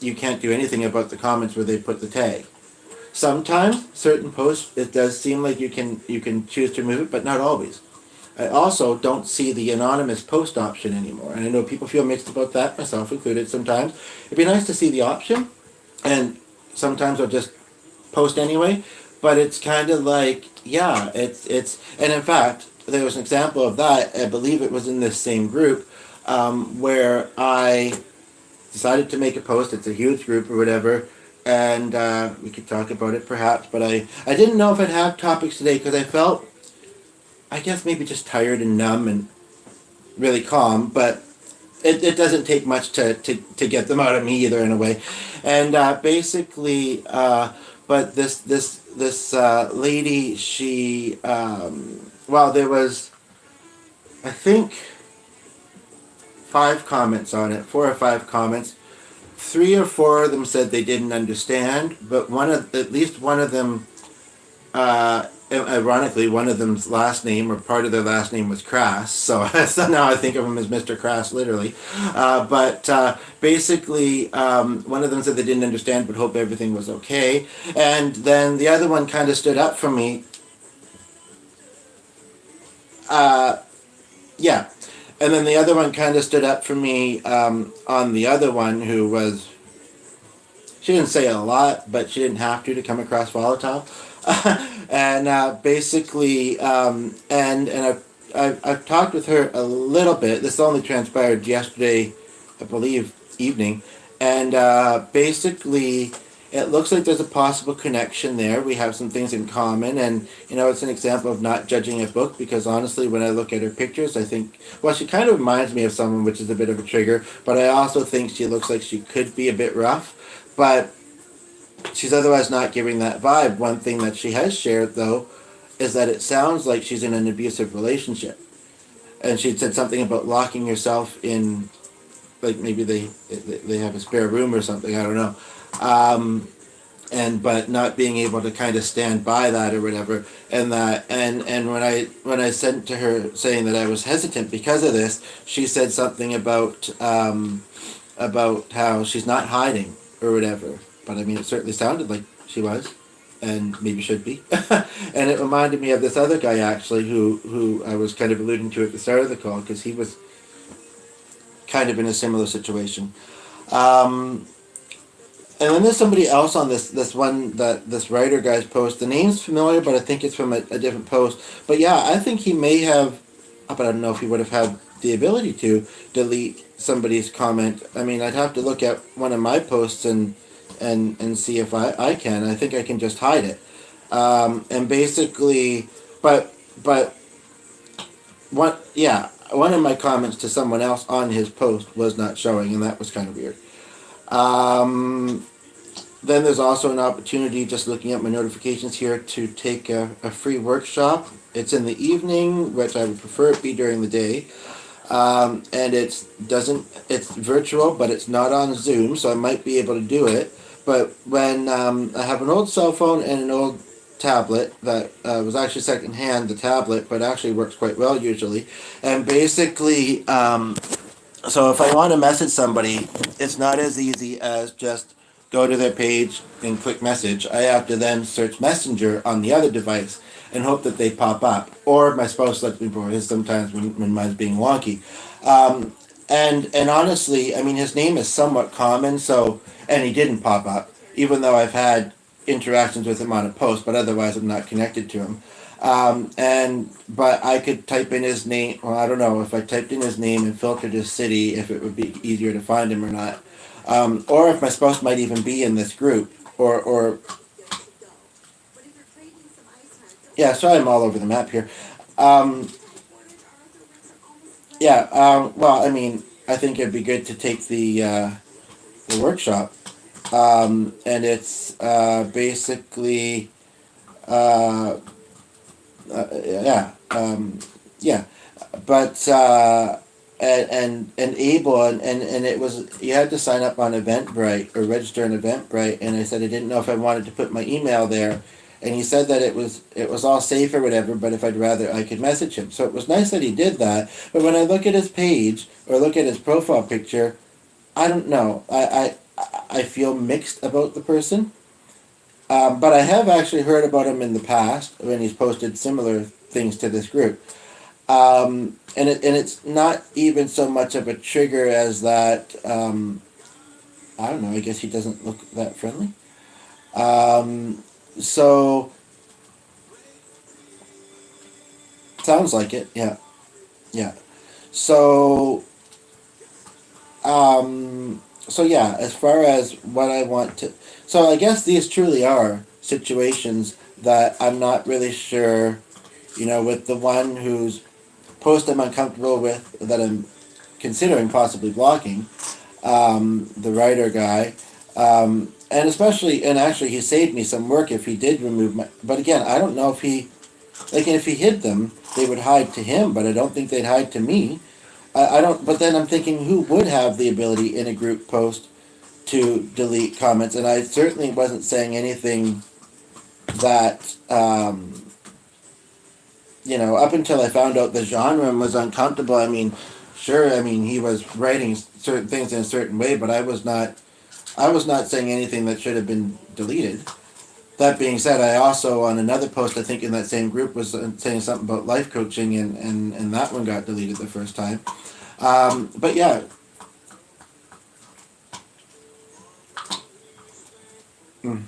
you can't do anything about the comments where they put the tag. Sometimes certain posts, it does seem like you can choose to remove it, but not always. I also don't see the anonymous post option anymore, and I know people feel mixed about that, myself included. Sometimes it'd be nice to see the option, and sometimes I'll just post anyway. But it's kind of like, yeah, it's and in fact there was an example of that. I believe it was in this same group, where I decided to make a post. It's a huge group or whatever, and we could talk about it perhaps. But I didn't know if I'd have topics today because I felt, I guess maybe just tired and numb and really calm. But it doesn't take much to get them out of me either in a way. And basically, but this lady, she well, there was, I think, 5 comments on it, 4 or 5 comments. 3 or 4 of them said they didn't understand, but at least one of them, ironically, one of them's last name or part of their last name was Crass, so now I think of him as Mr. Crass, literally. But basically, one of them said they didn't understand but hoped everything was okay, and then the other one kind of stood up for me. Yeah. And then the other one kind of stood up for me on the other one, who was, she didn't say a lot, but she didn't have to come across volatile. And basically, and I've talked with her a little bit. This only transpired yesterday, I believe, evening. And basically, it looks like there's a possible connection there. We have some things in common, and it's an example of not judging a book, because honestly, when I look at her pictures, I think, well, she kind of reminds me of someone, which is a bit of a trigger, but I also think she looks like she could be a bit rough, but she's otherwise not giving that vibe. One thing that she has shared, though, is that it sounds like she's in an abusive relationship, and she said something about locking yourself in, like maybe they have a spare room or something, I don't know. But not being able to kind of stand by that or whatever, and when I sent to her saying that I was hesitant because of this, she said something about how she's not hiding or whatever. But I mean, it certainly sounded like she was, and maybe should be. And it reminded me of this other guy actually, who I was kind of alluding to at the start of the call, because he was kind of in a similar situation. And then there's somebody else on this one that this writer guy's post. The name's familiar, but I think it's from a different post. But yeah, I think he may have, but I don't know if he would have had the ability to delete somebody's comment. I mean, I'd have to look at one of my posts and see if I can. I think I can just hide it. And basically, but one of my comments to someone else on his post was not showing, and that was kind of weird. Um, then there's also an opportunity, just looking at my notifications here, to take a free workshop. It's in the evening, which I would prefer it be during the day. And it's virtual, but it's not on Zoom, so I might be able to do it. But when I have an old cell phone and an old tablet that was actually secondhand, the tablet, but actually works quite well usually. And basically, so if I want to message somebody, it's not as easy as just go to their page and click message. I have to then search Messenger on the other device and hope that they pop up. Or my spouse lets me borrow his sometimes when mine's being wonky. And honestly, I mean, his name is somewhat common, so, and he didn't pop up, even though I've had interactions with him on a post, but otherwise I'm not connected to him. But I could type in his name. Well, I don't know if I typed in his name and filtered his city, if it would be easier to find him or not. Or if my spouse might even be in this group, or yeah. Sorry, I'm all over the map here. Um, yeah. Well, I mean, I think it'd be good to take the workshop, and it's basically uh, yeah, yeah, but and able and it was, you had to sign up on Eventbrite or register on Eventbrite, and I said I didn't know if I wanted to put my email there, and he said that it was all safe or whatever, but if I'd rather I could message him. So it was nice that he did that. But when I look at his page or look at his profile picture, I don't know. I feel mixed about the person. But I have actually heard about him in the past when he's posted similar things to this group. And it's not even so much of a trigger as that. I don't know. I guess he doesn't look that friendly. So sounds like it. Yeah, yeah. So so yeah. As far as what I want to, so I guess these truly are situations that I'm not really sure. With the one whose post I'm uncomfortable with, that I'm considering possibly blocking, the writer guy, and especially, and actually, he saved me some work if he did remove my. But again, I don't know if he, like, if he hid them, they would hide to him, but I don't think they'd hide to me. I don't. But then I'm thinking, who would have the ability in a group post to delete comments? And I certainly wasn't saying anything that. Up until I found out the genre was uncomfortable. I mean, sure. I mean, he was writing certain things in a certain way, but I was not. I was not saying anything that should have been deleted. That being said, I also on another post, I think in that same group, was saying something about life coaching, and that one got deleted the first time. But yeah. Mm.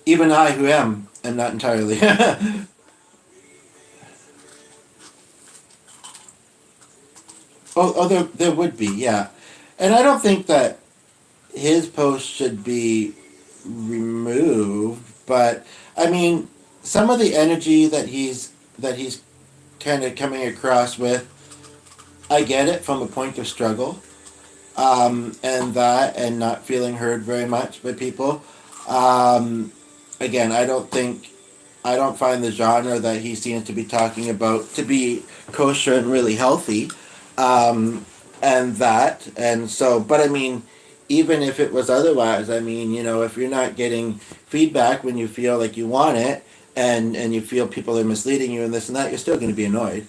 Even I, who am not entirely. There would be, yeah. And I don't think that his post should be removed, but I mean, some of the energy that he's kind of coming across with, I get it from a point of struggle, and not feeling heard very much by people. Um, Again, I don't find the genre that he seems to be talking about to be kosher and really healthy, um, and so. But I mean, even if it was otherwise, I mean, if you're not getting feedback when you feel like you want it, and you feel people are misleading you and this and that, you're still going to be annoyed.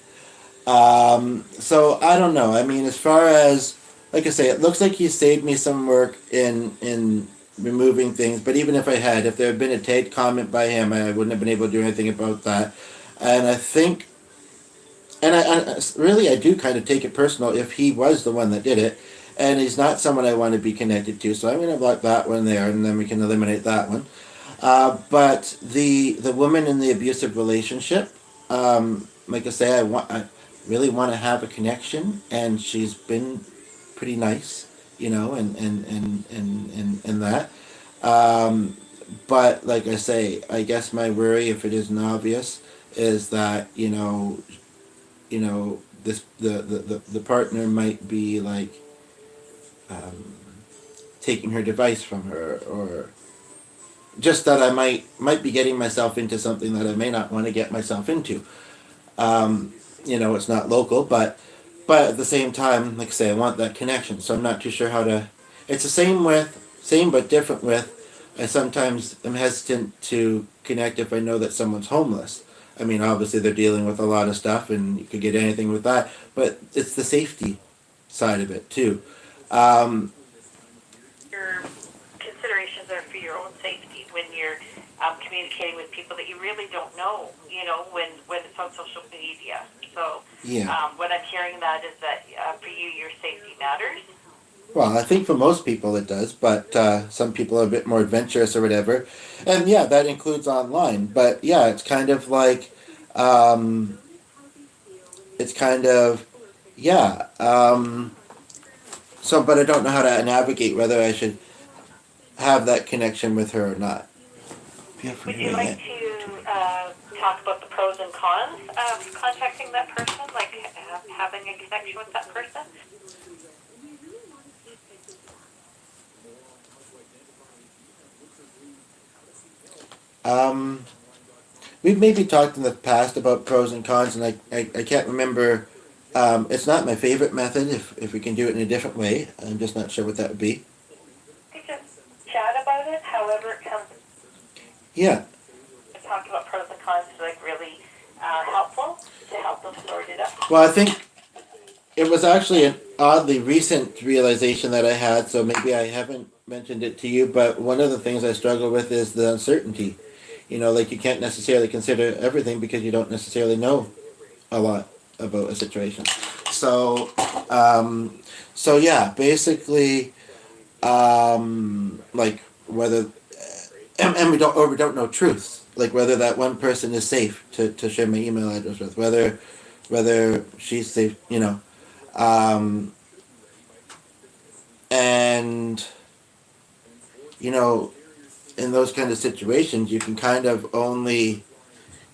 So I don't know. I mean, as far as, like I say, it looks like he saved me some work in removing things. But even if there had been a tagged comment by him, I wouldn't have been able to do anything about that. And I think, and I really I do kind of take it personal if he was the one that did it, and he's not someone I want to be connected to. So I'm going to block that one there, and then we can eliminate that one. But the woman in the abusive relationship, like I say, I really want to have a connection, and she's been pretty nice, and that. Um, but like I say, I guess my worry, if it isn't obvious, is that this the partner might be like um, taking her device from her, or just that I might be getting myself into something that I may not want to get myself into. It's not local, but at the same time, like I say, I want that connection. So I'm not too sure how to. It's the same but different with. I sometimes am hesitant to connect if I know that someone's homeless. I mean, obviously they're dealing with a lot of stuff, and you could get anything with that. But it's the safety side of it too. Um, Your considerations are for your own safety when you're communicating with people that you really don't know, when it's on social media. So yeah. what I'm hearing that is that for you, your safety matters. Well, I think for most people it does, but some people are a bit more adventurous or whatever. And yeah, that includes online. But yeah, it's kind of like, um, it's kind of, yeah. But I don't know how to navigate whether I should have that connection with her or not. Would you like to talk about the pros and cons of contacting that person, like having a connection with that person? Um, we've maybe talked in the past about pros and cons, and I can't remember. It's not my favorite method. If we can do it in a different way, I'm just not sure what that would be. We just chat about it, however it comes. Yeah. Talk about pros and cons is like really helpful to help them sort it out. Well, I think it was actually an oddly recent realization that I had, so maybe I haven't mentioned it to you, but one of the things I struggle with is the uncertainty. Like you can't necessarily consider everything because you don't necessarily know a lot about a situation. So, so yeah, basically, like whether, and we don't know truths, like whether that one person is safe to share my email address with, whether she's safe, um, and you know, in those kind of situations, you can kind of only,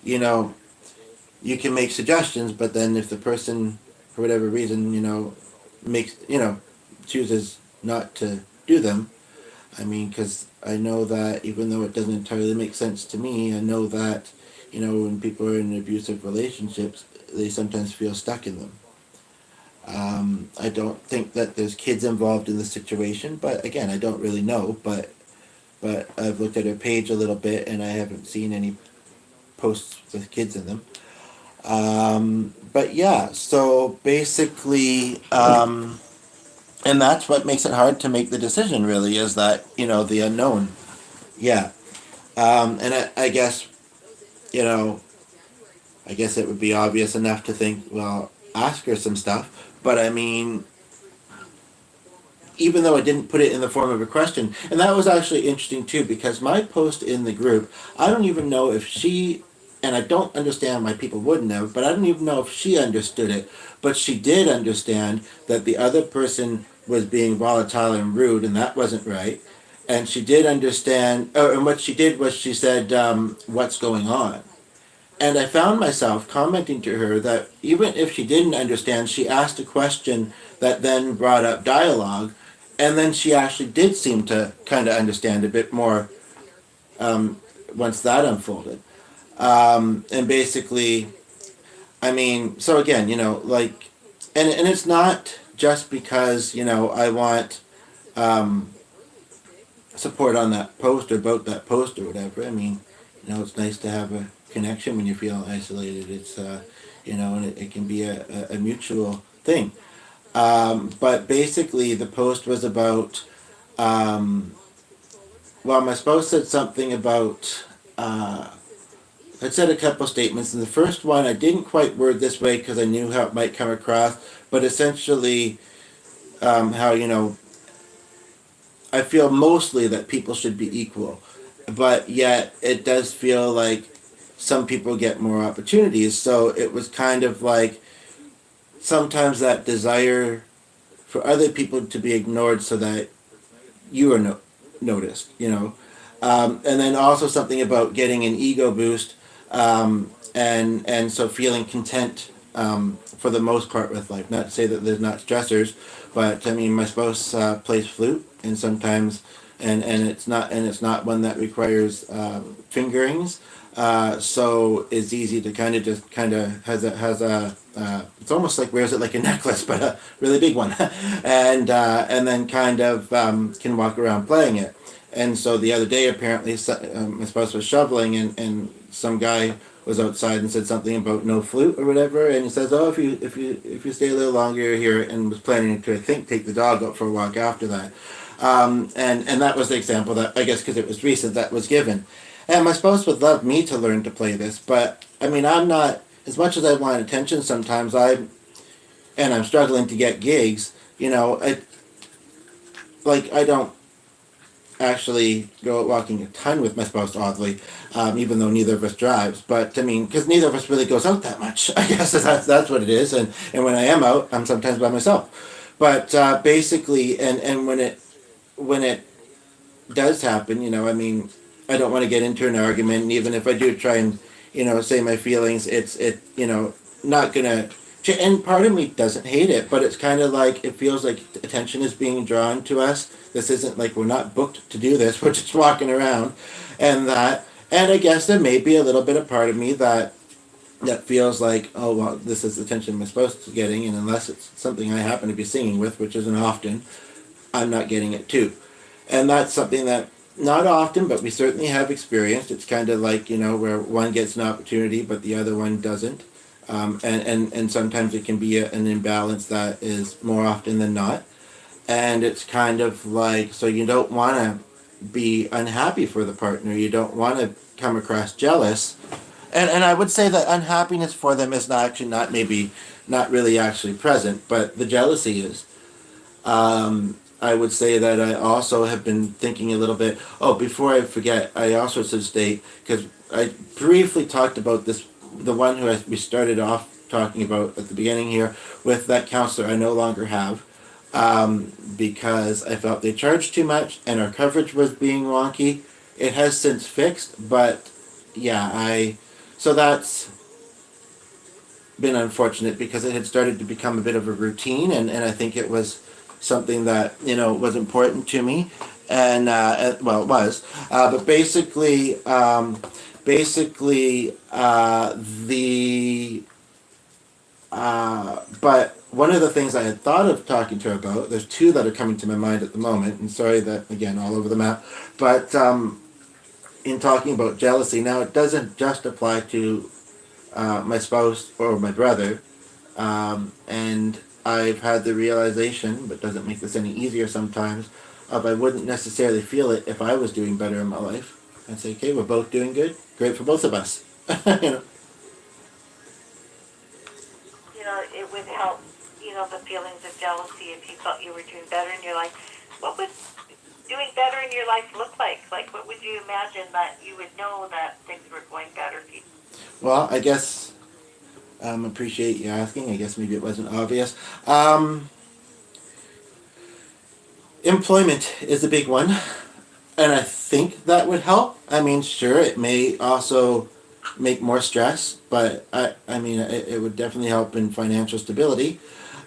you know, you can make suggestions, but then if the person, for whatever reason, makes, chooses not to do them, I mean, because I know that even though it doesn't entirely make sense to me, I know that, when people are in abusive relationships, they sometimes feel stuck in them. I don't think that there's kids involved in the situation, but again, I don't really know. But I've looked at her page a little bit, and I haven't seen any posts with kids in them. But yeah, so basically, and that's what makes it hard to make the decision. Really, is that the unknown. Yeah, and I guess you know I guess it would be obvious enough to think, well, ask her some stuff. But I mean, even though I didn't put it in the form of a question, and that was actually interesting too, because my post in the group, I don't even know if she, and I don't understand why people wouldn't have, but I don't even know if she understood it. But she did understand that the other person was being volatile and rude, and that wasn't right. And she did understand, and what she did was she said, what's going on? And I found myself commenting to her that even if she didn't understand, she asked a question that then brought up dialogue, and then she actually did seem to kind of understand a bit more once that unfolded. And basically, I mean, so again, like, and it's not just because I want support on that post or about that post or whatever. I mean, it's nice to have a connection when you feel isolated. It's and it can be a mutual thing. But basically, the post was about. Well, my spouse said something about. I'd said a couple statements, and the first one I didn't quite word this way because I knew how it might come across, but essentially, how I feel mostly that people should be equal, but yet it does feel like some people get more opportunities. So it was kind of like sometimes that desire for other people to be ignored so that you are noticed, and then also something about getting an ego boost, and so feeling content, for the most part with life. Not to say that there's not stressors, but I mean my spouse plays flute, and sometimes, and it's not one that requires fingerings. So it's easy to kind of has a it's almost like wears it like a necklace, but a really big one, and then kind of can walk around playing it. And so the other day, apparently, my spouse was shoveling, and some guy was outside and said something about no flute or whatever, and he says, "Oh, if you stay a little longer, you're here," and was planning to, I think, take the dog out for a walk after that. And that was the example that, I guess, because it was recent, that was given. And my spouse would love me to learn to play this, but I mean, I'm not, as much as I want attention. Sometimes I'm struggling to get gigs. I don't actually go out walking a ton with my spouse, oddly, even though neither of us drives. But I mean, because neither of us really goes out that much, I guess that's what it is. And when I am out, I'm sometimes by myself. But basically, and when it does happen, I mean, I don't want to get into an argument, and even if I do try and, say my feelings, not gonna. And part of me doesn't hate it, but it's kind of like it feels like attention is being drawn to us. This isn't like we're not booked to do this; we're just walking around, and that. And I guess there may be a little bit of part of me that feels like, oh well, this is attention I'm supposed to be getting, and unless it's something I happen to be singing with, which isn't often, I'm not getting it too. And that's something that not often, but we certainly have experienced. It's kind of like, where one gets an opportunity, but the other one doesn't. And sometimes it can be an imbalance that is more often than not. And it's kind of like, so you don't want to be unhappy for the partner. You don't want to come across jealous. And I would say that unhappiness for them is not really actually present, but the jealousy is. I would say that I also have been thinking a little bit. Oh, before I forget, I also should state, because I briefly talked about this, the one we started off talking about at the beginning here, with that counselor I no longer have, because I felt they charged too much and our coverage was being wonky. It has since fixed, but yeah, so that's been unfortunate because it had started to become a bit of a routine, and I think it was something that was important to me, and well, it was, but basically the but one of the things I had thought of talking to her about, there's two that are coming to my mind at the moment, and sorry that again all over the map, but in talking about jealousy, now it doesn't just apply to my spouse or my brother, and I've had the realization, but doesn't make this any easier sometimes, of I wouldn't necessarily feel it if I was doing better in my life. I'd say, okay, we're both doing good, great for both of us. you know. It would help, the feelings of jealousy if you felt you were doing better in your life. What would doing better in your life look like? Like, what would you imagine that you would know that things were going better for you? Well, I guess appreciate you asking. I guess maybe it wasn't obvious. Employment is a big one, and I think that would help. I mean, sure, it may also make more stress, but I mean, it would definitely help in financial stability.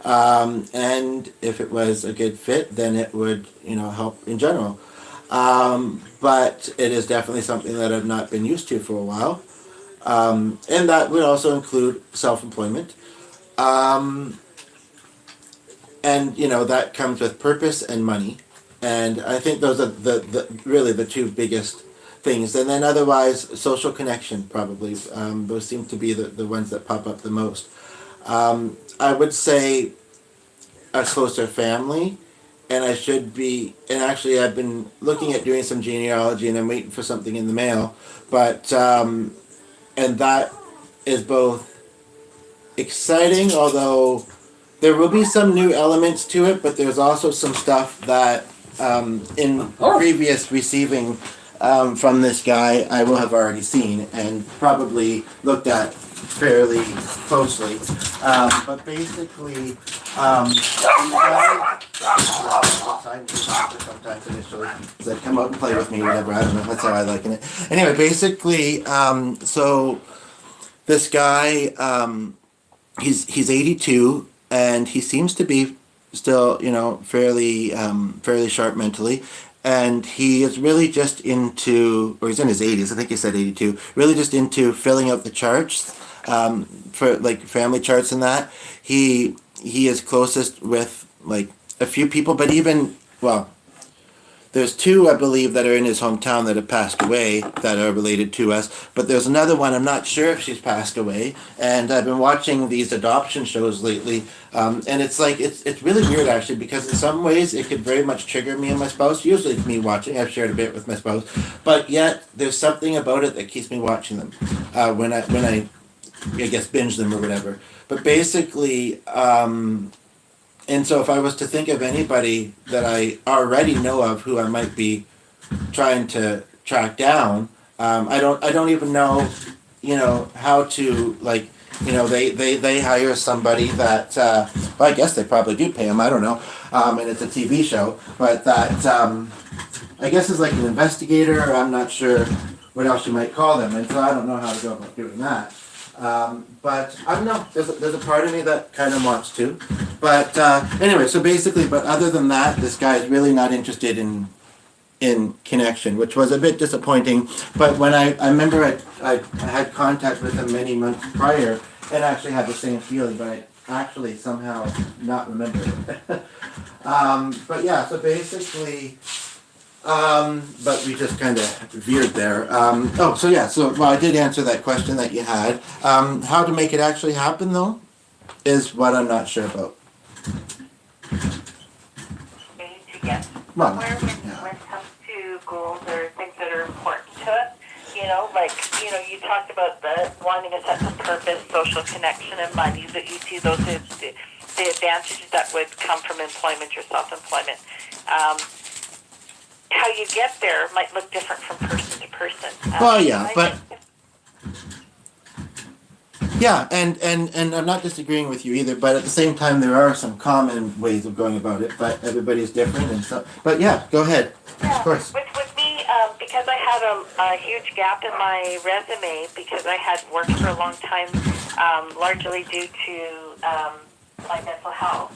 And if it was a good fit, then it would, help in general. But it is definitely something that I've not been used to for a while. And that would also include self-employment. Um, and that comes with purpose and money, and I think those are the really the two biggest things. And then otherwise, social connection, probably, those seem to be the ones that pop up the most. I would say a closer family, and I should be, and actually I've been looking at doing some genealogy, and I'm waiting for something in the mail, but and that is both exciting, although there will be some new elements to it, but there's also some stuff that in previous receiving from this guy I will have already seen and probably looked at fairly closely. But basically, the guy sometimes initially said, "Come out and play with me," whatever. I don't know. That's how I like it. Anyway, basically, so this guy, he's 82, and he seems to be still, fairly sharp mentally. And he is really just into, or he's in his 80s, I think he said 82, really just into filling out the charts, for like family charts and that. He is closest with like a few people, but even, well, there's two, I believe, that are in his hometown that have passed away that are related to us. But there's another one, I'm not sure if she's passed away. And I've been watching these adoption shows lately. And it's like, it's really weird actually, because in some ways it could very much trigger me and my spouse. Usually it's me watching, I've shared a bit with my spouse. But yet there's something about it that keeps me watching them when I guess binge them or whatever. But basically, and so if I was to think of anybody that I already know of who I might be trying to track down, I don't even know, how to, like, they hire somebody that, well, I guess they probably do pay them, I don't know, and it's a TV show, but that, I guess is like an investigator, or I'm not sure what else you might call them, and so I don't know how to go about doing that. But I don't know. There's a part of me that kind of wants to, but anyway. So basically, but other than that, this guy is really not interested in connection, which was a bit disappointing. But when I remember I had contact with him many months prior and actually had the same feeling, but I actually somehow not remember it. But yeah. So basically. But we just kind of veered there. So I did answer that question that you had. How to make it actually happen, though, is what I'm not sure about. We need to get Well, somewhere when it comes to goals or things that are important to us. You talked about the wanting a sense of purpose, social connection, and money. That you see those as the advantages that would come from employment or self-employment. How you get there might look different from person to person. And I'm not disagreeing with you either, but at the same time, there are some common ways of going about it, but everybody's different and so. But yeah, go ahead. Yeah. Of course. With me, because I had a huge gap in my resume because I had worked for a long time, largely due to my mental health.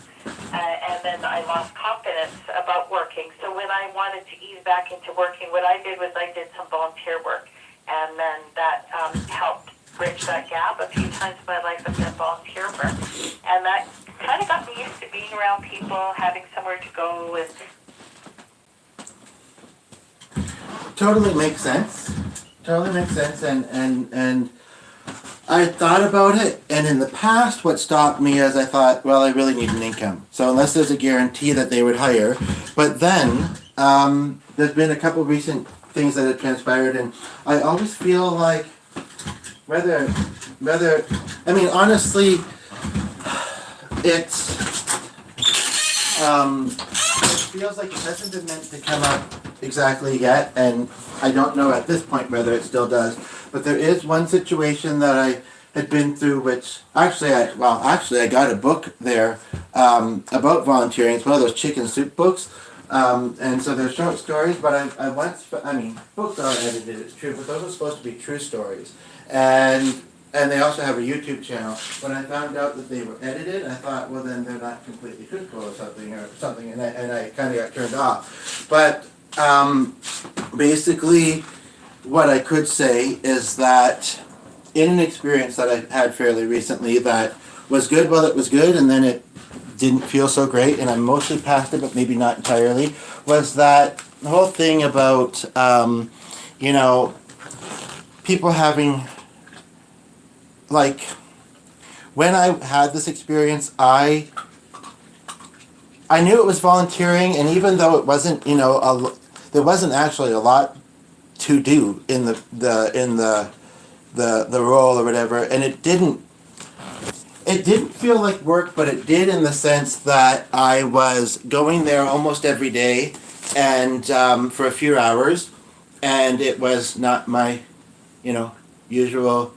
And then I lost confidence about working. So when I wanted to ease back into working, what I did was I did some volunteer work. And then that helped bridge that gap. A few times in my life I've done volunteer work. And that kind of got me used to being around people, having somewhere to go. Totally makes sense. And I thought about it, and in the past, what stopped me is I thought, well, I really need an income. So unless there's a guarantee that they would hire, but then there's been a couple recent things that have transpired, and I always feel like whether I mean, honestly, it feels like it hasn't been meant to come up exactly yet, and I don't know at this point whether it still does. But there is one situation that I had been through, which actually I got a book there about volunteering. It's one of those chicken soup books, and so they're short stories. But books are edited, it's true, but those are supposed to be true stories, and they also have a YouTube channel. When I found out that they were edited, I thought, well, then they're not completely truthful or something, and I kind of got turned off. But basically, what I could say is that in an experience that I had fairly recently that was good while it was good, and then it didn't feel so great, and I'm mostly past it, but maybe not entirely, was that the whole thing about, people having, like, when I had this experience, I knew it was volunteering, and even though it wasn't, there wasn't actually a lot to do in the role or whatever, and it didn't. it didn't feel like work, but it did in the sense that I was going there almost every day, and for a few hours, and it was not my, usual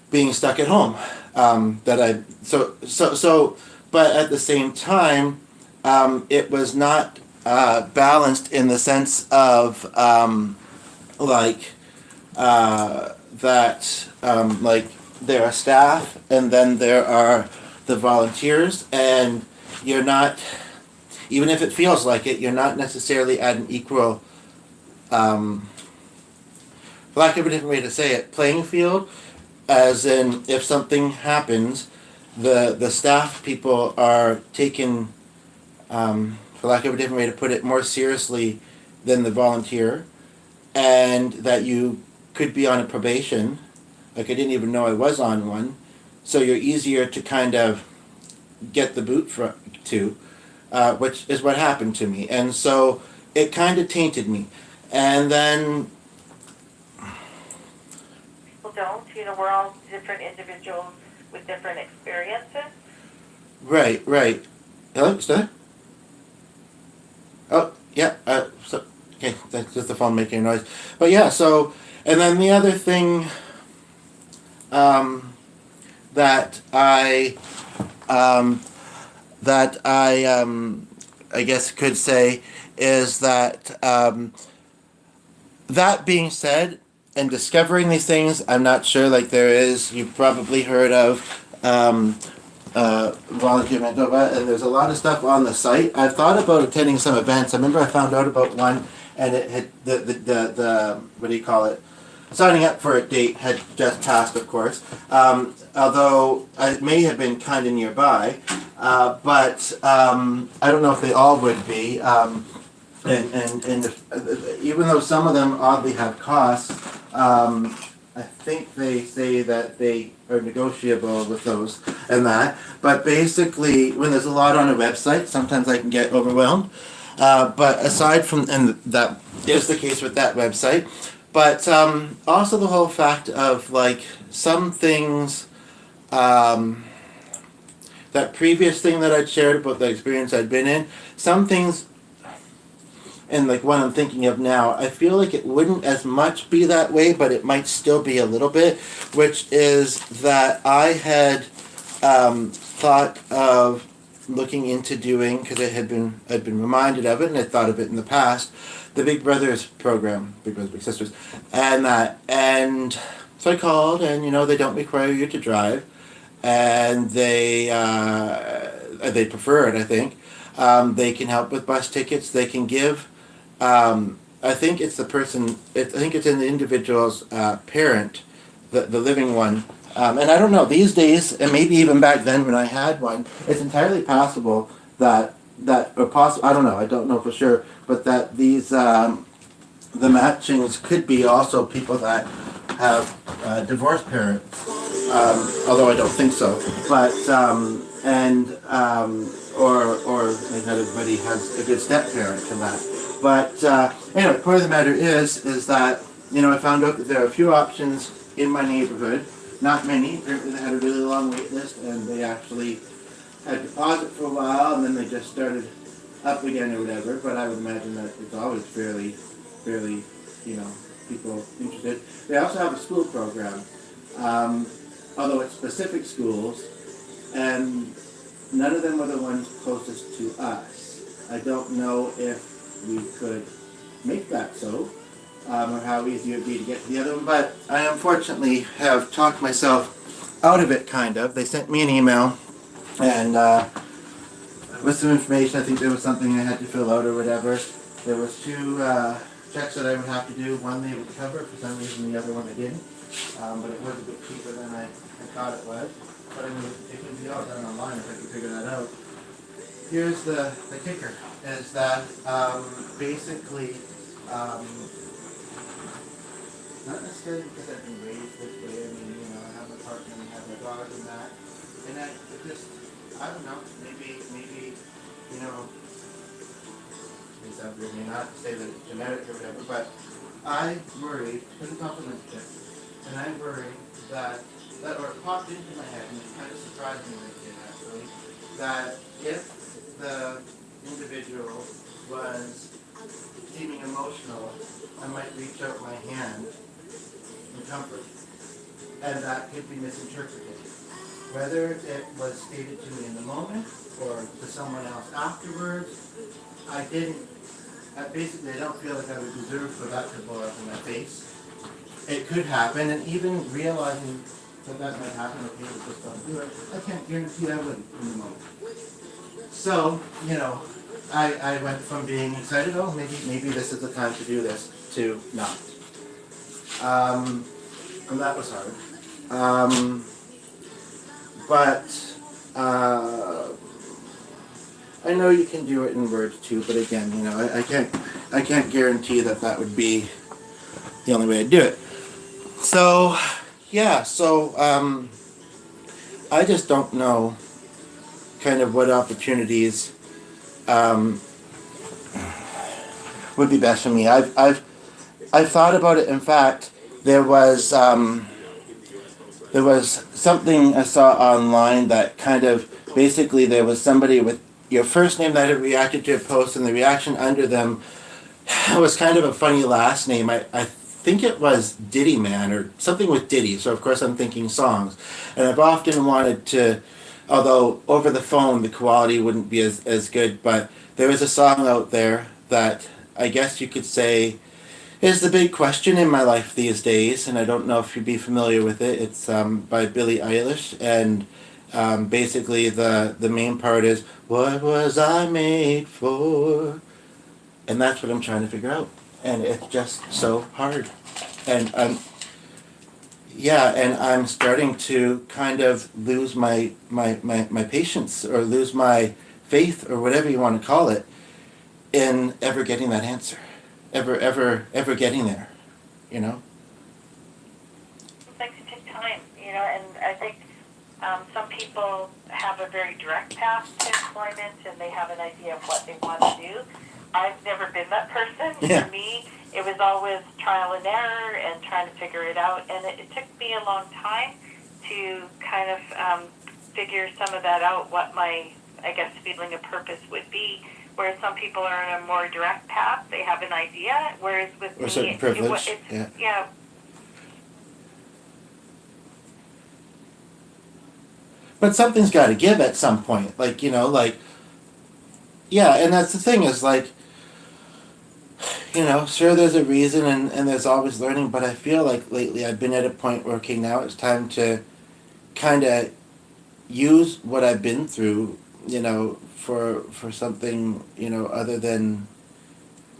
being stuck at home. That I so, but at the same time, it was not balanced in the sense of like that like there are staff and then there are the volunteers, and you're not, even if it feels like it, you're not necessarily at an equal, for lack of a different way to say it, playing field. As in, if something happens, the staff people are taken, for lack of a different way to put it, more seriously than the volunteer, and that you could be on a probation. Like, I didn't even know I was on one, so you're easier to kind of get the boot to, which is what happened to me, and so it kind of tainted me, and then People don't. We're all different individuals with different experiences. right. Hello, still there? Oh, yeah. So okay, that's just the phone making a noise. But yeah, so and then the other thing um, that I I guess could say is that that being said, and discovering these things, I'm not sure. Like, there is, you've probably heard of. Volunteer Manitoba, and there's a lot of stuff on the site. I've thought about attending some events. I remember I found out about one, and it had the what do you call it? Signing up for a date had just passed, of course. Although it may have been kind of nearby, but I don't know if they all would be. And even though some of them oddly have costs, I think they say that they are negotiable with those and that. But basically, when there's a lot on a website, sometimes I can get overwhelmed. But aside from, and that is the case with that website, but also the whole fact of like some things, that previous thing that I'd shared about the experience I'd been in, some things, and like one I'm thinking of now, I feel like it wouldn't as much be that way, but it might still be a little bit, which is that I had thought of looking into doing, because I'd been reminded of it and I'd thought of it in the past, the Big Brothers program, Big Brothers Big Sisters, and so I called, and they don't require you to drive, and they prefer it, I think. They can help with bus tickets. They can give. I think it's the person. I think it's in the individual's parent, the living one. And I don't know, these days, and maybe even back then when I had one, it's entirely possible or possible. I don't know. I don't know for sure, but that these the matchings could be also people that have divorced parents. Although I don't think so, but or not everybody has a good step parent to that. But anyway, part of the matter is that I found out that there are a few options in my neighborhood. Not many. Apparently, they had a really long wait list, and they actually had deposit for a while, and then they just started up again or whatever. But I would imagine that it's always fairly, people interested. They also have a school program, although it's specific schools, and none of them were the ones closest to us. I don't know if we could make that so, or how easy it would be to get to the other one, but I unfortunately have talked myself out of it, kind of. They sent me an email, and with some information. I think there was something I had to fill out or whatever. There was two checks that I would have to do. One they would cover for some reason, the other one they didn't. But it was a bit cheaper than I thought it was. But I mean, it can be all done online if I can figure that out. Here's the kicker, is that basically, not necessarily because I've been raised this way. I mean, I have my partner and I have my dog and that. And I just, I don't know, maybe, may not say that it's genetic or whatever, but I worried, because it's not a relationship, and I worry that, or it popped into my head, and it kind of surprised me when it did actually, that if the individual was seeming emotional, I might reach out my hand in comfort, and that could be misinterpreted. Whether it was stated to me in the moment or to someone else afterwards, I didn't. Basically, I don't feel like I would deserve for that to blow up in my face. It could happen, and even realizing that that might happen, okay, just don't do it. I can't guarantee I would in the moment. So, I went from being excited, oh, maybe this is the time to do this, to not. And that was hard. But I know you can do it in words too. But again, I can't guarantee that that would be the only way to do it. So, yeah. So I just don't know, kind of what opportunities um, would be best for me. I've thought about it. In fact, there was something I saw online that kind of basically there was somebody with your first name that had reacted to a post, and the reaction under them was kind of a funny last name. I think it was Diddy Man or something with Diddy. So of course I'm thinking songs, and I've often wanted to, although over the phone the quality wouldn't be as good, but there is a song out there that I guess you could say is the big question in my life these days, and I don't know if you'd be familiar with it. It's by Billie Eilish, and basically the main part is, what was I made for? And that's what I'm trying to figure out. And it's just so hard. And I'm starting to kind of lose my patience, or lose my faith, or whatever you want to call it, in ever getting that answer. Ever getting there, Things take time, and I think some people have a very direct path to employment and they have an idea of what they want to do. I've never been that person. Yeah. For me, it was always trial and error and trying to figure it out, and it took me a long time to kind of figure some of that out, what my, I guess, feeling of purpose would be. Whereas some people are on a more direct path, they have an idea, whereas with Or me, certain privilege. it's, Yeah. But something's got to give at some point. Yeah, and that's the thing is sure, there's a reason, and there's always learning, but I feel like lately I've been at a point where, okay, now it's time to kind of use what I've been through, for something, other than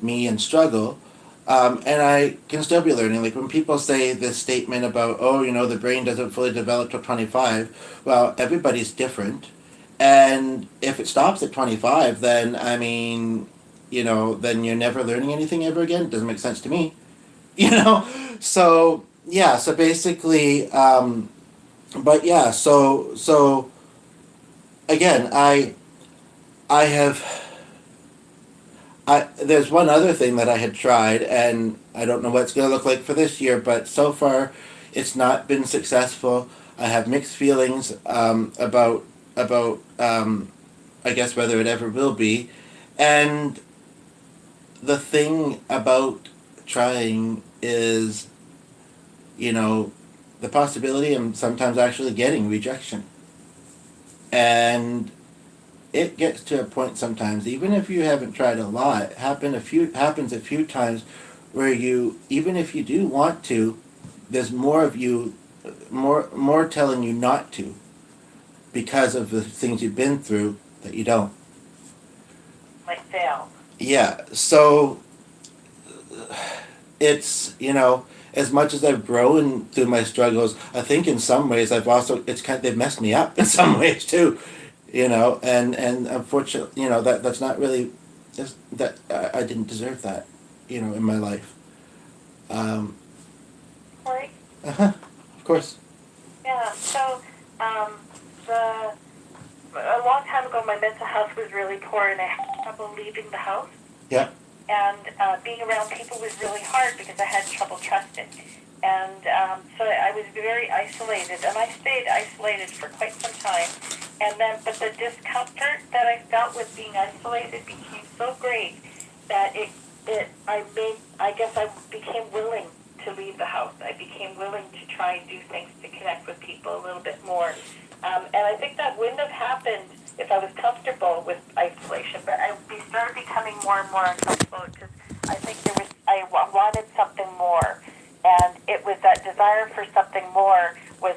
me and struggle. And I can still be learning. Like when people say this statement about, oh, the brain doesn't fully develop till 25, well, everybody's different. And if it stops at 25, then, then you're never learning anything ever again. It doesn't make sense to me, So, yeah, so basically, but yeah, so again, I have, there's one other thing that I had tried, and I don't know what it's going to look like for this year, but so far it's not been successful. I have mixed feelings about I guess whether it ever will be. And the thing about trying is, the possibility of sometimes actually getting rejection. And it gets to a point sometimes, even if you haven't tried a lot, it happens a few times where even if you do want to, there's more of you, more telling you not to, because of the things you've been through, that you don't. might fail. Yeah, so it's, as much as I've grown through my struggles, I think in some ways they've messed me up in some ways too, and unfortunately, that's not really, that I didn't deserve that, in my life. Right? Of course. Yeah, so a long time ago, my mental health was really poor, and I had trouble leaving the house. Yeah. And being around people was really hard because I had trouble trusting. And so I isolated, and I stayed isolated for quite some time. And then, but the discomfort that I felt with being isolated became so great that I guess I became willing to leave the house. I became willing to try and do things to connect with people a little bit more. And I think that wouldn't have happened if I was comfortable with isolation, but I started becoming more and more uncomfortable because I think I wanted something more. And it was that desire for something more was